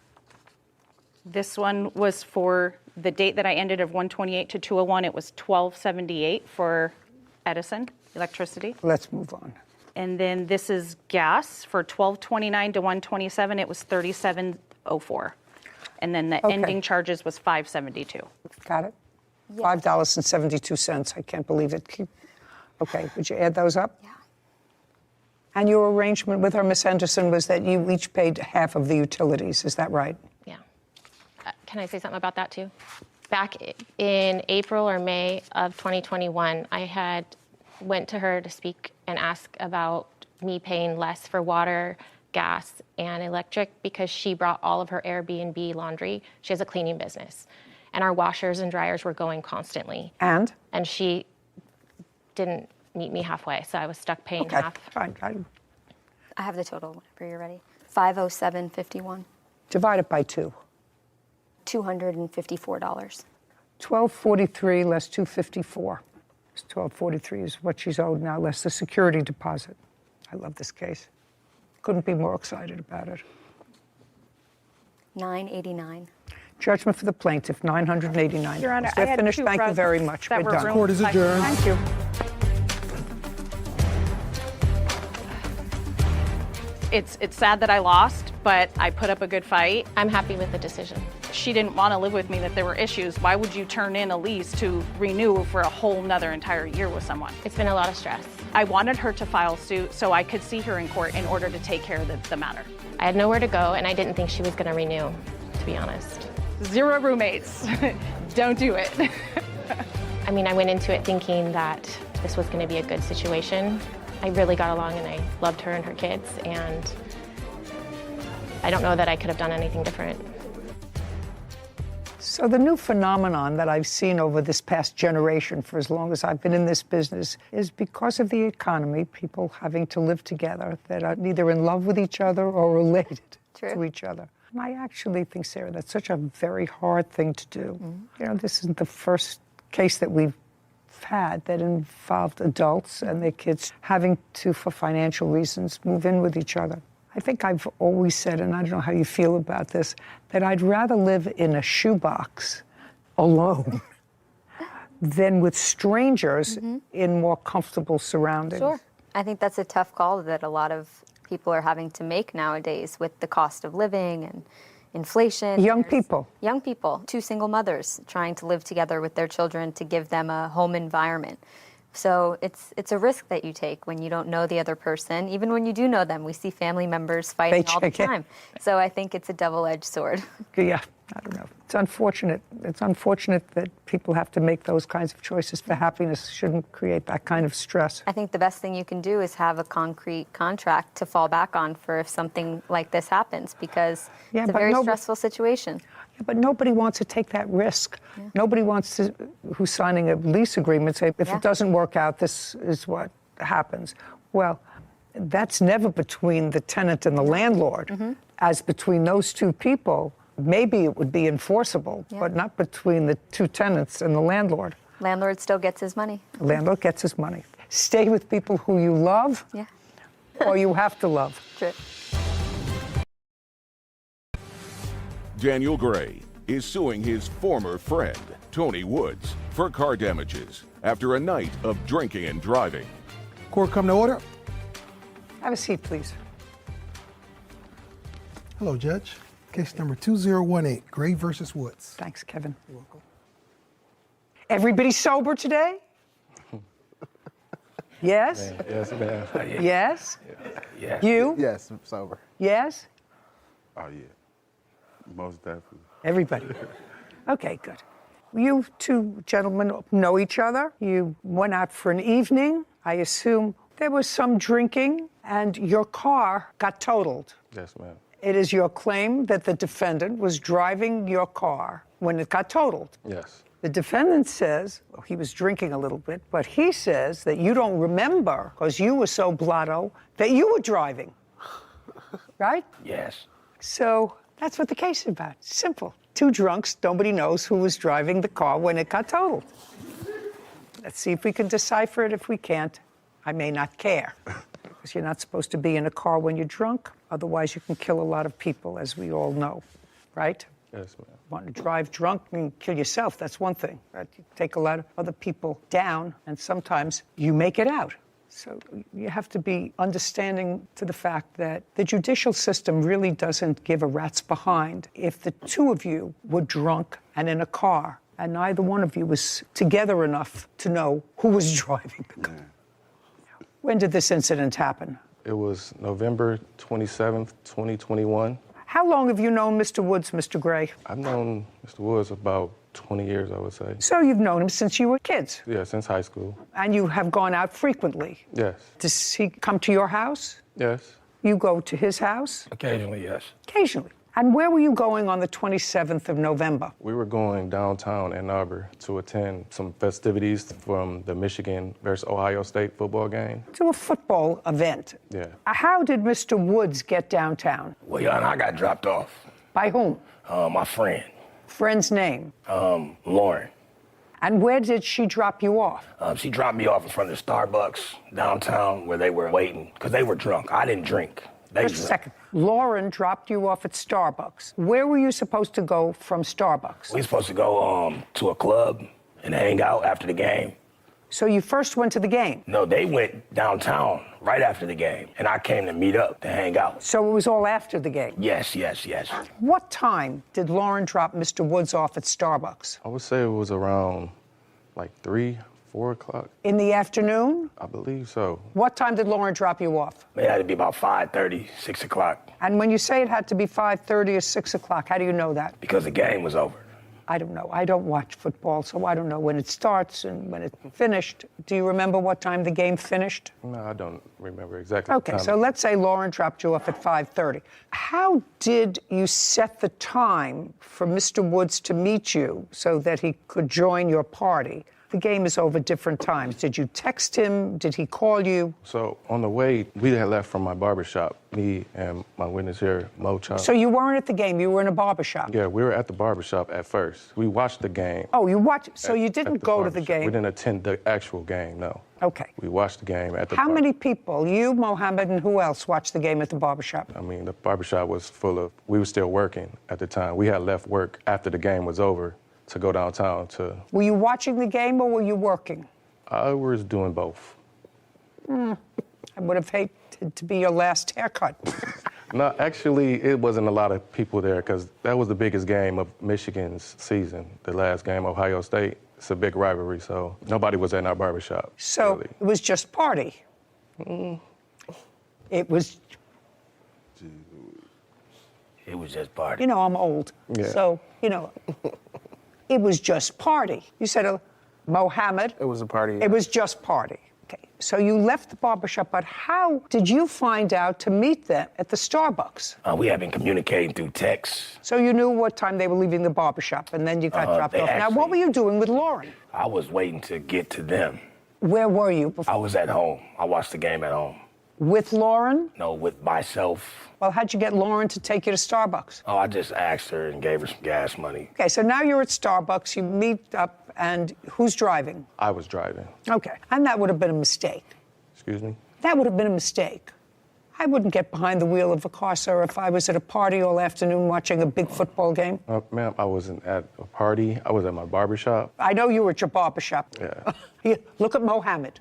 This one was for the date that I ended of 128 to 201. It was 1278 for Edison electricity. Let's move on. And then this is gas for 1229 to 127. It was 3704. And then the ending charges was 572. Got it? $5.72. I can't believe it. Okay, would you add those up? Yeah. And your arrangement with her, Miss Henderson, was that you each paid half of the utilities. Is that right? Yeah. Can I say something about that too? Back in April or May of 2021, I went to her to speak and ask about me paying less for water, gas, and electric because she brought all of her Airbnb laundry. She has a cleaning business. And our washers and dryers were going constantly. And? And she didn't meet me halfway, so I was stuck paying half. Fine. I have the total whenever you're ready. 507.51. Divide it by 2. $254. 1243 less 254. 1243 is what she's owed now, less the security deposit. I love this case. Couldn't be more excited about it. $989. Judgment for the plaintiff, $989. Your Honor, They're finished. Thank you very much. We're done. Court is adjourned. Thank you. It's sad that I lost, but I put up a good fight. I'm happy with the decision. She didn't want to live with me, that there were issues. Why would you turn in a lease to renew for a whole nother entire year with someone? It's been a lot of stress. I wanted her to file suit so I could see her in court in order to take care of the matter. I had nowhere to go, and I didn't think she was going to renew, to be honest. 0 roommates. Don't do it. I mean, I went into it thinking that this was going to be a good situation. I really got along, and I loved her and her kids, and I don't know that I could have done anything different. So the new phenomenon that I've seen over this past generation, for as long as I've been in this business, is because of the economy, people having to live together that are neither in love with each other or related to each other. And I actually think, Sarah, that's such a very hard thing to do. You know, this isn't the first case that we've had that involved adults and their kids having to, for financial reasons, move in with each other. I think I've always said, and I don't know how you feel about this, that I'd rather live in a shoebox alone than with strangers in more comfortable surroundings. Sure. I think that's a tough call that a lot of people are having to make nowadays with the cost of living and inflation. Young people. 2 single mothers trying to live together with their children to give them a home environment. So it's a risk that you take when you don't know the other person. Even when you do know them, we see family members fighting all the time. So I think it's a double-edged sword. Yeah, I don't know. It's unfortunate. It's unfortunate that people have to make those kinds of choices for happiness. Shouldn't create that kind of stress. I think the best thing you can do is have a concrete contract to fall back on for if something like this happens, because it's a very stressful situation. Yeah, but nobody wants to take that risk. Nobody wants to, who's signing a lease agreement, say, if it doesn't work out, this is what happens. Well, that's never between the tenant and the landlord. As between those two people, maybe it would be enforceable, but not between the two tenants and the landlord. Landlord still gets his money. Landlord gets his money. Stay with people who you love, or you have to love. True. Daniel Gray is suing his former friend, Tony Woods, for car damages after a night of drinking and driving. Court come to order. Have a seat, please. Hello, Judge. Case number 2018, Gray versus Woods. Thanks, Kevin. You're welcome. Everybody sober today? Yes? Yes, ma'am. Yes? Yeah. You? Yes, I'm sober. Yes? Oh, yeah. Most definitely. Everybody. Okay, good. You two gentlemen know each other. You went out for an evening. I assume there was some drinking, and your car got totaled. Yes, ma'am. It is your claim that the defendant was driving your car when it got totaled. Yes. The defendant says he was drinking a little bit, but he says that you don't remember because you were so blotto that you were driving. Right? Yes. So that's what the case is about. Simple. Two drunks, nobody knows who was driving the car when it got totaled. Let's see if we can decipher it. If we can't, I may not care. Because you're not supposed to be in a car when you're drunk. Otherwise, you can kill a lot of people, as we all know. Right? Yes, ma'am. Want to drive drunk and kill yourself, that's one thing. Right? You take a lot of other people down, and sometimes you make it out. So you have to be understanding to the fact that the judicial system really doesn't give a rat's behind if the two of you were drunk and in a car, and neither one of you was together enough to know who was driving the car. When did this incident happen? It was November 27th, 2021. How long have you known Mr. Woods, Mr. Gray? I've known Mr. Woods about 20 years, I would say. So you've known him since you were kids? Yeah, since high school. And you have gone out frequently? Yes. Does he come to your house? Yes. You go to his house? Occasionally, yes. Occasionally. And where were you going on the 27th of November? We were going downtown Ann Arbor to attend some festivities from the Michigan versus Ohio State football game. To a football event. Yeah. How did Mr. Woods get downtown? Well, Your Honor, I got dropped off. By whom? My friend. Friend's name? Lauren. And where did she drop you off? She dropped me off in front of the Starbucks downtown where they were waiting because they were drunk. I didn't drink. Just a second. Lauren dropped you off at Starbucks. Where were you supposed to go from Starbucks? We were supposed to go to a club and hang out after the game. So you first went to the game? No, they went downtown right after the game, and I came to meet up to hang out. So it was all after the game? Yes. What time did Lauren drop Mr. Woods off at Starbucks? I would say it was around like 3, 4 o'clock. In the afternoon? I believe so. What time did Lauren drop you off? It had to be about 5:30, 6 o'clock. And when you say it had to be 5:30 or 6 o'clock, how do you know that? Because the game was over. I don't know. I don't watch football, so I don't know when it starts and when it finished. Do you remember what time the game finished? No, I don't remember exactly. Okay, so let's say Lauren dropped you off at 5:30. How did you set the time for Mr. Woods to meet you so that he could join your party? The game is over different times. Did you text him? Did he call you? So on the way, we had left from my barbershop, me and my witness here, Mo Chop. So you weren't at the game, you were in a barbershop? Yeah, we were at the barbershop at first. We watched the game. Oh, you watched, so you didn't go to the game? We didn't attend the actual game, no. Okay. We watched the game at the How many people, you, Mohammed, and who else watched the game at the barbershop? I mean, the barbershop was full of, we were still working at the time. We had left work after the game was over to go downtown to... Were you watching the game or were you working? I was doing both. I would have hated to be your last haircut. No, actually, it wasn't a lot of people there because that was the biggest game of Michigan's season, the last game, Ohio State. It's a big rivalry, so nobody was in our barbershop. So really. It was just party? It was... It was just party. You know, I'm old, so, you know, it was just party. You said, Mohammed? It was a party. It was just party. Okay, so you left the barbershop, but how did you find out to meet them at the Starbucks? We had been communicating through text. So you knew what time they were leaving the barbershop, and then you got dropped off. Now, what were you doing with Lauren? I was waiting to get to them. Where were you before? I was at home. I watched the game at home. With Lauren? No, with myself. Well, how'd you get Lauren to take you to Starbucks? Oh, I just asked her and gave her some gas money. Okay, so now you're at Starbucks, you meet up, and who's driving? I was driving. Okay, and that would have been a mistake. Excuse me? That would have been a mistake. I wouldn't get behind the wheel of a car, sir, if I was at a party all afternoon watching a big football game. Ma'am, I wasn't at a party. I was at my barbershop. I know you were at your barbershop. Yeah. Here, look at Mohammed.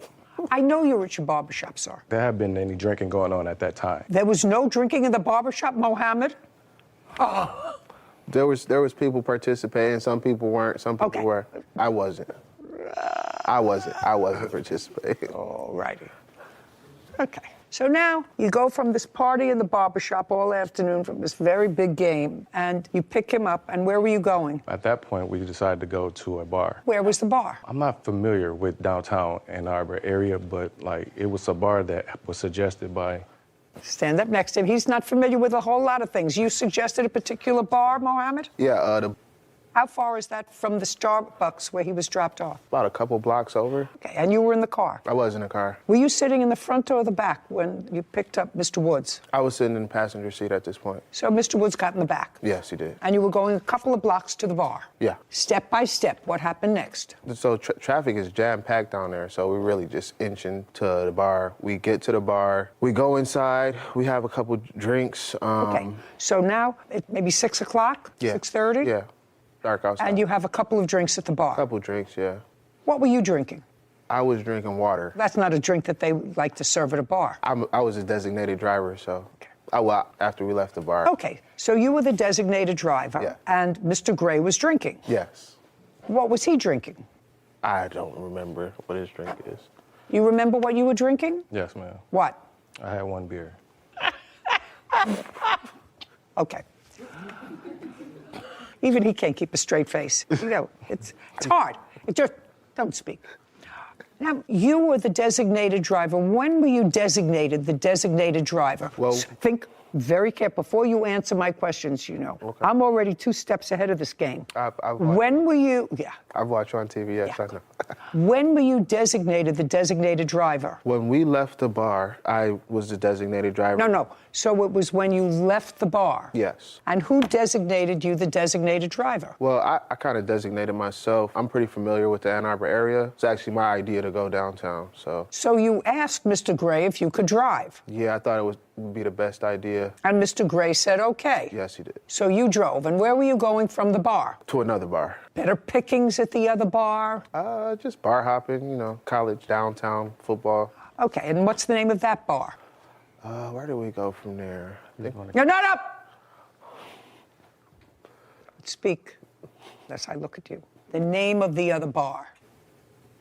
I know you were at your barbershop, sir. There had been any drinking going on at that time. There was no drinking in the barbershop, Mohammed? Oh. There was people participating. Some people weren't. Some people were. I wasn't. I wasn't participating. All righty. Okay. So now you go from this party in the barbershop all afternoon from this very big game, and you pick him up, and where were you going? At that point, we decided to go to a bar. Where was the bar? I'm not familiar with downtown Ann Arbor area, but like it was a bar that was suggested by... Stand up next to him. He's not familiar with a whole lot of things. You suggested a particular bar, Mohammed? Yeah, the How far is that from the Starbucks where he was dropped off? About a couple blocks over. Okay, and you were in the car? I was in the car. Were you sitting in the front or the back when you picked up Mr. Woods? I was sitting in the passenger seat at this point. So Mr. Woods got in the back? Yes, he did. And you were going a couple of blocks to the bar? Yeah. Step by step, what happened next? So traffic is jam-packed down there, so we're really just inching to the bar. We get to the bar, we go inside, we have a couple drinks. Okay, so now it's maybe 6 o'clock, Yeah. 6:30? Yeah, dark outside. And you have a couple of drinks at the bar? A couple drinks, yeah. What were you drinking? I was drinking water. That's not a drink that they like to serve at a bar. I was a designated driver, so after we left the bar. Okay, so you were the designated driver, Yeah. and Mr. Gray was drinking. Yes. What was he drinking? I don't remember what his drink is. You remember what you were drinking? Yes, ma'am. What? I had one beer. Okay. Even he can't keep a straight face. You know, it's hard. It just, don't speak. Now, you were the designated driver. When were you designated the designated driver? Well, think very careful. Before you answer my questions, you know. Okay. I'm already 2 steps ahead of this game. I've When were you, I've watched you on TV, yes, I know. when were you designated the designated driver? When we left the bar, I was the designated driver. No. So it was when you left the bar? Yes. And who designated you the designated driver? Well, I kind of designated myself. I'm pretty familiar with the Ann Arbor area. It's actually my idea to go downtown, so. So you asked Mr. Gray if you could drive? Yeah, I thought it would be the best idea. And Mr. Gray said okay? Yes, he did. So you drove. And where were you going from the bar? To another bar. Better pickings at the other bar? Just bar hopping, you know, college, downtown, football. Okay, and what's the name of that bar? Where do we go from there? No! Speak, unless I look at you. The name of the other bar.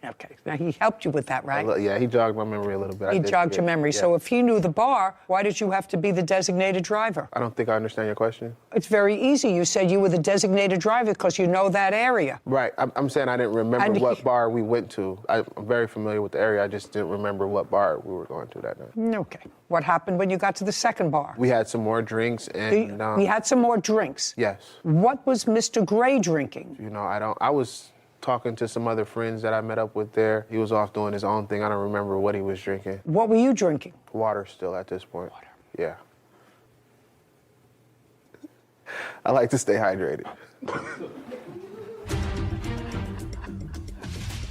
Okay, now he helped you with that, right? Yeah, he jogged my memory a little bit. He jogged your memory. Yeah. So if he knew the bar, why did you have to be the designated driver? I don't think I understand your question. It's very easy. You said you were the designated driver because you know that area. Right. I'm saying I didn't remember what bar we went to. I'm very familiar with the area. I just didn't remember what bar we were going to that night. Okay. What happened when you got to the second bar? We had some more drinks and... We had some more drinks? Yes. What was Mr. Gray drinking? You know, I was talking to some other friends that I met up with there. He was off doing his own thing. I don't remember what he was drinking. What were you drinking? Water still at this point. Water. Yeah. I like to stay hydrated.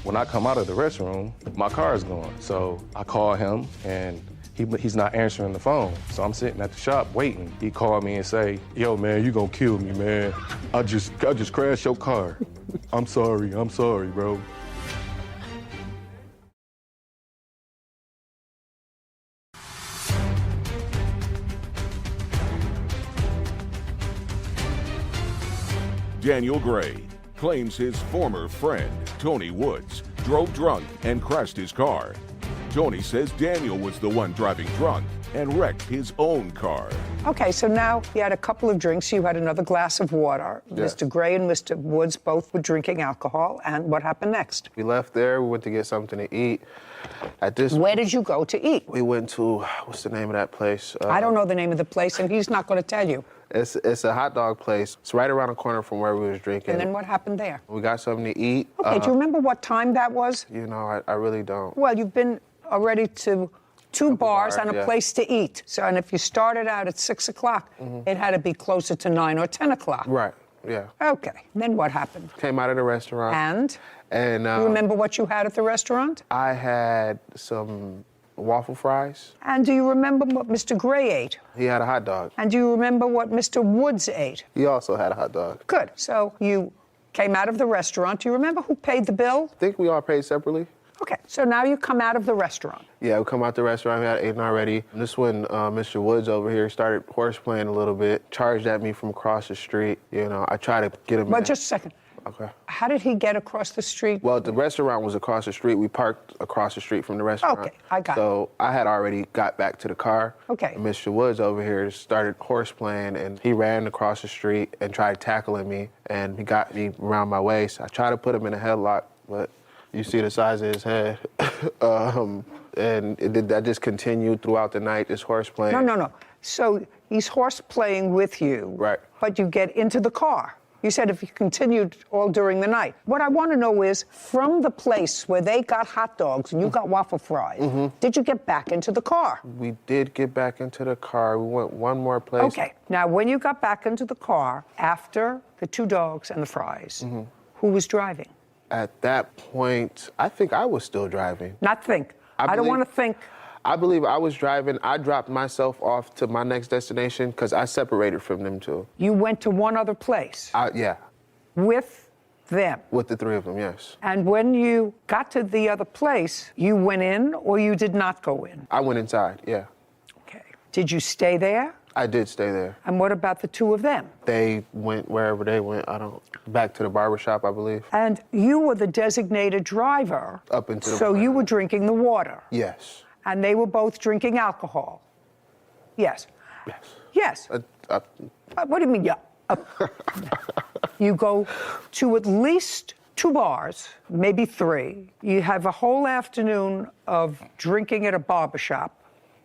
When I come out of the restroom, my car is gone. So I call him, and he's not answering the phone. So I'm sitting at the shop waiting. He called me and say, "Yo, man, you gonna kill me, man. I just crashed your car. I'm sorry, bro." Daniel Gray claims his former friend, Tony Woods, drove drunk and crashed his car. Tony says Daniel was the one driving drunk and wrecked his own car. Okay, so now you had a couple of drinks, you had another glass of water. Yes. Mr. Gray and Mr. Woods both were drinking alcohol, and what happened next? We left there, we went to get something to eat. Where did you go to eat? We went to, what's the name of that place? I don't know the name of the place, and he's not going to tell you. It's a hot dog place. It's right around the corner from where we was drinking. And then what happened there? We got something to eat. Okay, do you remember what time that was? You know, I really don't. Well, you've been already to two bars and a yeah. place to eat. So, and if you started out at 6 o'clock, it had to be closer to 9 or 10 o'clock. Right, yeah. Okay, then what happened? Came out of the restaurant. And you remember what you had at the restaurant? I had some waffle fries. And do you remember what Mr. Gray ate? He had a hot dog. And do you remember what Mr. Woods ate? He also had a hot dog. Good. So you came out of the restaurant. Do you remember who paid the bill? I think we all paid separately. Okay, so now you come out of the restaurant. Yeah, we come out the restaurant, we had eaten already. And this when Mr. Woods over here started horseplaying a little bit, charged at me from across the street. You know, I tried to get him But just a second. Okay. How did he get across the street? Well, the restaurant was across the street. We parked across the street from the restaurant. Okay, I got it. So I had already got back to the car. Okay. And Mr. Woods over here started horseplaying, and he ran across the street and tried tackling me, and he got me around my waist. I tried to put him in a headlock, but you see the size of his head. And that just continued throughout the night, this horseplaying. No. So he's horseplaying with you. Right. But you get into the car. You said if you continued all during the night. What I want to know is, from the place where they got hot dogs and you got waffle fries, did you get back into the car? We did get back into the car. We went one more place. Okay. Now, when you got back into the car after the 2 dogs and the fries, who was driving? At that point, I think I was still driving. Not think. I don't want to think. I believe I was driving. I dropped myself off to my next destination because I separated from them two. You went to one other place? Yeah. With them? With the 3 of them, yes. And when you got to the other place, you went in or you did not go in? I went inside, yeah. Okay. Did you stay there? I did stay there. And what about the 2 of them? They went wherever they went. Back to the barbershop, I believe. And you were the designated driver. Up into the So you were drinking the water. Yes. And they were both drinking alcohol. Yes. Yes. Yes. What do you mean, yeah? You go to at least 2 bars, maybe 3. You have a whole afternoon of drinking at a barbershop.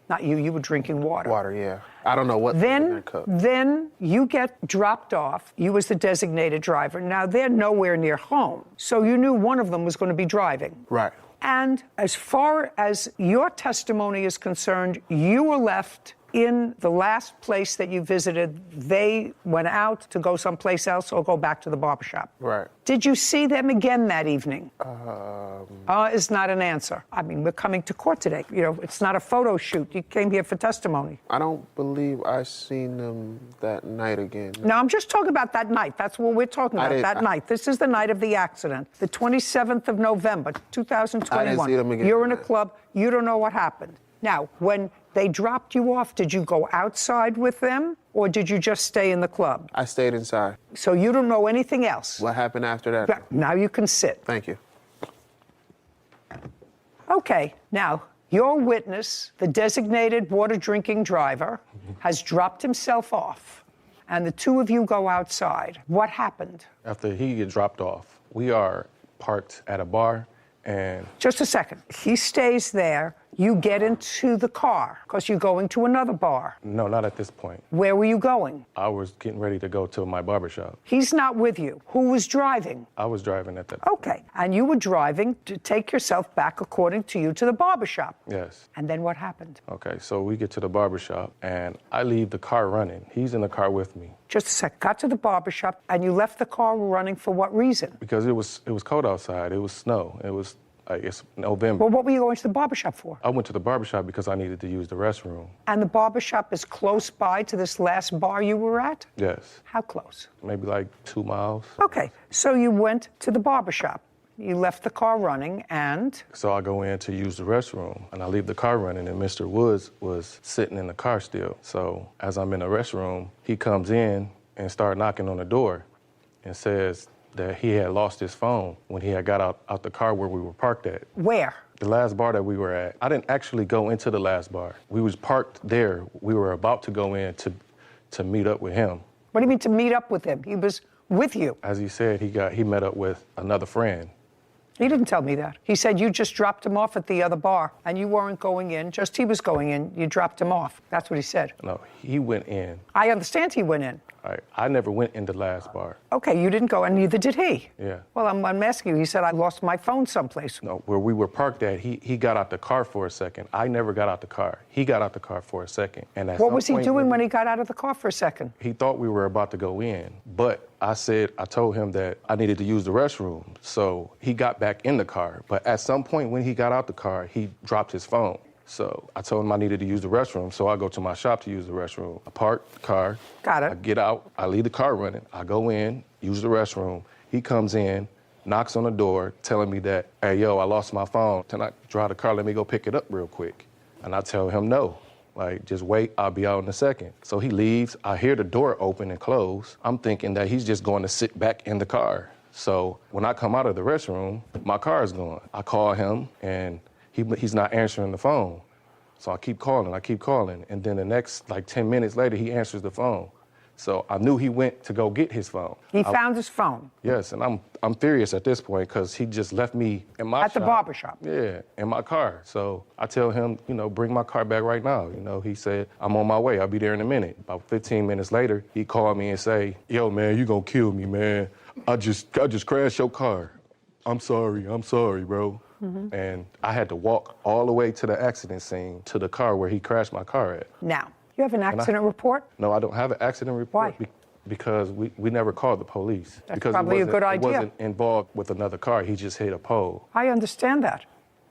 Not you, you were drinking water. Water, yeah. I don't know what was in that cup. Then you get dropped off. You was the designated driver. Now, they're nowhere near home. So you knew one of them was going to be driving. Right. And as far as your testimony is concerned, you were left in the last place that you visited. They went out to go someplace else or go back to the barbershop. Right. Did you see them again that evening? Is not an answer. I mean, we're coming to court today. You know, it's not a photo shoot. You came here for testimony. I don't believe I seen them that night again. No, I'm just talking about that night. That's what we're talking about, that night. This is the night of the accident, the 27th of November, 2021. I didn't see them again. You're in a club. You don't know what happened. Now, when they dropped you off, did you go outside with them or did you just stay in the club? I stayed inside. So you don't know anything else? What happened after that? Now you can sit. Thank you. Okay, now, your witness, the designated water drinking driver, has dropped himself off, and the 2 of you go outside. What happened? After he gets dropped off, we are parked at a bar, and... Just a second. He stays there. You get into the car because you're going to another bar. No, not at this point. Where were you going? I was getting ready to go to my barbershop. He's not with you. Who was driving? I was driving at that. Okay. And you were driving to take yourself back, according to you, to the barbershop. Yes. And then what happened? Okay, so we get to the barbershop, and I leave the car running. He's in the car with me. Just a sec. Got to the barbershop, and you left the car running for what reason? Because it was cold outside. It was snow. It was, it's November. Well, what were you going to the barbershop for? I went to the barbershop because I needed to use the restroom. And the barbershop is close by to this last bar you were at? Yes. How close? Maybe like 2 miles. Okay, so you went to the barbershop. You left the car running, and? So I go in to use the restroom, and I leave the car running, and Mr. Woods was sitting in the car still. So as I'm in the restroom, he comes in and started knocking on the door and says that he had lost his phone when he had got out the car where we were parked at. Where? The last bar that we were at. I didn't actually go into the last bar. We was parked there. We were about to go in to meet up with him. What do you mean to meet up with him? He was with you. As he said, he met up with another friend. He didn't tell me that. He said you just dropped him off at the other bar and you weren't going in, just he was going in, you dropped him off. That's what he said. No, he went in. I understand he went in. All right, I never went in the last bar. Okay, you didn't go, and neither did he. Yeah. Well, I'm asking you, he said, I lost my phone someplace. No, where we were parked at, he got out the car for a second. I never got out the car. He got out the car for a second. And at what some was he point doing when he got out of the car for a second? He thought we were about to go in, but I told him that I needed to use the restroom. So he got back in the car. But at some point when he got out the car, he dropped his phone. So I told him I needed to use the restroom, so I go to my shop to use the restroom. I park the car. Got it. I get out. I leave the car running. I go in, use the restroom. He comes in, knocks on the door, telling me that, hey, yo, I lost my phone. Can I drive the car? Let me go pick it up real quick. And I tell him no. Like, just wait, I'll be out in a second. So he leaves. I hear the door open and close. I'm thinking that he's just going to sit back in the car. So when I come out of the restroom, my car is gone. I call him, and he's not answering the phone. So I keep calling. And then the next, 10 minutes later, he answers the phone. So I knew he went to go get his phone. He found his phone Yes, and I'm furious at this point because he just left me in my at the barber shop. Yeah, in my car. So I tell him, bring my car back right now. He said, I'm on my way. I'll be there in a minute. About 15 minutes later, he called me and say, yo, man, you gonna kill me, man. I just crashed your car. I'm sorry, bro. Mm-hmm. And I had to walk all the way to the accident scene, to the car where he crashed my car at. Now, you have an accident report? No, I don't have an accident report. Why? Because we never called the police. That's because probably a good He idea. wasn't involved with another car. He just hit a pole. I understand that.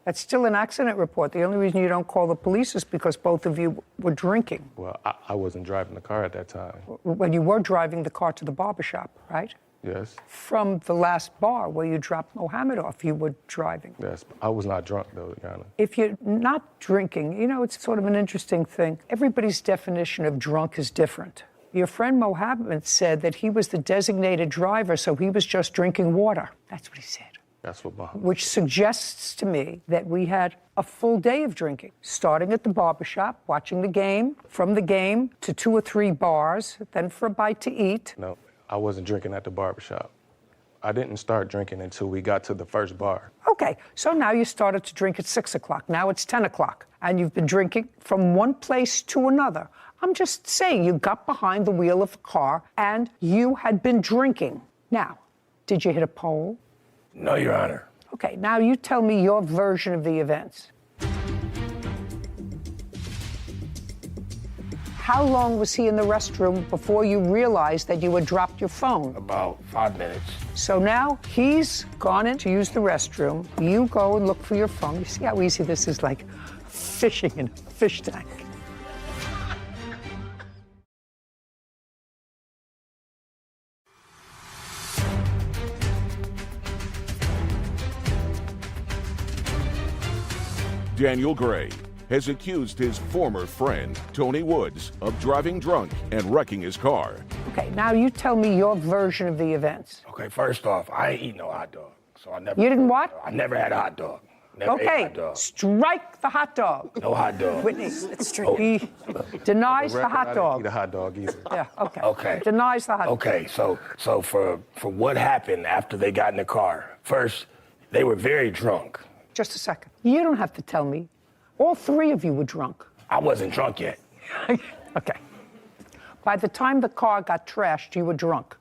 That's still an accident report. The only reason you don't call the police is because both of you were drinking. Well, I wasn't driving the car at that time. When you were driving the car to the barber shop, right? Yes. From the last bar where you dropped Mohammed off, you were driving. Yes. I was not drunk, though, Yana. If you're not drinking, it's sort of an interesting thing. Everybody's definition of drunk is different. Your friend Mohammed said that he was the designated driver, so he was just drinking water. That's what he said. That's what Mohammed. Which suggests to me that we had a full day of drinking, starting at the barbershop, watching the game, from the game to 2 or 3 bars, then for a bite to eat. No, I wasn't drinking at the barbershop. I didn't start drinking until we got to the first bar. Okay, so now you started to drink at 6 o'clock. Now it's 10 o'clock, and you've been drinking from one place to another. I'm just saying you got behind the wheel of a car and you had been drinking. Now, did you hit a pole? No, Your Honor. Okay, now you tell me your version of the events. How long was he in the restroom before you realized that you had dropped your phone? About 5 minutes. So now he's gone in to use the restroom. You go and look for your phone. You see how easy this is, like fishing in a fish tank. Daniel Gray has accused his former friend, Tony Woods, of driving drunk and wrecking his car. Okay, now you tell me your version of the events. Okay, first off, I ain't eat no hot dog. So I never. You didn't what? I never had a hot dog. Never ate Okay, hot dog. strike the hot dog. No hot dog. Whitney, he denies the hot I didn't dog. eat a hot dog either. Yeah, okay. Okay. Denies the hot dog. Okay, so for what happened after they got in the car, first, they were very drunk. Just a second. You don't have to tell me. All 3 of you were drunk. I wasn't drunk yet. Okay. By the time the car got trashed, you were drunk.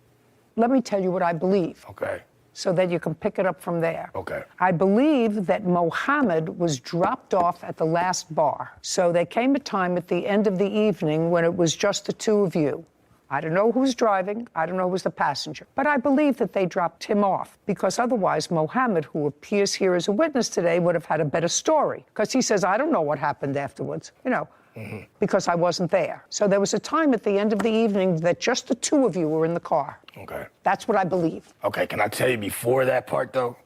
Let me tell you what I believe. Okay. So that you can pick it up from there. Okay. I believe that Mohammed was dropped off at the last bar. So there came a time at the end of the evening when it was just the 2 of you. I don't know who's driving, I don't know who's the passenger, but I believe that they dropped him off because otherwise Mohammed, who appears here as a witness today, would have had a better story because he says, I don't know what happened afterwards, because I wasn't there. So there was a time at the end of the evening that just the 2 of you were in the car. Okay. That's what I believe. Okay, can I tell you before that part, though?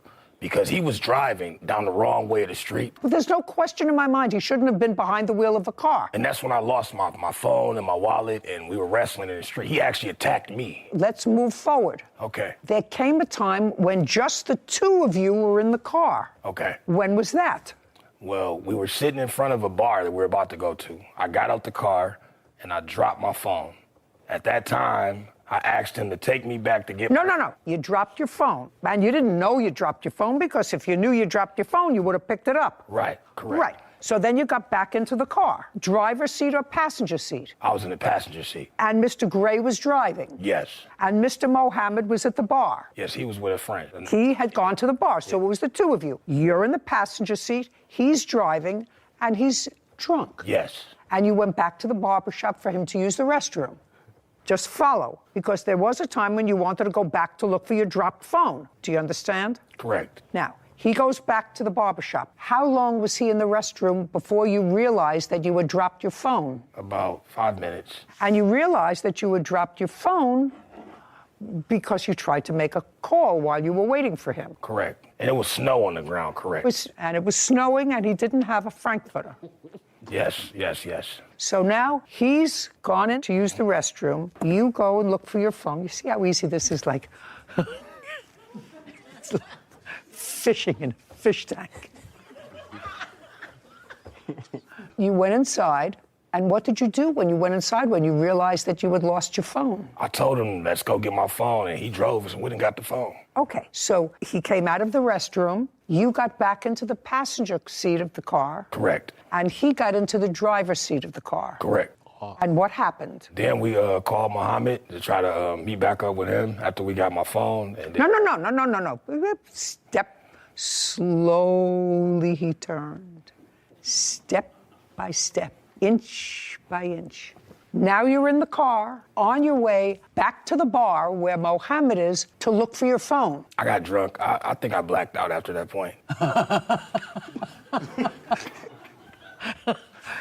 Because he was driving down the wrong way of the street. But there's no question in my mind he shouldn't have been behind the wheel of a car. And that's when I lost my phone and my wallet, and we were wrestling in the street. He actually attacked me. Let's move forward. Okay. There came a time when just the 2 of you were in the car. Okay. When was that? Well, we were sitting in front of a bar that we were about to go to. I got out the car, and I dropped my phone. At that time, I asked him to take me back to get No. You dropped your phone. And you didn't know you dropped your phone because if you knew you dropped your phone, you would have picked it up. Right, correct. Right. So then you got back into the car. Driver's seat or passenger seat? I was in the passenger seat. And Mr. Gray was driving? Yes. And Mr. Mohammed was at the bar? Yes, he was with a friend. He had gone to the bar, so it was the 2 of you. You're in the passenger seat, he's driving, and he's drunk. Yes. And you went back to the barber shop for him to use the restroom. Just follow, because there was a time when you wanted to go back to look for your dropped phone. Do you understand? Correct. Now, he goes back to the barber shop. How long was he in the restroom before you realized that you had dropped your phone? About 5 minutes. And you realized that you had dropped your phone because you tried to make a call while you were waiting for him. Correct. And it was snow on the ground, correct. It was snowing, and he didn't have a Frankfurter. Yes. So now he's gone in to use the restroom. You go and look for your phone. You see how easy this is, like, it's like fishing in a fish tank. You went inside, And what did you do when you went inside, when you realized that you had lost your phone? I told him, let's go get my phone, and he drove us and went and got the phone. Okay, so he came out of the restroom, you got back into the passenger seat of the car. Correct. And he got into the driver's seat of the car. Correct. And what happened? Then we called Muhammad to try to meet back up with him after we got my phone. And then No. Slowly he turned, step by step, inch by inch. Now you're in the car, on your way back to the bar where Mohammed is to look for your phone. I got drunk. I think I blacked out after that point.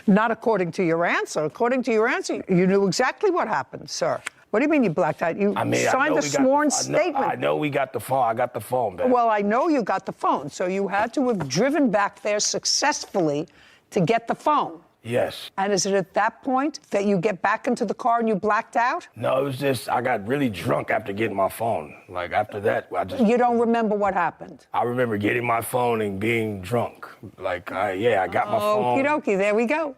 Not according to your answer. According to your answer, you knew exactly what happened, sir. What do you mean you blacked out? You signed a sworn statement. I know we got the phone. I got the phone back. Well, I know you got the phone, so you had to have driven back there successfully to get the phone. Yes. And is it at that point that you get back into the car and you blacked out? No, it was just I got really drunk after getting my phone. Like after that, I just... You don't remember what happened? I remember getting my phone and being drunk. Like, I got my phone. Okie dokie, there we go.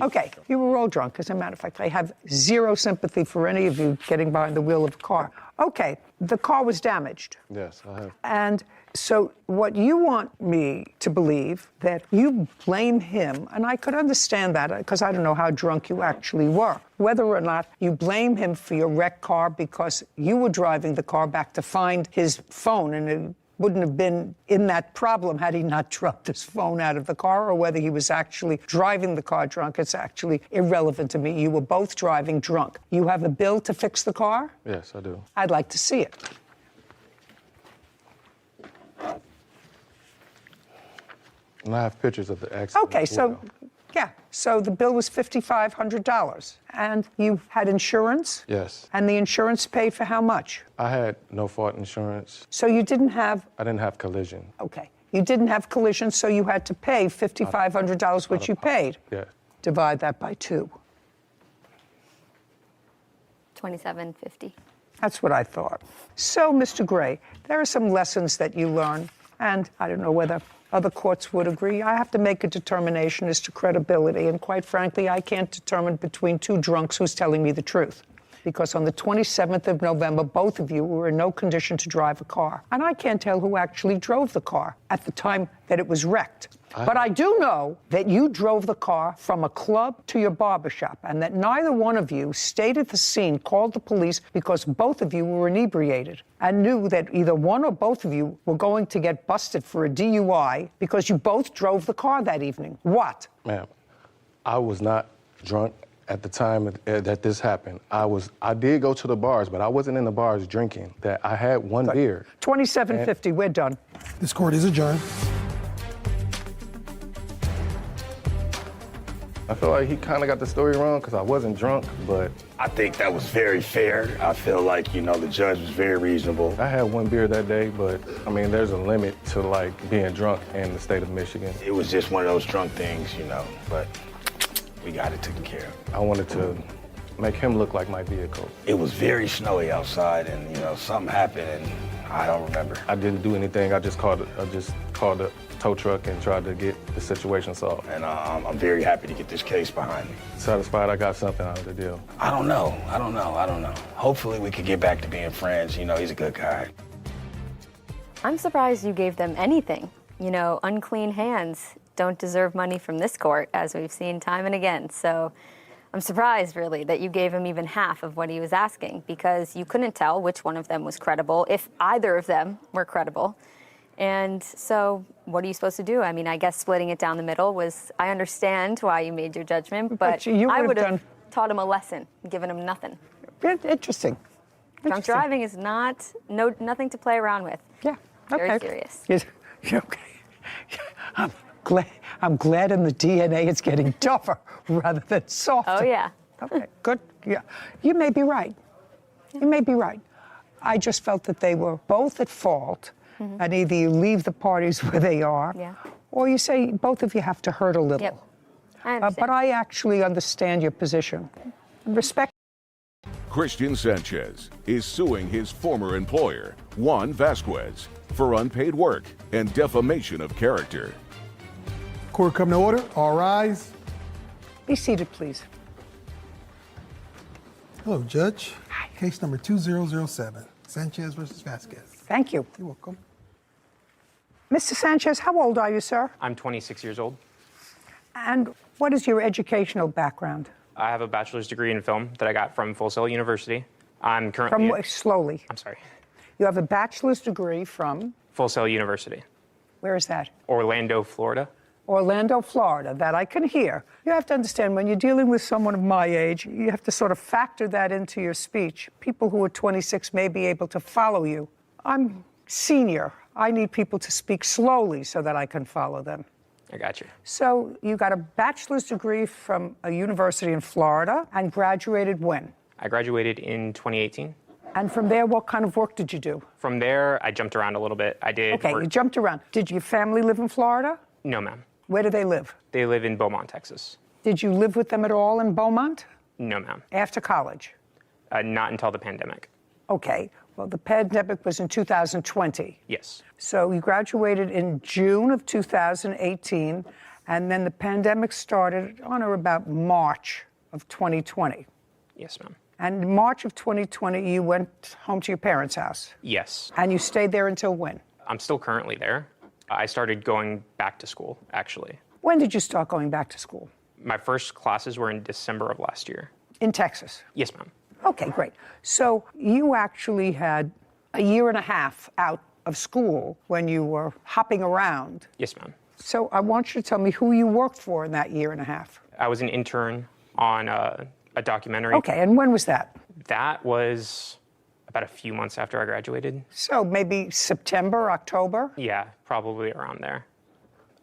Okay, you were all drunk. As a matter of fact, I have zero sympathy for any of you getting behind the wheel of a car. Okay, the car was damaged. Yes, I have. And so what you want me to believe, that you blame him, and I could understand that because I don't know how drunk you actually were, whether or not you blame him for your wrecked car because you were driving the car back to find his phone, and it wouldn't have been in that problem had he not dropped his phone out of the car, or whether he was actually driving the car drunk. It's actually irrelevant to me. You were both driving drunk. You have a bill to fix the car? Yes, I do. I'd like to see it. And I have pictures of the accident. Okay, so, yeah. So the bill was $5,500. And you had insurance? Yes. And the insurance paid for how much? I had no fault insurance. So you didn't have... I didn't have collision. Okay. You didn't have collision, so you had to pay $5,500, which you paid. Yeah. Divide that by 2. $27.50. That's what I thought. So, Mr. Gray, there are some lessons that you learn, and I don't know whether other courts would agree. I have to make a determination as to credibility, and quite frankly, I can't determine between two drunks who's telling me the truth. Because on the 27th of November, both of you were in no condition to drive a car. And I can't tell who actually drove the car at the time that it was wrecked. But I do know that you drove the car from a club to your barbershop, and that neither one of you stayed at the scene, called the police, because both of you were inebriated and knew that either one or both of you were going to get busted for a DUI because you both drove the car that evening. What? Ma'am, I was not drunk at the time that this happened. I did go to the bars, but I wasn't in the bars drinking. That I had one beer. $27.50, we're done. This court is adjourned. I feel like he kind of got the story wrong because I wasn't drunk, but... I think that was very fair. I feel like, the judge was very reasonable. I had one beer that day, but, there's a limit to, being drunk in the state of Michigan. It was just one of those drunk things, but we got it taken care of. I wanted to make him look like my vehicle. It was very snowy outside, and, something happened, and I don't remember. I didn't do anything. I just called a tow truck and tried to get the situation solved. And I'm very happy to get this case behind me. Satisfied I got something out of the deal. I don't know. Hopefully we could get back to being friends. He's a good guy. I'm surprised you gave them anything. Unclean hands don't deserve money from this court, as we've seen time and again. So I'm surprised, really, that you gave him even half of what he was asking, because you couldn't tell which one of them was credible, if either of them were credible. And so what are you supposed to do? I guess splitting it down the middle was, I understand why you made your judgment, but I would have taught him a lesson, given him nothing. Interesting. Drunk driving is nothing to play around with. Yeah, okay. Very serious. Yes. Okay. I'm glad in the DNA it's getting tougher rather than softer. Oh, yeah. Okay, good. Yeah. You may be right. You may be right. I just felt that they were both at fault. And either you leave the parties where they are, or you say both of you have to hurt a little. Yep. I understand. But I actually understand your position. Respect. Christian Sanchez is suing his former employer, Juan Vasquez, for unpaid work and defamation of character. Court come to order. All rise. Be seated, please. Hello, Judge. Case number 2007, Sanchez versus Vasquez. Thank you. You're welcome. Mr. Sanchez, how old are you, sir? I'm 26 years old. And what is your educational background? I have a bachelor's degree in film that I got from Full Sail University. I'm currently... Slowly. I'm sorry. You have a bachelor's degree from? Full Sail University. Where is that? Orlando, Florida. Orlando, Florida. That I can hear. You have to understand, when you're dealing with someone of my age, you have to sort of factor that into your speech. People who are 26 may be able to follow you. I'm senior. I need people to speak slowly so that I can follow them. I got you. So you got a bachelor's degree from a university in Florida and graduated when? I graduated in 2018. And from there, what kind of work did you do? From there, I jumped around a little bit. I did Okay, work... you jumped around. Did your family live in Florida? No, ma'am. Where do they live? They live in Beaumont, Texas. Did you live with them at all in Beaumont? No, ma'am. After college? Not until the pandemic. Okay. Well, the pandemic was in 2020. Yes. So you graduated in June of 2018, and then the pandemic started on or about March of 2020. Yes, ma'am. And in March of 2020, you went home to your parents' house. Yes. And you stayed there until when? I'm still currently there. I started going back to school, actually. When did you start going back to school? My first classes were in December of last year. In Texas? Yes, ma'am. Okay, great. So you actually had a year and a half out of school when you were hopping around. Yes, ma'am. So I want you to tell me who you worked for in that year and a half. I was an intern on a documentary. Okay, and when was that? That was about a few months after I graduated. So maybe September, October? Yeah, probably around there.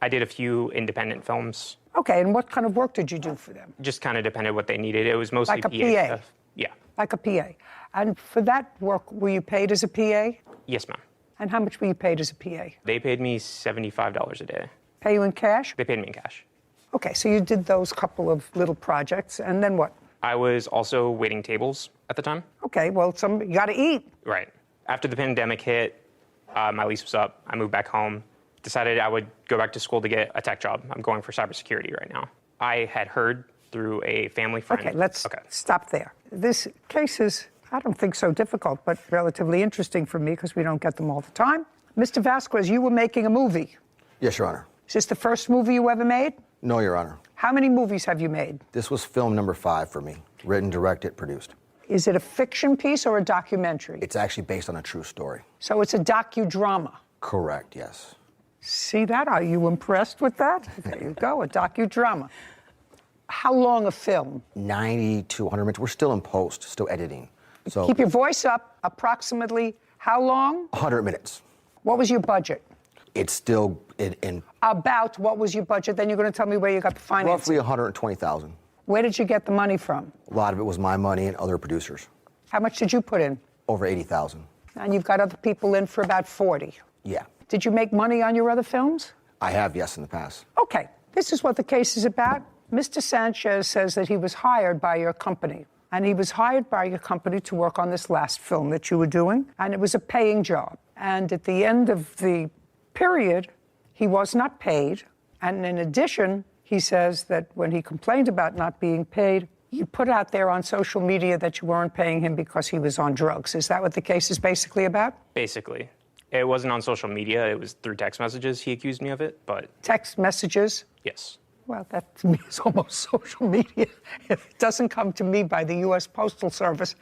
I did a few independent films. Okay, and what kind of work did you do for them? Just kind of depended what they needed. It was mostly Like a PA PA? stuff. Yeah. Like a PA. And for that work, were you paid as a PA? Yes, ma'am. And how much were you paid as a PA? They paid me $75 a day. Pay you in cash? They paid me in cash. Okay, so you did those couple of little projects, and then what? I was also waiting tables at the time. Okay, well, you got to eat. Right. After the pandemic hit, my lease was up. I moved back home. Decided I would go back to school to get a tech job. I'm going for cybersecurity right now. I had heard through a family friend. Okay, let's stop there. This case is, I don't think so difficult, but relatively interesting for me because we don't get them all the time. Mr. Vasquez, you were making a movie. Yes, Your Honor. Is this the first movie you ever made? No, Your Honor. How many movies have you made? This was film number 5 for me. Written, directed, produced. Is it a fiction piece or a documentary? It's actually based on a true story. So it's a docudrama? Correct, yes. See that? Are you impressed with that? There you go, a docudrama. How long a film? 90 to 100 minutes. We're still in post, still editing. So Keep your voice up. Approximately how long? 100 minutes. What was your budget? It's still in About what was your budget? Then you're going to tell me where you got the financing. roughly 120,000. Where did you get the money from? A lot of it was my money and other producers. How much did you put in? Over 80,000. And you've got other people in for about 40. Yeah. Did you make money on your other films? I have, yes, in the past. Okay, this is what the case is about. Mr. Sanchez says that he was hired by your company. And he was hired by your company to work on this last film that you were doing. And it was a paying job. And at the end of the period, he was not paid. And in addition, he says that when he complained about not being paid, you put out there on social media that you weren't paying him because he was on drugs. Is that what the case is basically about? Basically. It wasn't on social media. It was through text messages. He accused me of it, but... Text messages? Yes. Well, that to me is almost social media. If it doesn't come to me by the U.S. Postal Service,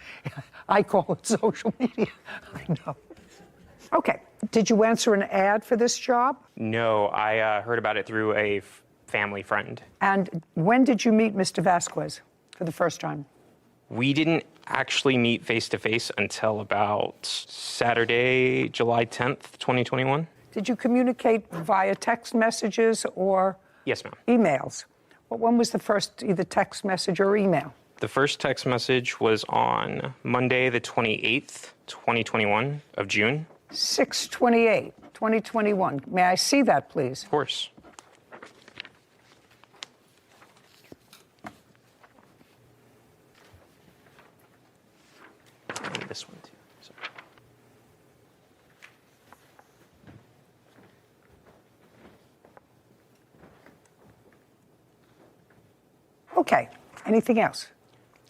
I call it social media. I know. Okay. Did you answer an ad for this job? No, I heard about it through a family friend. And when did you meet Mr. Vasquez for the first time? We didn't actually meet face-to-face until about Saturday, July 10th, 2021. Did you communicate via text messages or Yes, ma'am. emails? Well, when was the first either text message or email? The first text message was on Monday, the 28th, 2021 of June. 6/28, 2021. May I see that, please? Of course. And this one, too. Sorry. Okay. Anything else?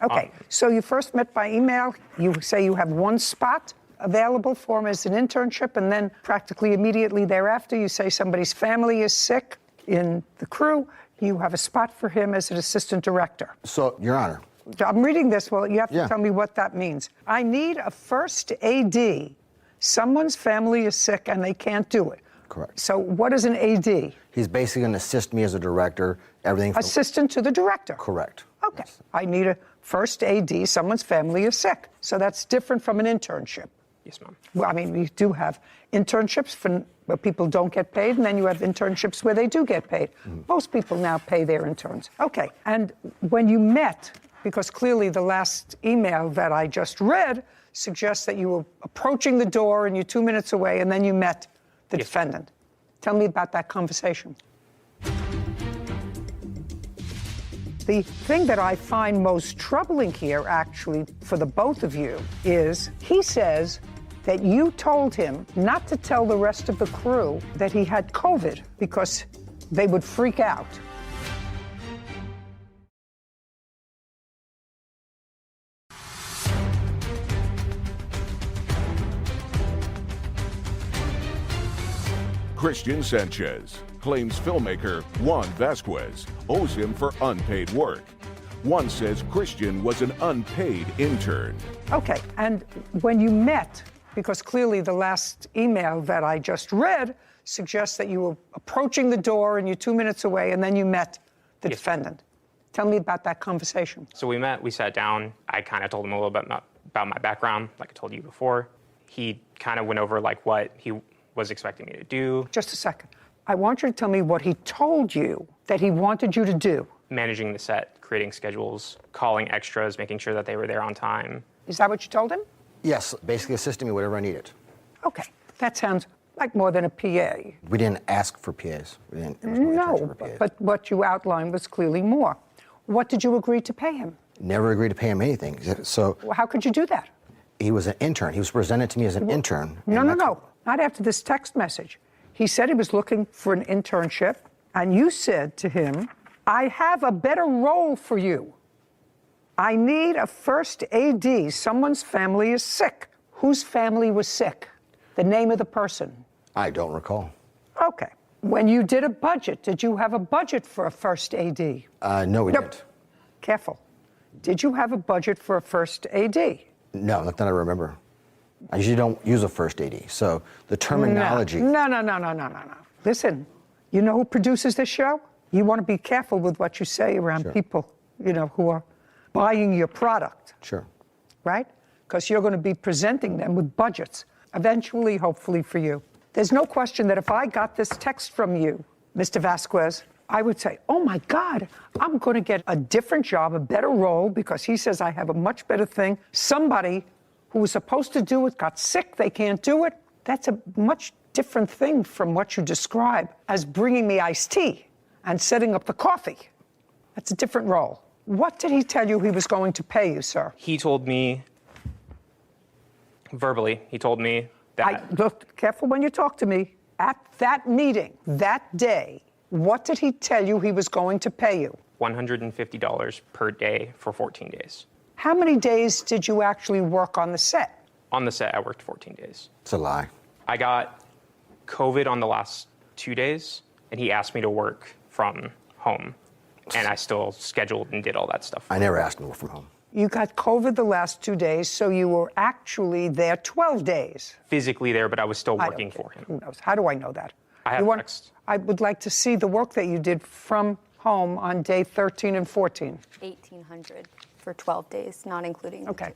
Okay. So you first met by email. You say you have one spot available for him as an internship, and then practically immediately thereafter, you say somebody's family is sick in the crew. You have a spot for him as an assistant director. So, Your Honor. I'm reading this. Well, you have to tell me what that means. I need a first AD. Someone's family is sick and they can't do it. Correct. So what is an AD? He's basically going to assist me as a director, everything from... Assistant to the director. Correct. Okay. Yes. I need a first AD. Someone's family is sick. So that's different from an internship. Yes, ma'am. Well, I mean, we do have internships where people don't get paid, and then you have internships where they do get paid. Most people now pay their interns. Okay. And when you met, because clearly the last email that I just read suggests that you were approaching the door and you're 2 minutes away, and then you met the defendant. Tell me about that conversation. The thing that I find most troubling here, actually, for the both of you, is he says that you told him not to tell the rest of the crew that he had COVID because they would freak out. Christian Sanchez claims filmmaker Juan Vasquez owes him for unpaid work. One says Christian was an unpaid intern. Okay, and when you met, because clearly the last email that I just read suggests that you were approaching the door and you're 2 minutes away, and then you met the defendant. Tell me about that conversation. So we met, we sat down. I kind of told him a little bit about my background, like I told you before. He kind of went over like what he was expecting me to do. Just a second. I want you to tell me what he told you that he wanted you to do. Managing the set, creating schedules, calling extras, making sure that they were there on time. Is that what you told him? Yes, basically assisting me whatever I needed. Okay, that sounds like more than a PA. We didn't ask for PAs. There was no No, but what you outlined was clearly more. What did you agree to pay him? Never agreed to pay him anything. So Well, how could you do that? he was an intern. He was presented to me as an intern. No, not after this text message. He said he was looking for an internship, and you said to him, I have a better role for you. I need a first AD. Someone's family is sick. Whose family was sick? The name of the person. I don't recall. Okay. When you did a budget, did you have a budget for a first AD? No, we didn't. Careful. Did you have a budget for a first AD? No, not that I remember. I usually don't use a first AD, so the terminology... No. Listen, you know who produces this show? You want to be careful with what you say around people, who are buying your product. Sure. Right? Because you're going to be presenting them with budgets, eventually, hopefully, for you. There's no question that if I got this text from you, Mr. Vasquez, I would say, oh my God, I'm going to get a different job, a better role, because he says I have a much better thing. Somebody who was supposed to do it got sick, they can't do it. That's a much different thing from what you describe as bringing me iced tea and setting up the coffee. That's a different role. What did he tell you he was going to pay you, sir? He told me, verbally, he told me that... Look, careful when you talk to me. At that meeting, that day, what did he tell you he was going to pay you? $150 per day for 14 days. How many days did you actually work on the set? On the set, I worked 14 days. It's a lie. I got COVID on the last 2 days, and he asked me to work from home. And I still scheduled and did all that stuff. I never asked him to work from home. You got COVID the last 2 days, so you were actually there 12 days. Physically there, but I was still working for him. Who knows? How do I know that? I have text. I would like to see the work that you did from home on day 13 and 14. 1,800 for 12 days, not including. Okay.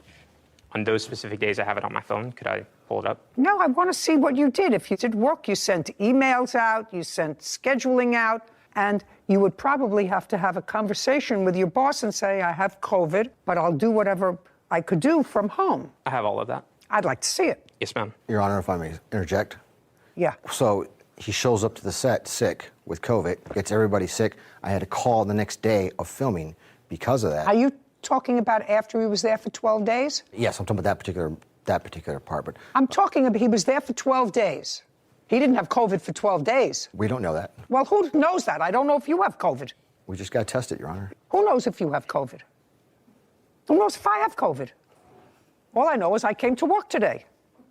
On those specific days, I have it on my phone. Could I pull it up? No, I want to see what you did. If you did work, you sent emails out, you sent scheduling out, and you would probably have to have a conversation with your boss and say, I have COVID, but I'll do whatever I could do from home. I have all of that. I'd like to see it. Yes, ma'am. Your Honor, if I may interject. Yeah. So he shows up to the set sick with COVID, gets everybody sick. I had to call the next day of filming because of that. Are you talking about after he was there for 12 days? Yes, I'm talking about that particular part, but I'm talking about he was there for 12 days. He didn't have COVID for 12 days. we don't know that. Well, who knows that? I don't know if you have COVID. We just got tested, Your Honor. Who knows if you have COVID? Who knows if I have COVID? All I know is I came to work today.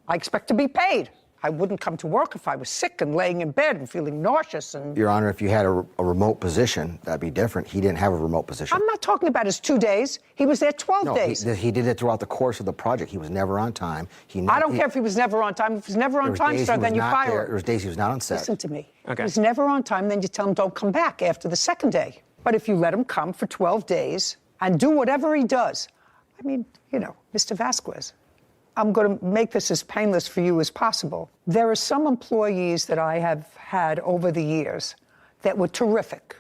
I expect to be paid. I wouldn't come to work if I was sick and laying in bed and feeling nauseous and... Your Honor, if you had a remote position, that'd be different. He didn't have a remote position. I'm not talking about his 2 days. He was there 12 days. He did it throughout the course of the project. He was never on time. I don't care if he was never on time. If he was never on time, sir, then you fire him. There was days he was not on set. Listen to me. Okay. If he was never on time, then you tell him don't come back after the second day. But if you let him come for 12 days and do whatever he does, I mean, you know, Mr. Vasquez, I'm going to make this as painless for you as possible. There are some employees that I have had over the years that were terrific.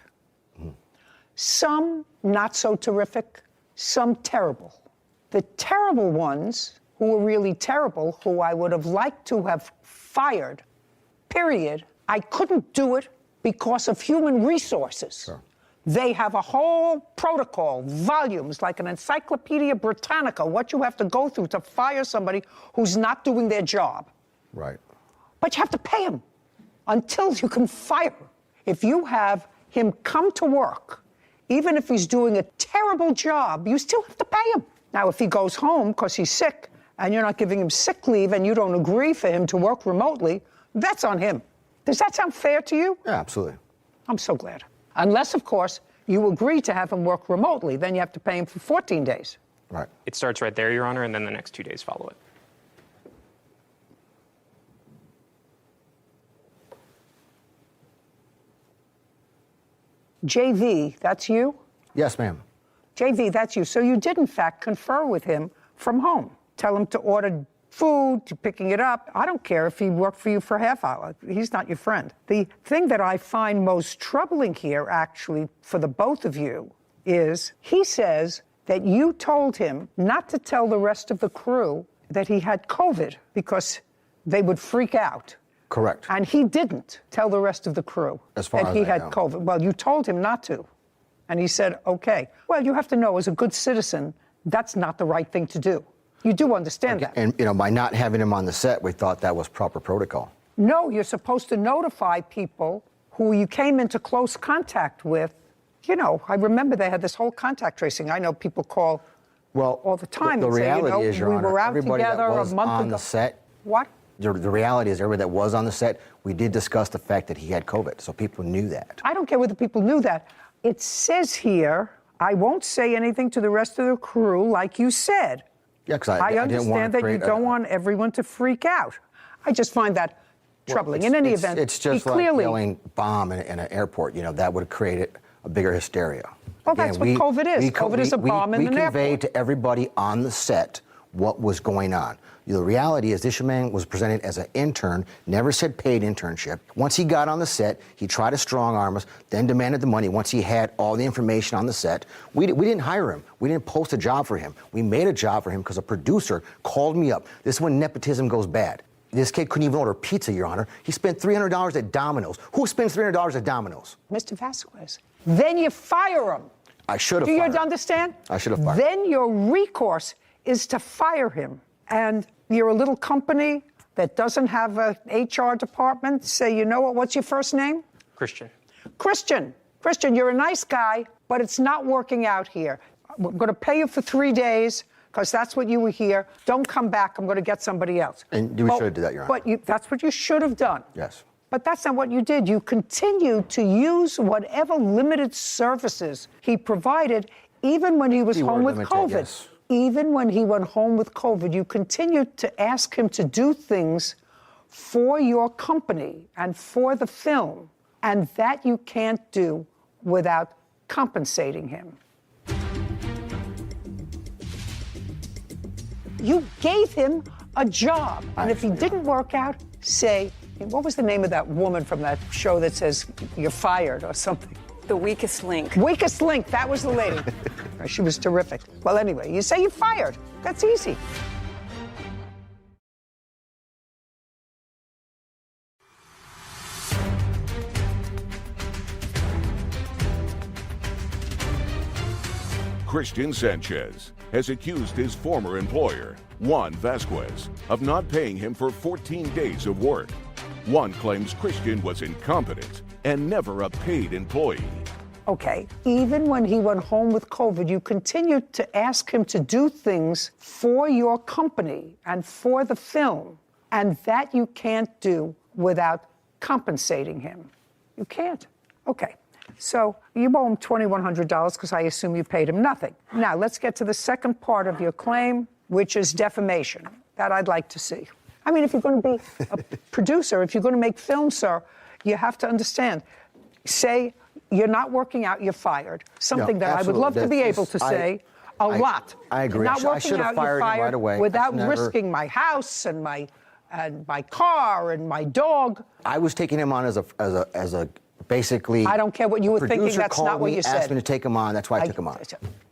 Some not so terrific, some terrible. The terrible ones who were really terrible, who I would have liked to have fired, period, I couldn't do it because of human resources. Sure. They have a whole protocol, volumes, like an Encyclopedia Britannica, what you have to go through to fire somebody who's not doing their job. Right. But you have to pay him until you can fire him. If you have him come to work, even if he's doing a terrible job, you still have to pay him. Now, if he goes home because he's sick and you're not giving him sick leave and you don't agree for him to work remotely, that's on him. Does that sound fair to you? Yeah, absolutely. I'm so glad. Unless, of course, you agree to have him work remotely, then you have to pay him for 14 days. Right. It starts right there, Your Honor, and then the next 2 days follow it. JV, that's you? Yes, ma'am. JV, that's you. So you did, in fact, confer with him from home. Tell him to order food, to picking it up. I don't care if he worked for you for a half hour. He's not your friend. The thing that I find most troubling here, actually, for the both of you, is he says that you told him not to tell the rest of the crew that he had COVID because they would freak out. Correct. And he didn't tell the rest of the crew that he had COVID. Well, you told him not to. And he said, okay. Well, you have to know, as a good citizen, that's not the right thing to do. You do understand that. And, you know, by not having him on the set, we thought that was proper protocol. No, you're supposed to notify people who you came into close contact with. You know, I remember they had this whole contact tracing. I know people call all the time and say, you know, is, Your we Honor, were out everybody together that was a month on ago. The set, What? The reality is, everybody that was on the set, we did discuss the fact that he had COVID, so people knew that. I don't care whether people knew that. It says here, I won't say anything to the rest of the crew, like you said. Yeah, because I didn't want understand to that you create don't want everyone to freak out. I just find that troubling. In any event, it's just he like clearly yelling bomb in an airport. You know, that would have created a bigger hysteria. Well, that's what COVID is. COVID is a bomb in an airport. We conveyed to everybody on the set what was going on. The reality is, this man was presented as an intern, never said paid internship. Once he got on the set, he tried to strong-arm us, then demanded the money once he had all the information on the set. We didn't hire him. We didn't post a job for him. We made a job for him because a producer called me up. This is when nepotism goes bad. This kid couldn't even order pizza, Your Honor. He spent $300 at Domino's. Who spends $300 at Domino's? Mr. Vasquez, then you fire him. I should have fired him. Do you him. understand? I should have fired him. Then your recourse is to fire him. And you're a little company that doesn't have an HR department. Say, you know what, what's your first name? Christian. Christian, you're a nice guy, but it's not working out here. I'm going to pay you for 3 days because that's what you were here. Don't come back. I'm going to get somebody else. And we should have done that, Your Honor. But that's what you should have done. Yes. But that's not what you did. You continued to use whatever limited services he provided, even when he was home with COVID. Yes. Even when he went home with COVID, you continued to ask him to do things for your company and for the film, and that you can't do without compensating him. You gave him a job, and if he didn't work out, say, what was the name of that woman from that show that says you're fired or something? The weakest link. Weakest link, that was the lady. She was terrific. Well, anyway, you say you're fired. That's easy. Christian Sanchez has accused his former employer, Juan Vasquez, of not paying him for 14 days of work. Juan claims Christian was incompetent and never a paid employee. Okay. Even when he went home with COVID, you continued to ask him to do things for your company and for the film, and that you can't do without compensating him. You can't. Okay. So you owe him $2,100 because I assume you paid him nothing. Now, let's get to the second part of your claim, which is defamation. That I'd like to see. I mean, if you're going to be a producer, if you're going to make films, sir, you have to understand. Say you're not working out, you're fired. Something that I would love to be able to say a lot. I agree. Not I working should have out, you're fired him right away. without risking my house and my car and my dog. I was taking him on as a basically. I don't care what you were thinking. Producer That's not what you said. Asked me to take him on. That's why I took him on.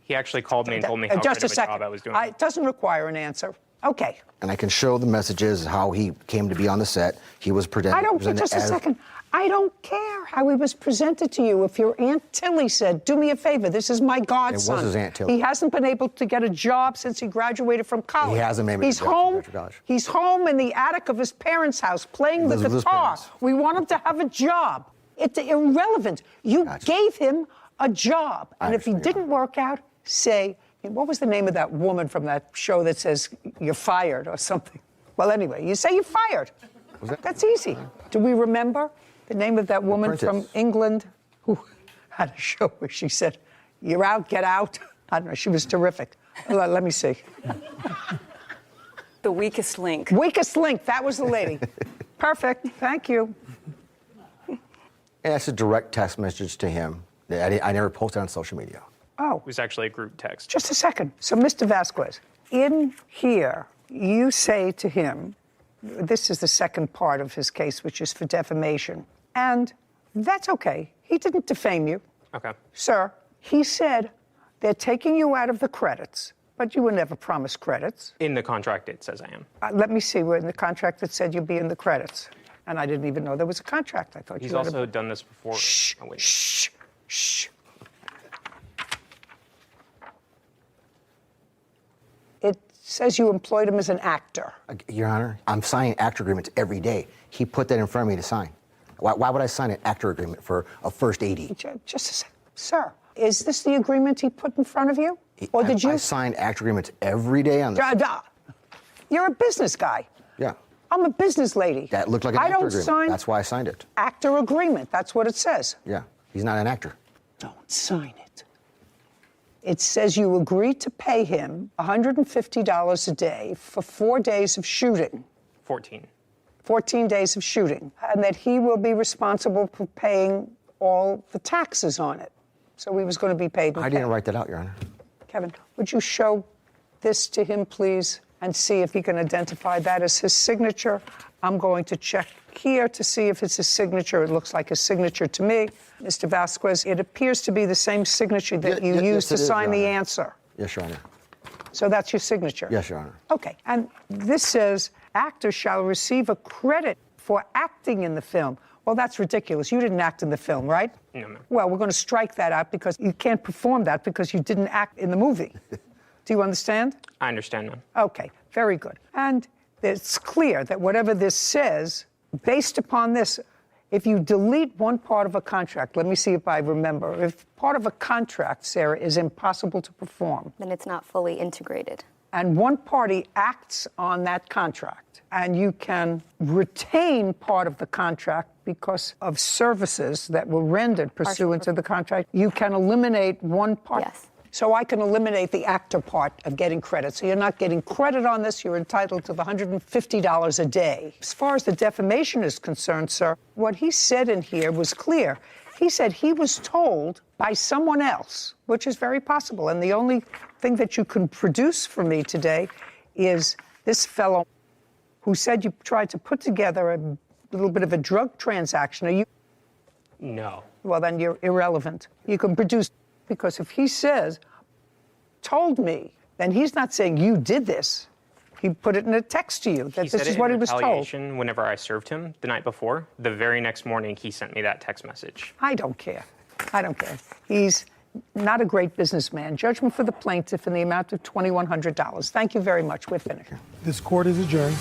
He actually called me and told me how Just great a of a second. job I was doing. It doesn't require an answer. Okay. And I can show the messages how he came to be on the set. He was presented. I don't. Just a second. I don't care how he was presented to you. If your Aunt Tilly said, "Do me a favor, this is my godson." It was his Aunt Tilly. He hasn't been able to get a job since he graduated from college. He hasn't made He's a job home. after college. He's home in the attic of his parents' house playing the Lives with his guitar. parents. We want him to have a job. It's irrelevant. You gave him a job, and if he didn't work out, say, what was the name of that woman from that show that says you're fired or something? Well, anyway, you say you're fired. That's easy. Do we remember the name of that woman from England who had a show where she said, "You're out, get out"? I don't know. She was terrific. Let me see. The weakest link. Weakest link. That was the lady. Perfect. Thank you. And that's a direct text message to him that I never posted on social media. Oh. It was actually a group text. Just a second. So, Mr. Vasquez, in here, you say to him, this is the second part of his case, which is for defamation. And that's okay. He didn't defame you. Okay. Sir, he said they're taking you out of the credits, but you were never promised credits. In the contract, it says I am. Let me see where in the contract it said you'd be in the credits. And I didn't even know there was a contract. I thought He's you had also done this before. Shh. Oh, wait. Shh. Shh. It says you employed him as an actor. Your Honor, I'm signing actor agreements every day. He put that in front of me to sign. Why would I sign an actor agreement for a first AD? Just a second. Sir, is this the agreement he put in front of you? Or did you? I sign actor agreements every day on the. You're a business guy. Yeah. I'm a business lady. That looked like an I actor don't agreement. sign That's why I signed it. actor agreement. That's what it says. Yeah. He's not an actor. Don't sign it. It says you agreed to pay him $150 a day for 4 days of shooting. 14. 14 days of shooting. And that he will be responsible for paying all the taxes on it. So he was going to be paid in I didn't cash. write that out, Your Honor. Kevin, would you show this to him, please, and see if he can identify that as his signature? I'm going to check here to see if it's his signature. It looks like his signature to me. Mr. Vasquez, it appears to be the same signature that you used to sign the answer. Yes, Your Honor. So that's your signature? Yes, Your Honor. Okay. And this says, actor shall receive a credit for acting in the film. Well, that's ridiculous. You didn't act in the film, right? No, ma'am. Well, we're going to strike that out because you can't perform that because you didn't act in the movie. Do you understand? I understand, ma'am. Okay, very good. And it's clear that whatever this says, based upon this, if you delete one part of a contract, let me see if I remember. If part of a contract, Sarah, is impossible to perform, Then it's not fully integrated. and one party acts on that contract, and you can retain part of the contract because of services that were rendered pursuant to the contract, you can eliminate one part. Yes. So I can eliminate the actor part of getting credit. So you're not getting credit on this. You're entitled to the $150 a day. As far as the defamation is concerned, sir, what he said in here was clear. He said he was told by someone else, which is very possible. And the only thing that you can produce for me today is this fellow who said you tried to put together a little bit of a drug transaction. Are you? No. Well, then you're irrelevant. You can produce, because if he says, told me, then he's not saying you did this. He put it in a text to you that He this said is it what in he was told. retaliation whenever I served him the night before. The very next morning, he sent me that text message. I don't care. I don't care. He's not a great businessman. Judgment for the plaintiff in the amount of $2,100. Thank you very much. We're finished. This court is adjourned.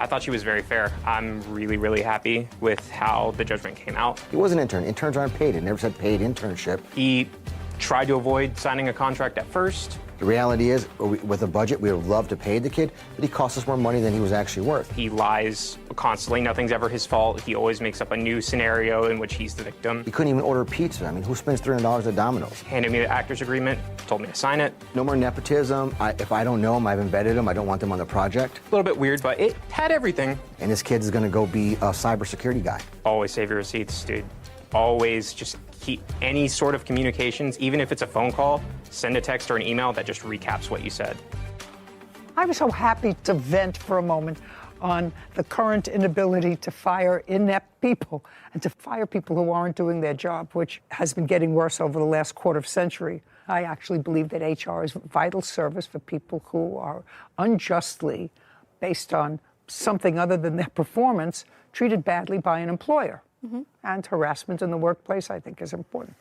I thought she was very fair. I'm really, really happy with how the judgment came out. He was an intern. Interns aren't paid. It never said paid internship. He tried to avoid signing a contract at first. The reality is, with a budget, we would love to pay the kid, but he cost us more money than he was actually worth. He lies constantly. Nothing's ever his fault. He always makes up a new scenario in which he's the victim. He couldn't even order pizza. I mean, who spends $300 at Domino's? Handed me the actor's agreement, told me to sign it. No more nepotism. If I don't know him, I've embedded him. I don't want them on the project. A little bit weird, but it had everything. And this kid is going to go be a cybersecurity guy. Always save your receipts, dude. Always just keep any sort of communications, even if it's a phone call, send a text or an email that just recaps what you said. I was so happy to vent for a moment on the current inability to fire inept people and to fire people who aren't doing their job, which has been getting worse over the last quarter of century. I actually believe that HR is a vital service for people who are unjustly, based on something other than their performance, treated badly by an employer. Mm-hmm. And harassment in the workplace, I think, is important.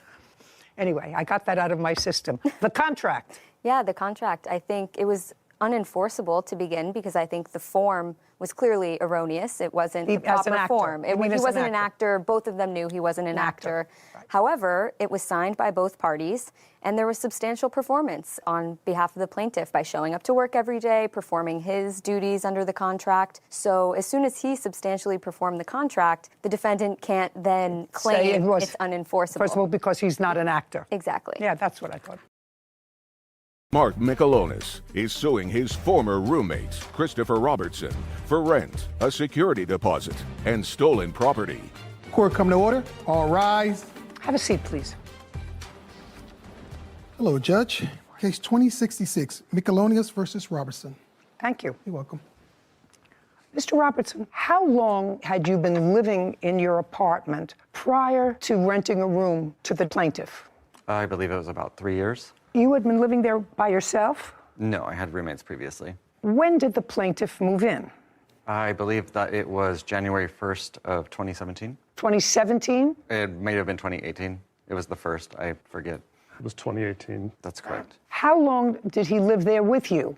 Anyway, I got that out of my system. The contract. Yeah, the contract. I think it was unenforceable to begin because I think the form was clearly erroneous. It wasn't the proper form. He wasn't an actor. Both of them knew he wasn't an actor. Right. However, it was signed by both parties, and there was substantial performance on behalf of the plaintiff by showing up to work every day, performing his duties under the contract. So as soon as he substantially performed the contract, the defendant can't then claim it's unenforceable. First of all, because he's not an actor. Exactly. Yeah, that's what I thought. Mark Michelonis is suing his former roommate, Christopher Robertson, for rent, a security deposit, and stolen property. Court come to order. All rise. Have a seat, please. Hello, Judge. Case 2066, Michelonis versus Robertson. Thank you. You're welcome. Mr. Robertson, how long had you been living in your apartment prior to renting a room to the plaintiff? I believe it was about 3 years. You had been living there by yourself? No, I had roommates previously. When did the plaintiff move in? I believe that it was January 1st of 2017. 2017? It may have been 2018. It was the first, I forget. It was 2018. That's correct. How long did he live there with you?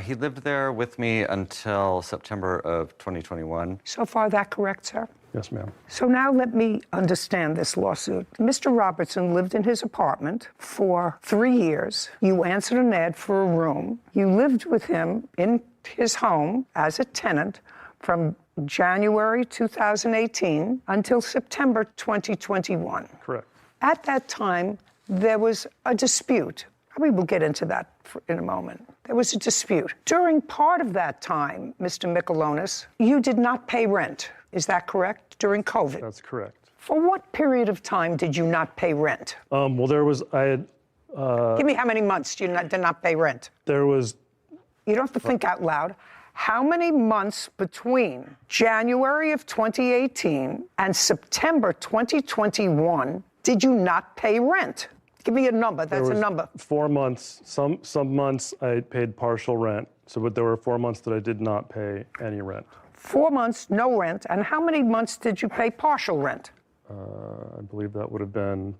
He lived there with me until September of 2021. So far, that correct, sir? Yes, ma'am. So now let me understand this lawsuit. Mr. Robertson lived in his apartment for 3 years. You answered an ad for a room. You lived with him in his home as a tenant from January 2018 until September 2021. Correct. At that time, there was a dispute. We will get into that in a moment. There was a dispute. During part of that time, Mr. Michelonis, you did not pay rent. Is that correct? During COVID? That's correct. For what period of time did you not pay rent? Well, there was, Give me how many months did not pay rent? There was... You don't have to think out loud. How many months between January of 2018 and September 2021 did you not pay rent? Give me a number. That's a number. 4 months. Some months I paid partial rent. But there were 4 months that I did not pay any rent. 4 months, no rent. And how many months did you pay partial rent? I believe that would have been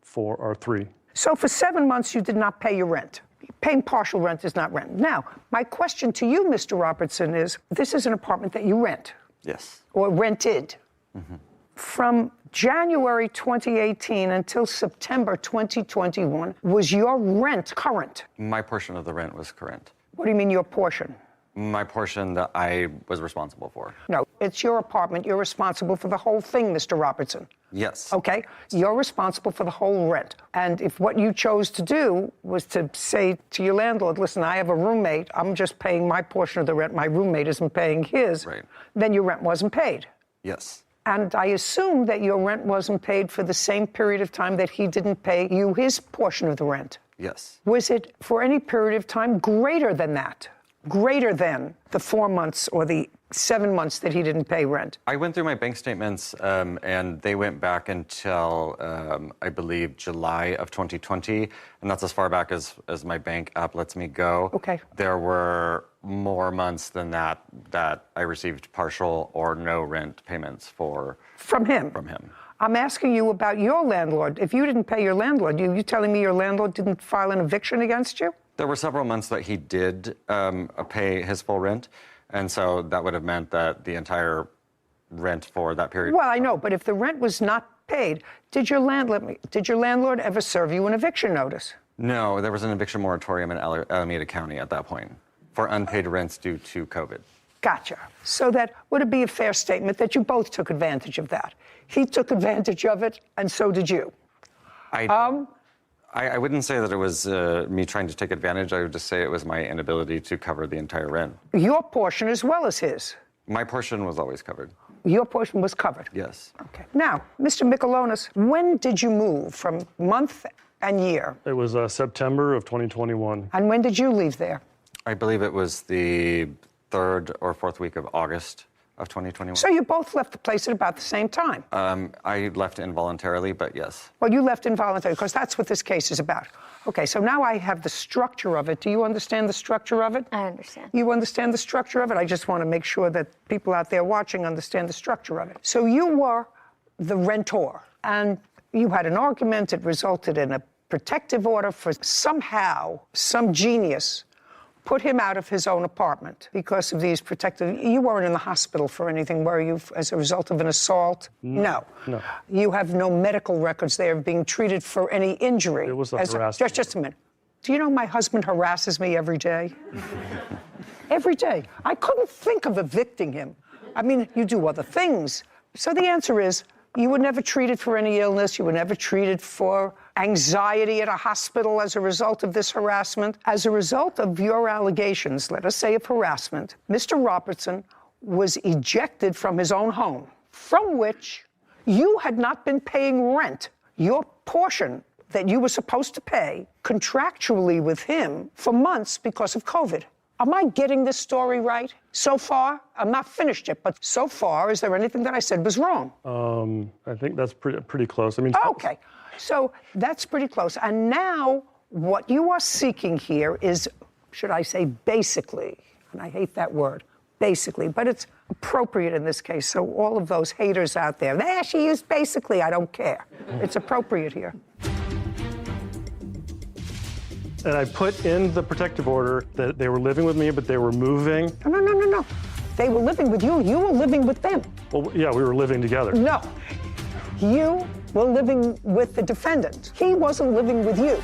4 or 3. So for 7 months, you did not pay your rent. Paying partial rent is not rent. Now, my question to you, Mr. Robertson, is this is an apartment that you rent. Yes. Or rented. Mm-hmm. From January 2018 until September 2021, was your rent current? My portion of the rent was current. What do you mean your portion? My portion that I was responsible for. No, it's your apartment. You're responsible for the whole thing, Mr. Robertson. Yes. Okay? You're responsible for the whole rent. And if what you chose to do was to say to your landlord, listen, I have a roommate, I'm just paying my portion of the rent, my roommate isn't paying his, right, then your rent wasn't paid. Yes. And I assume that your rent wasn't paid for the same period of time that he didn't pay you his portion of the rent. Yes. Was it for any period of time greater than that? Greater than the 4 months or the 7 months that he didn't pay rent? I went through my bank statements, and they went back until, I believe, July of 2020, and that's as far back as my bank app lets me go. Okay. There were more months than that I received partial or no rent payments for. From him? From him. I'm asking you about your landlord. If you didn't pay your landlord, you telling me your landlord didn't file an eviction against you? There were several months that he did pay his full rent. And so that would have meant that the entire rent for that period. Well, I know, but if the rent was not paid, did your landlord ever serve you an eviction notice? No, there was an eviction moratorium in Alameda County at that point for unpaid rents due to COVID. Gotcha. So that would it be a fair statement that you both took advantage of that? He took advantage of it, and so did you. I wouldn't say that it was me trying to take advantage. I would just say it was my inability to cover the entire rent. Your portion as well as his. My portion was always covered. Your portion was covered? Yes. Okay. Now, Mr. Michelonis, when did you move from month and year? It was September of 2021. And when did you leave there? I believe it was the 3rd or 4th week of August of 2021. So you both left the place at about the same time? I left involuntarily, but yes. Well, you left involuntarily, because that's what this case is about. Okay, so now I have the structure of it. Do you understand the structure of it? I understand. You understand the structure of it? I just want to make sure that people out there watching understand the structure of it. So you were the rentor, and you had an argument. It resulted in a protective order for somehow some genius put him out of his own apartment because of these protective. You weren't in the hospital for anything, were you, as a result of an assault? No. No. You have no medical records there of being treated for any injury. It was a harassment. Just a minute. Do you know my husband harasses me every day? Every day. I couldn't think of evicting him. I mean, you do other things. So the answer is, you were never treated for any illness. You were never treated for anxiety at a hospital as a result of this harassment. As a result of your allegations, let us say of harassment, Mr. Robertson was ejected from his own home, from which you had not been paying rent, your portion that you were supposed to pay contractually with him for months because of COVID. Am I getting this story right? So far, I'm not finished yet, but so far, is there anything that I said was wrong? I think that's pretty close. I mean, okay, so that's pretty close. And now, what you are seeking here is, should I say, basically, and I hate that word, basically, but it's appropriate in this case. So all of those haters out there, she used basically, I don't care. It's appropriate here. And I put in the protective order that they were living with me, but they were moving. No. They were living with you. You were living with them. Well, yeah, we were living together. No. You were living with the defendant. He wasn't living with you.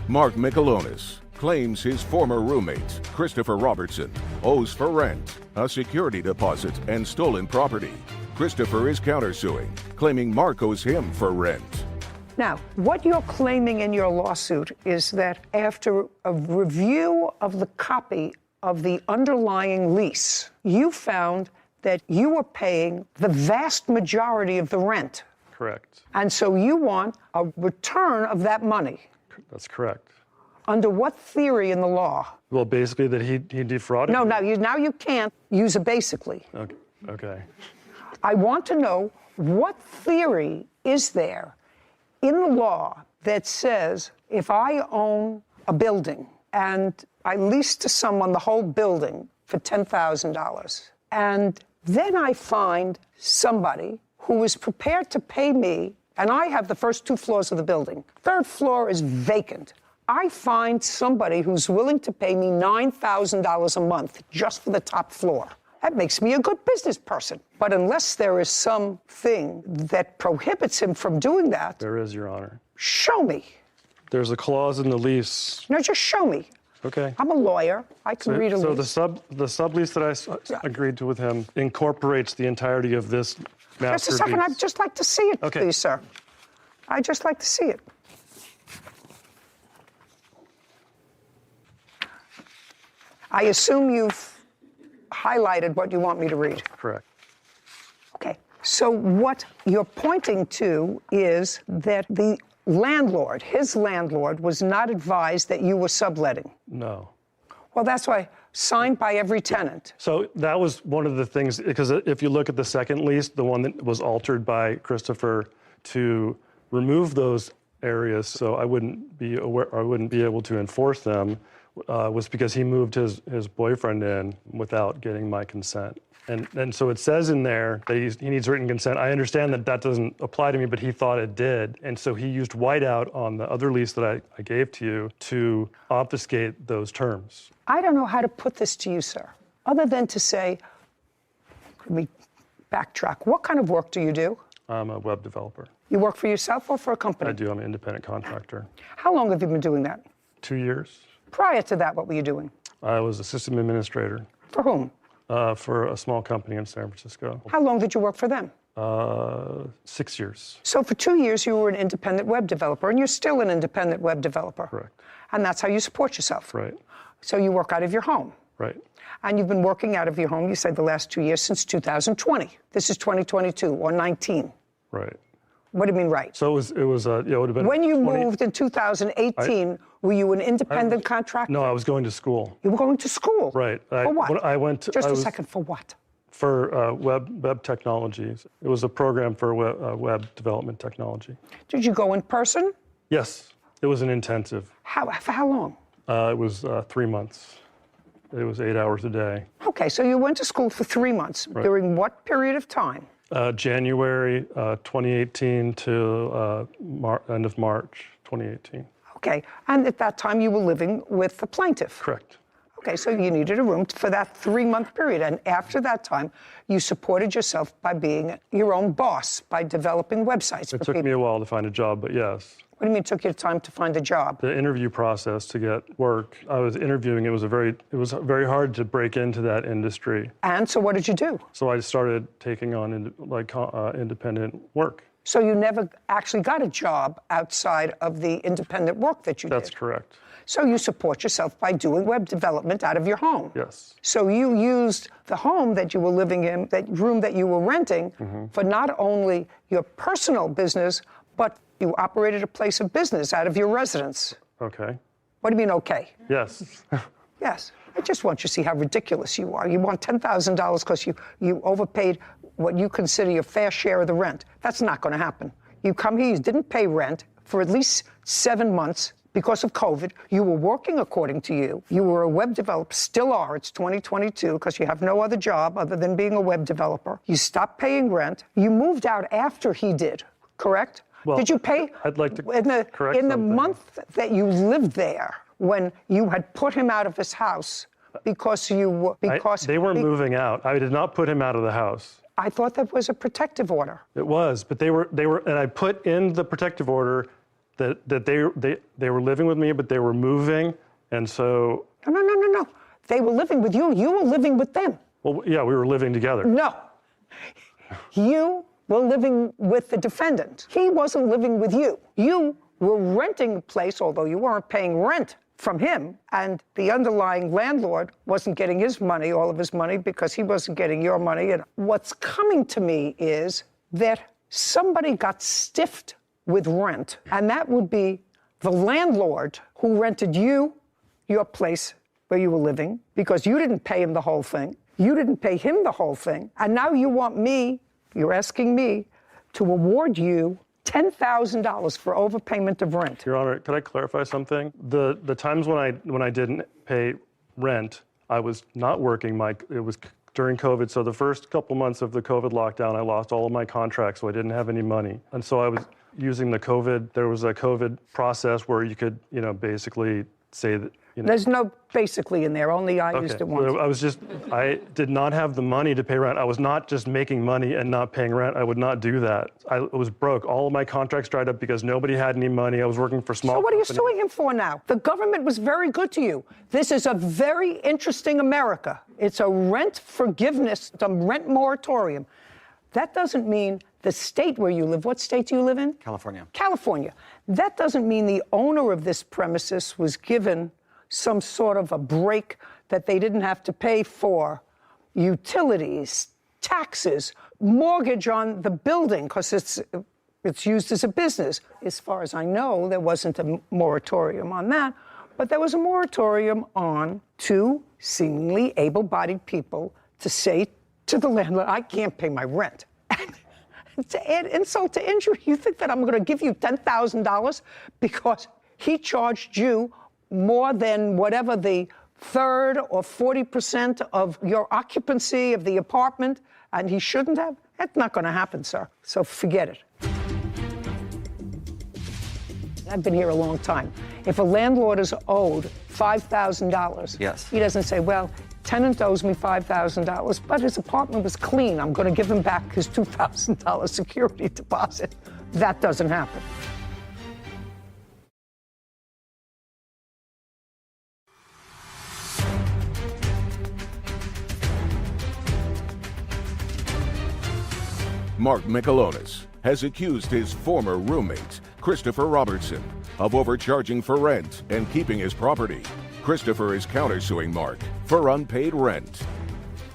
Mark Michelonis claims his former roommate, Christopher Robertson, owes for rent, a security deposit, and stolen property. Christopher is countersuing, claiming Mark owes him for rent. Now, what you're claiming in your lawsuit is that after a review of the copy of the underlying lease, you found that you were paying the vast majority of the rent. Correct. And so you want a return of that money. That's correct. Under what theory in the law? Well, basically that he defrauded me. Now you can't use a basically. Okay. I want to know what theory is there in the law that says if I own a building and I lease to someone the whole building for $10,000, and then I find somebody who is prepared to pay me, and I have the first 2 floors of the building. 3rd floor is vacant. I find somebody who's willing to pay me $9,000 a month just for the top floor. That makes me a good business person. But unless there is something that prohibits him from doing that... There is, Your Honor. Show me. There's a clause in the lease. No, just show me. Okay. I'm a lawyer. I can read a lease. So the sublease that I agreed to with him incorporates the entirety of this master Just a second. lease. I'd just like to see it, Okay. please, sir. I'd just like to see it. I assume you've highlighted what you want me to read. Correct. Okay. So what you're pointing to is that the landlord, his landlord, was not advised that you were subletting. No. Well, that's why signed by every tenant. So that was one of the things, because if you look at the second lease, the one that was altered by Christopher to remove those areas so I wouldn't be able to enforce them, was because he moved his boyfriend in without getting my consent. And so it says in there that he needs written consent. I understand that doesn't apply to me, but he thought it did. And so he used whiteout on the other lease that I gave to you to obfuscate those terms. I don't know how to put this to you, sir, other than to say, let me backtrack. What kind of work do you do? I'm a web developer. You work for yourself or for a company? I do. I'm an independent contractor. How long have you been doing that? 2 years. Prior to that, what were you doing? I was a system administrator. For whom? For a small company in San Francisco. How long did you work for them? 6 years. So for 2 years, you were an independent web developer, and you're still an independent web developer. Correct. And that's how you support yourself. Right. So you work out of your home. Right. And you've been working out of your home, you said, the last 2 years since 2020. This is 2022 or 19. Right. What do you mean, right? So it would have been. When you moved in 2018, were you an independent contractor? No, I was going to school. You were going to school? Right. For what? I went to, Just a second, for what? For web technologies. It was a program for web development technology. Did you go in person? Yes. It was an intensive. For how long? It was 3 months. It was 8 hours a day. Okay, so you went to school for 3 months. Right. During what period of time? January 2018 to end of March 2018. Okay, and at that time you were living with the plaintiff? Correct. Okay, so you needed a room for that 3-month period. And after that time, you supported yourself by being your own boss, by developing websites. It took me a while to find a job, but yes. What do you mean it took you time to find a job? The interview process to get work. I was interviewing. It was very hard to break into that industry. And so what did you do? So I started taking on independent work. So you never actually got a job outside of the independent work that you did? That's correct. So you support yourself by doing web development out of your home? Yes. So you used the home that you were living in, that room that you were renting, for not only your personal business, but you operated a place of business out of your residence. Okay. What do you mean, okay? Yes. Yes. I just want you to see how ridiculous you are. You want $10,000 because you overpaid what you consider your fair share of the rent. That's not going to happen. You come here, you didn't pay rent for at least 7 months because of COVID. You were working according to you. You were a web developer, still are. It's 2022 because you have no other job other than being a web developer. You stopped paying rent. You moved out after he did, correct? Well, did you pay? I'd like to correct in the something. month that you lived there, when you had put him out of his house because you were they were moving out. I did not put him out of the house. I thought that was a protective order. It was, but they were, and I put in the protective order that they were living with me, but they were moving, and so. No. They were living with you. You were living with them. Well, yeah, we were living together. No. You were living with the defendant. He wasn't living with you. You were renting a place, although you weren't paying rent from him, and the underlying landlord wasn't getting his money, all of his money, because he wasn't getting your money. And what's coming to me is that somebody got stiffed with rent, and that would be the landlord who rented you your place where you were living, because you didn't pay him the whole thing. You didn't pay him the whole thing. And now you want me, you're asking me, to award you $10,000 for overpayment of rent. Your Honor, could I clarify something? The times when I didn't pay rent, I was not working. It was during COVID, so the first couple months of the COVID lockdown, I lost all of my contracts, so I didn't have any money. And so I was using there was a COVID process where you could, basically say that, There's no basically in there, only I used it once. I did not have the money to pay rent. I was not just making money and not paying rent. I would not do that. I was broke. All of my contracts dried up because nobody had any money. I was working for small So what are you companies. suing him for now? The government was very good to you. This is a very interesting America. It's a rent forgiveness, it's a rent moratorium. That doesn't mean the state where you live. What state do you live in? California. California. That doesn't mean the owner of this premises was given some sort of a break that they didn't have to pay for utilities, taxes, mortgage on the building, because it's used as a business. As far as I know, there wasn't a moratorium on that, but there was a moratorium on two seemingly able-bodied people to say to the landlord, I can't pay my rent. To add insult to injury, you think that I'm going to give you $10,000 because he charged you more than whatever the third or 40% of your occupancy of the apartment, and he shouldn't have? That's not going to happen, sir. So forget it. I've been here a long time. If a landlord is owed $5,000, yes, he doesn't say, well, tenant owes me $5,000, but his apartment was clean. I'm going to give him back his $2,000 security deposit. That doesn't happen. Mark Michelonis has accused his former roommate, Christopher Robertson, of overcharging for rent and keeping his property. Christopher is countersuing Mark for unpaid rent.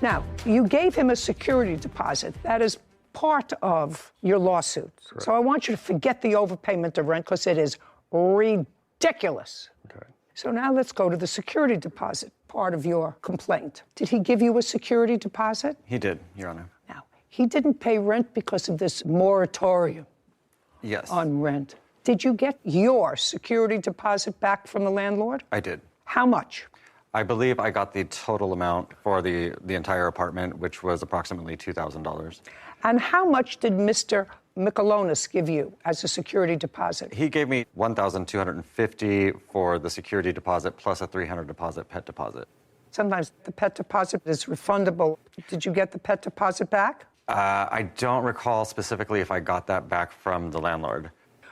Now, you gave him a security deposit. That is part of your lawsuit. Correct. So I want you to forget the overpayment of rent because it is ridiculous. Okay. So now let's go to the security deposit part of your complaint. Did he give you a security deposit? He did, Your Honor. Now, he didn't pay rent because of this moratorium Yes. on rent. Did you get your security deposit back from the landlord? I did. How much? I believe I got the total amount for the entire apartment, which was approximately $2,000. And how much did Mr. Michelonis give you as a security deposit? He gave me $1,250 for the security deposit plus a $300 pet deposit. Sometimes the pet deposit is refundable. Did you get the pet deposit back? I don't recall specifically if I got that back from the landlord.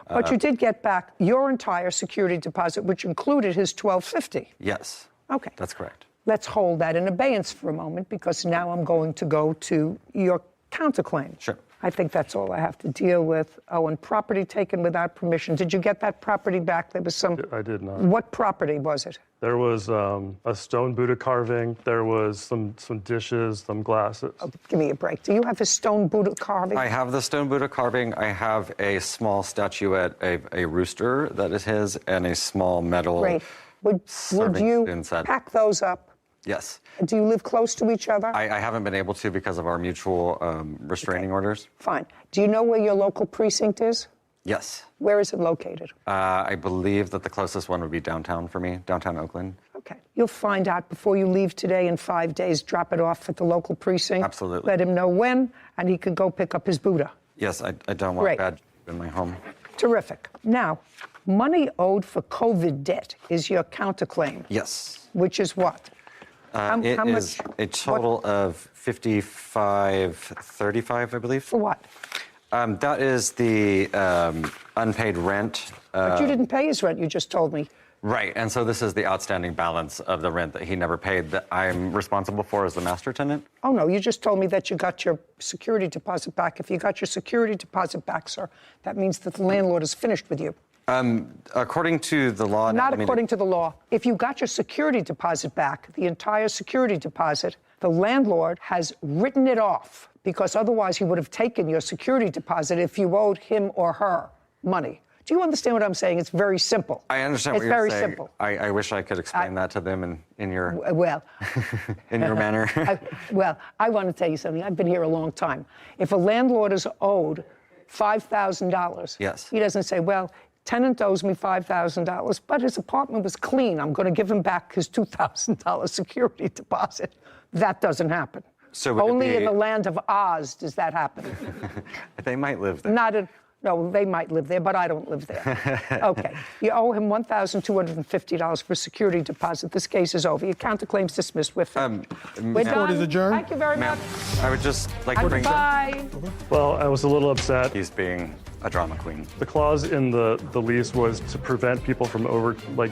But you did get back your entire security deposit, which included his $1,250. Yes. Okay. That's correct. Let's hold that in abeyance for a moment because now I'm going to go to your counterclaim. Sure. I think that's all I have to deal with. Oh, and property taken without permission. Did you get that property back? There was some... I did not. What property was it? There was a stone Buddha carving. There was some dishes, some glasses. Oh, give me a break. Do you have a stone Buddha carving? I have the stone Buddha carving. I have a small statuette, a rooster that is his, and a small metal Great. Would you pack those up? Yes. Do you live close to each other? I haven't been able to because of our mutual restraining orders. Fine. Do you know where your local precinct is? Yes. Where is it located? I believe that the closest one would be downtown for me, downtown Oakland. Okay. You'll find out before you leave today in 5 days. Drop it off at the local precinct. Absolutely. Let him know when, and he could go pick up his Buddha. Yes, I don't want Great. bad in my home. Terrific. Now, money owed for COVID debt is your counterclaim. Yes. Which is what? It is a total of $55.35, I believe. For what? That is the unpaid rent. But you didn't pay his rent, you just told me. Right, and so this is the outstanding balance of the rent that he never paid that I'm responsible for as the master tenant. Oh, no, you just told me that you got your security deposit back. If you got your security deposit back, sir, that means that the landlord is finished with you. According to the law... Not according to the law. If you got your security deposit back, the entire security deposit, the landlord has written it off because otherwise he would have taken your security deposit if you owed him or her money. Do you understand what I'm saying? It's very simple. I understand what it's you're very saying. simple. I wish I could explain that to them in your... Well... in your manner. I want to tell you something. I've been here a long time. If a landlord is owed $5,000, yes, he doesn't say, well, tenant owes me $5,000, but his apartment was clean. I'm going to give him back his $2,000 security deposit. That doesn't happen. So only in the land of Oz does that happen. They might live there. No, they might live there, but I don't live there. Okay. You owe him $1,250 for security deposit. This case is over. Your counterclaim's dismissed. We're done. Court is adjourned. Thank you very much. I would just like to bring... Bye. Well, I was a little upset. He's being a drama queen. The clause in the lease was to prevent people from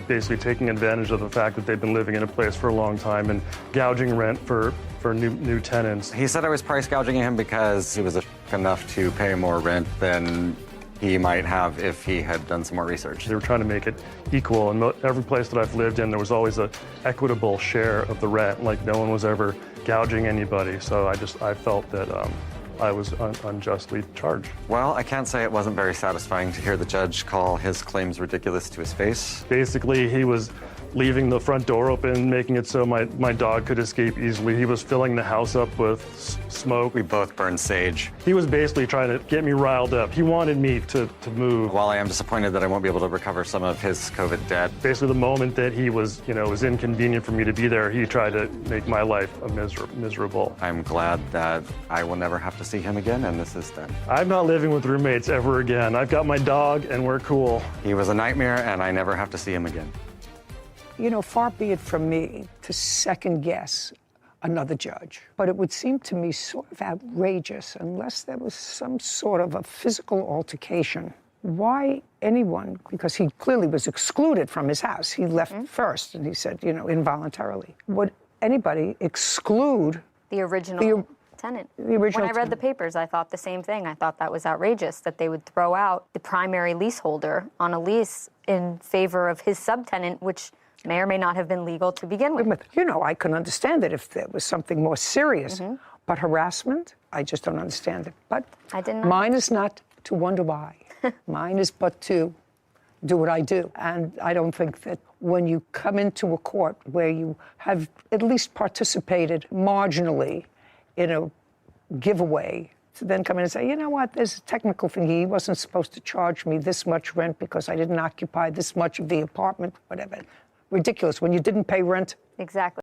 basically taking advantage of the fact that they've been living in a place for a long time and gouging rent for new tenants. He said I was price gouging him because he was enough to pay more rent than he might have if he had done some more research. They were trying to make it equal, and every place that I've lived in, there was always an equitable share of the rent. Like no one was ever gouging anybody. So I felt that I was unjustly charged. Well, I can't say it wasn't very satisfying to hear the judge call his claims ridiculous to his face. Basically, he was leaving the front door open, making it so my dog could escape easily. He was filling the house up with smoke. We both burned sage. He was basically trying to get me riled up. He wanted me to move. While I am disappointed that I won't be able to recover some of his COVID debt. Basically, the moment that he was, it was inconvenient for me to be there, he tried to make my life miserable. I'm glad that I will never have to see him again, and this is done. I'm not living with roommates ever again. I've got my dog, and we're cool. He was a nightmare, and I never have to see him again. Far be it from me to second guess another judge, but it would seem to me sort of outrageous unless there was some sort of a physical altercation. Why anyone, because he clearly was excluded from his house. He left first, and he said, involuntarily. Would anybody exclude the original tenant? The original When I read the papers, I thought the same thing. I thought that was outrageous, that they would throw out the primary leaseholder on a lease in favor of his subtenant, which may or may not have been legal to begin with. I can understand it if there was something more serious, but harassment, I just don't understand it. But I didn't. Mine is not to wonder why. Mine is but to do what I do. And I don't think that when you come into a court where you have at least participated marginally in a giveaway, to then come in and say, you know what, there's a technical thing. He wasn't supposed to charge me this much rent because I didn't occupy this much of the apartment, whatever. Ridiculous when you didn't pay rent. Exactly.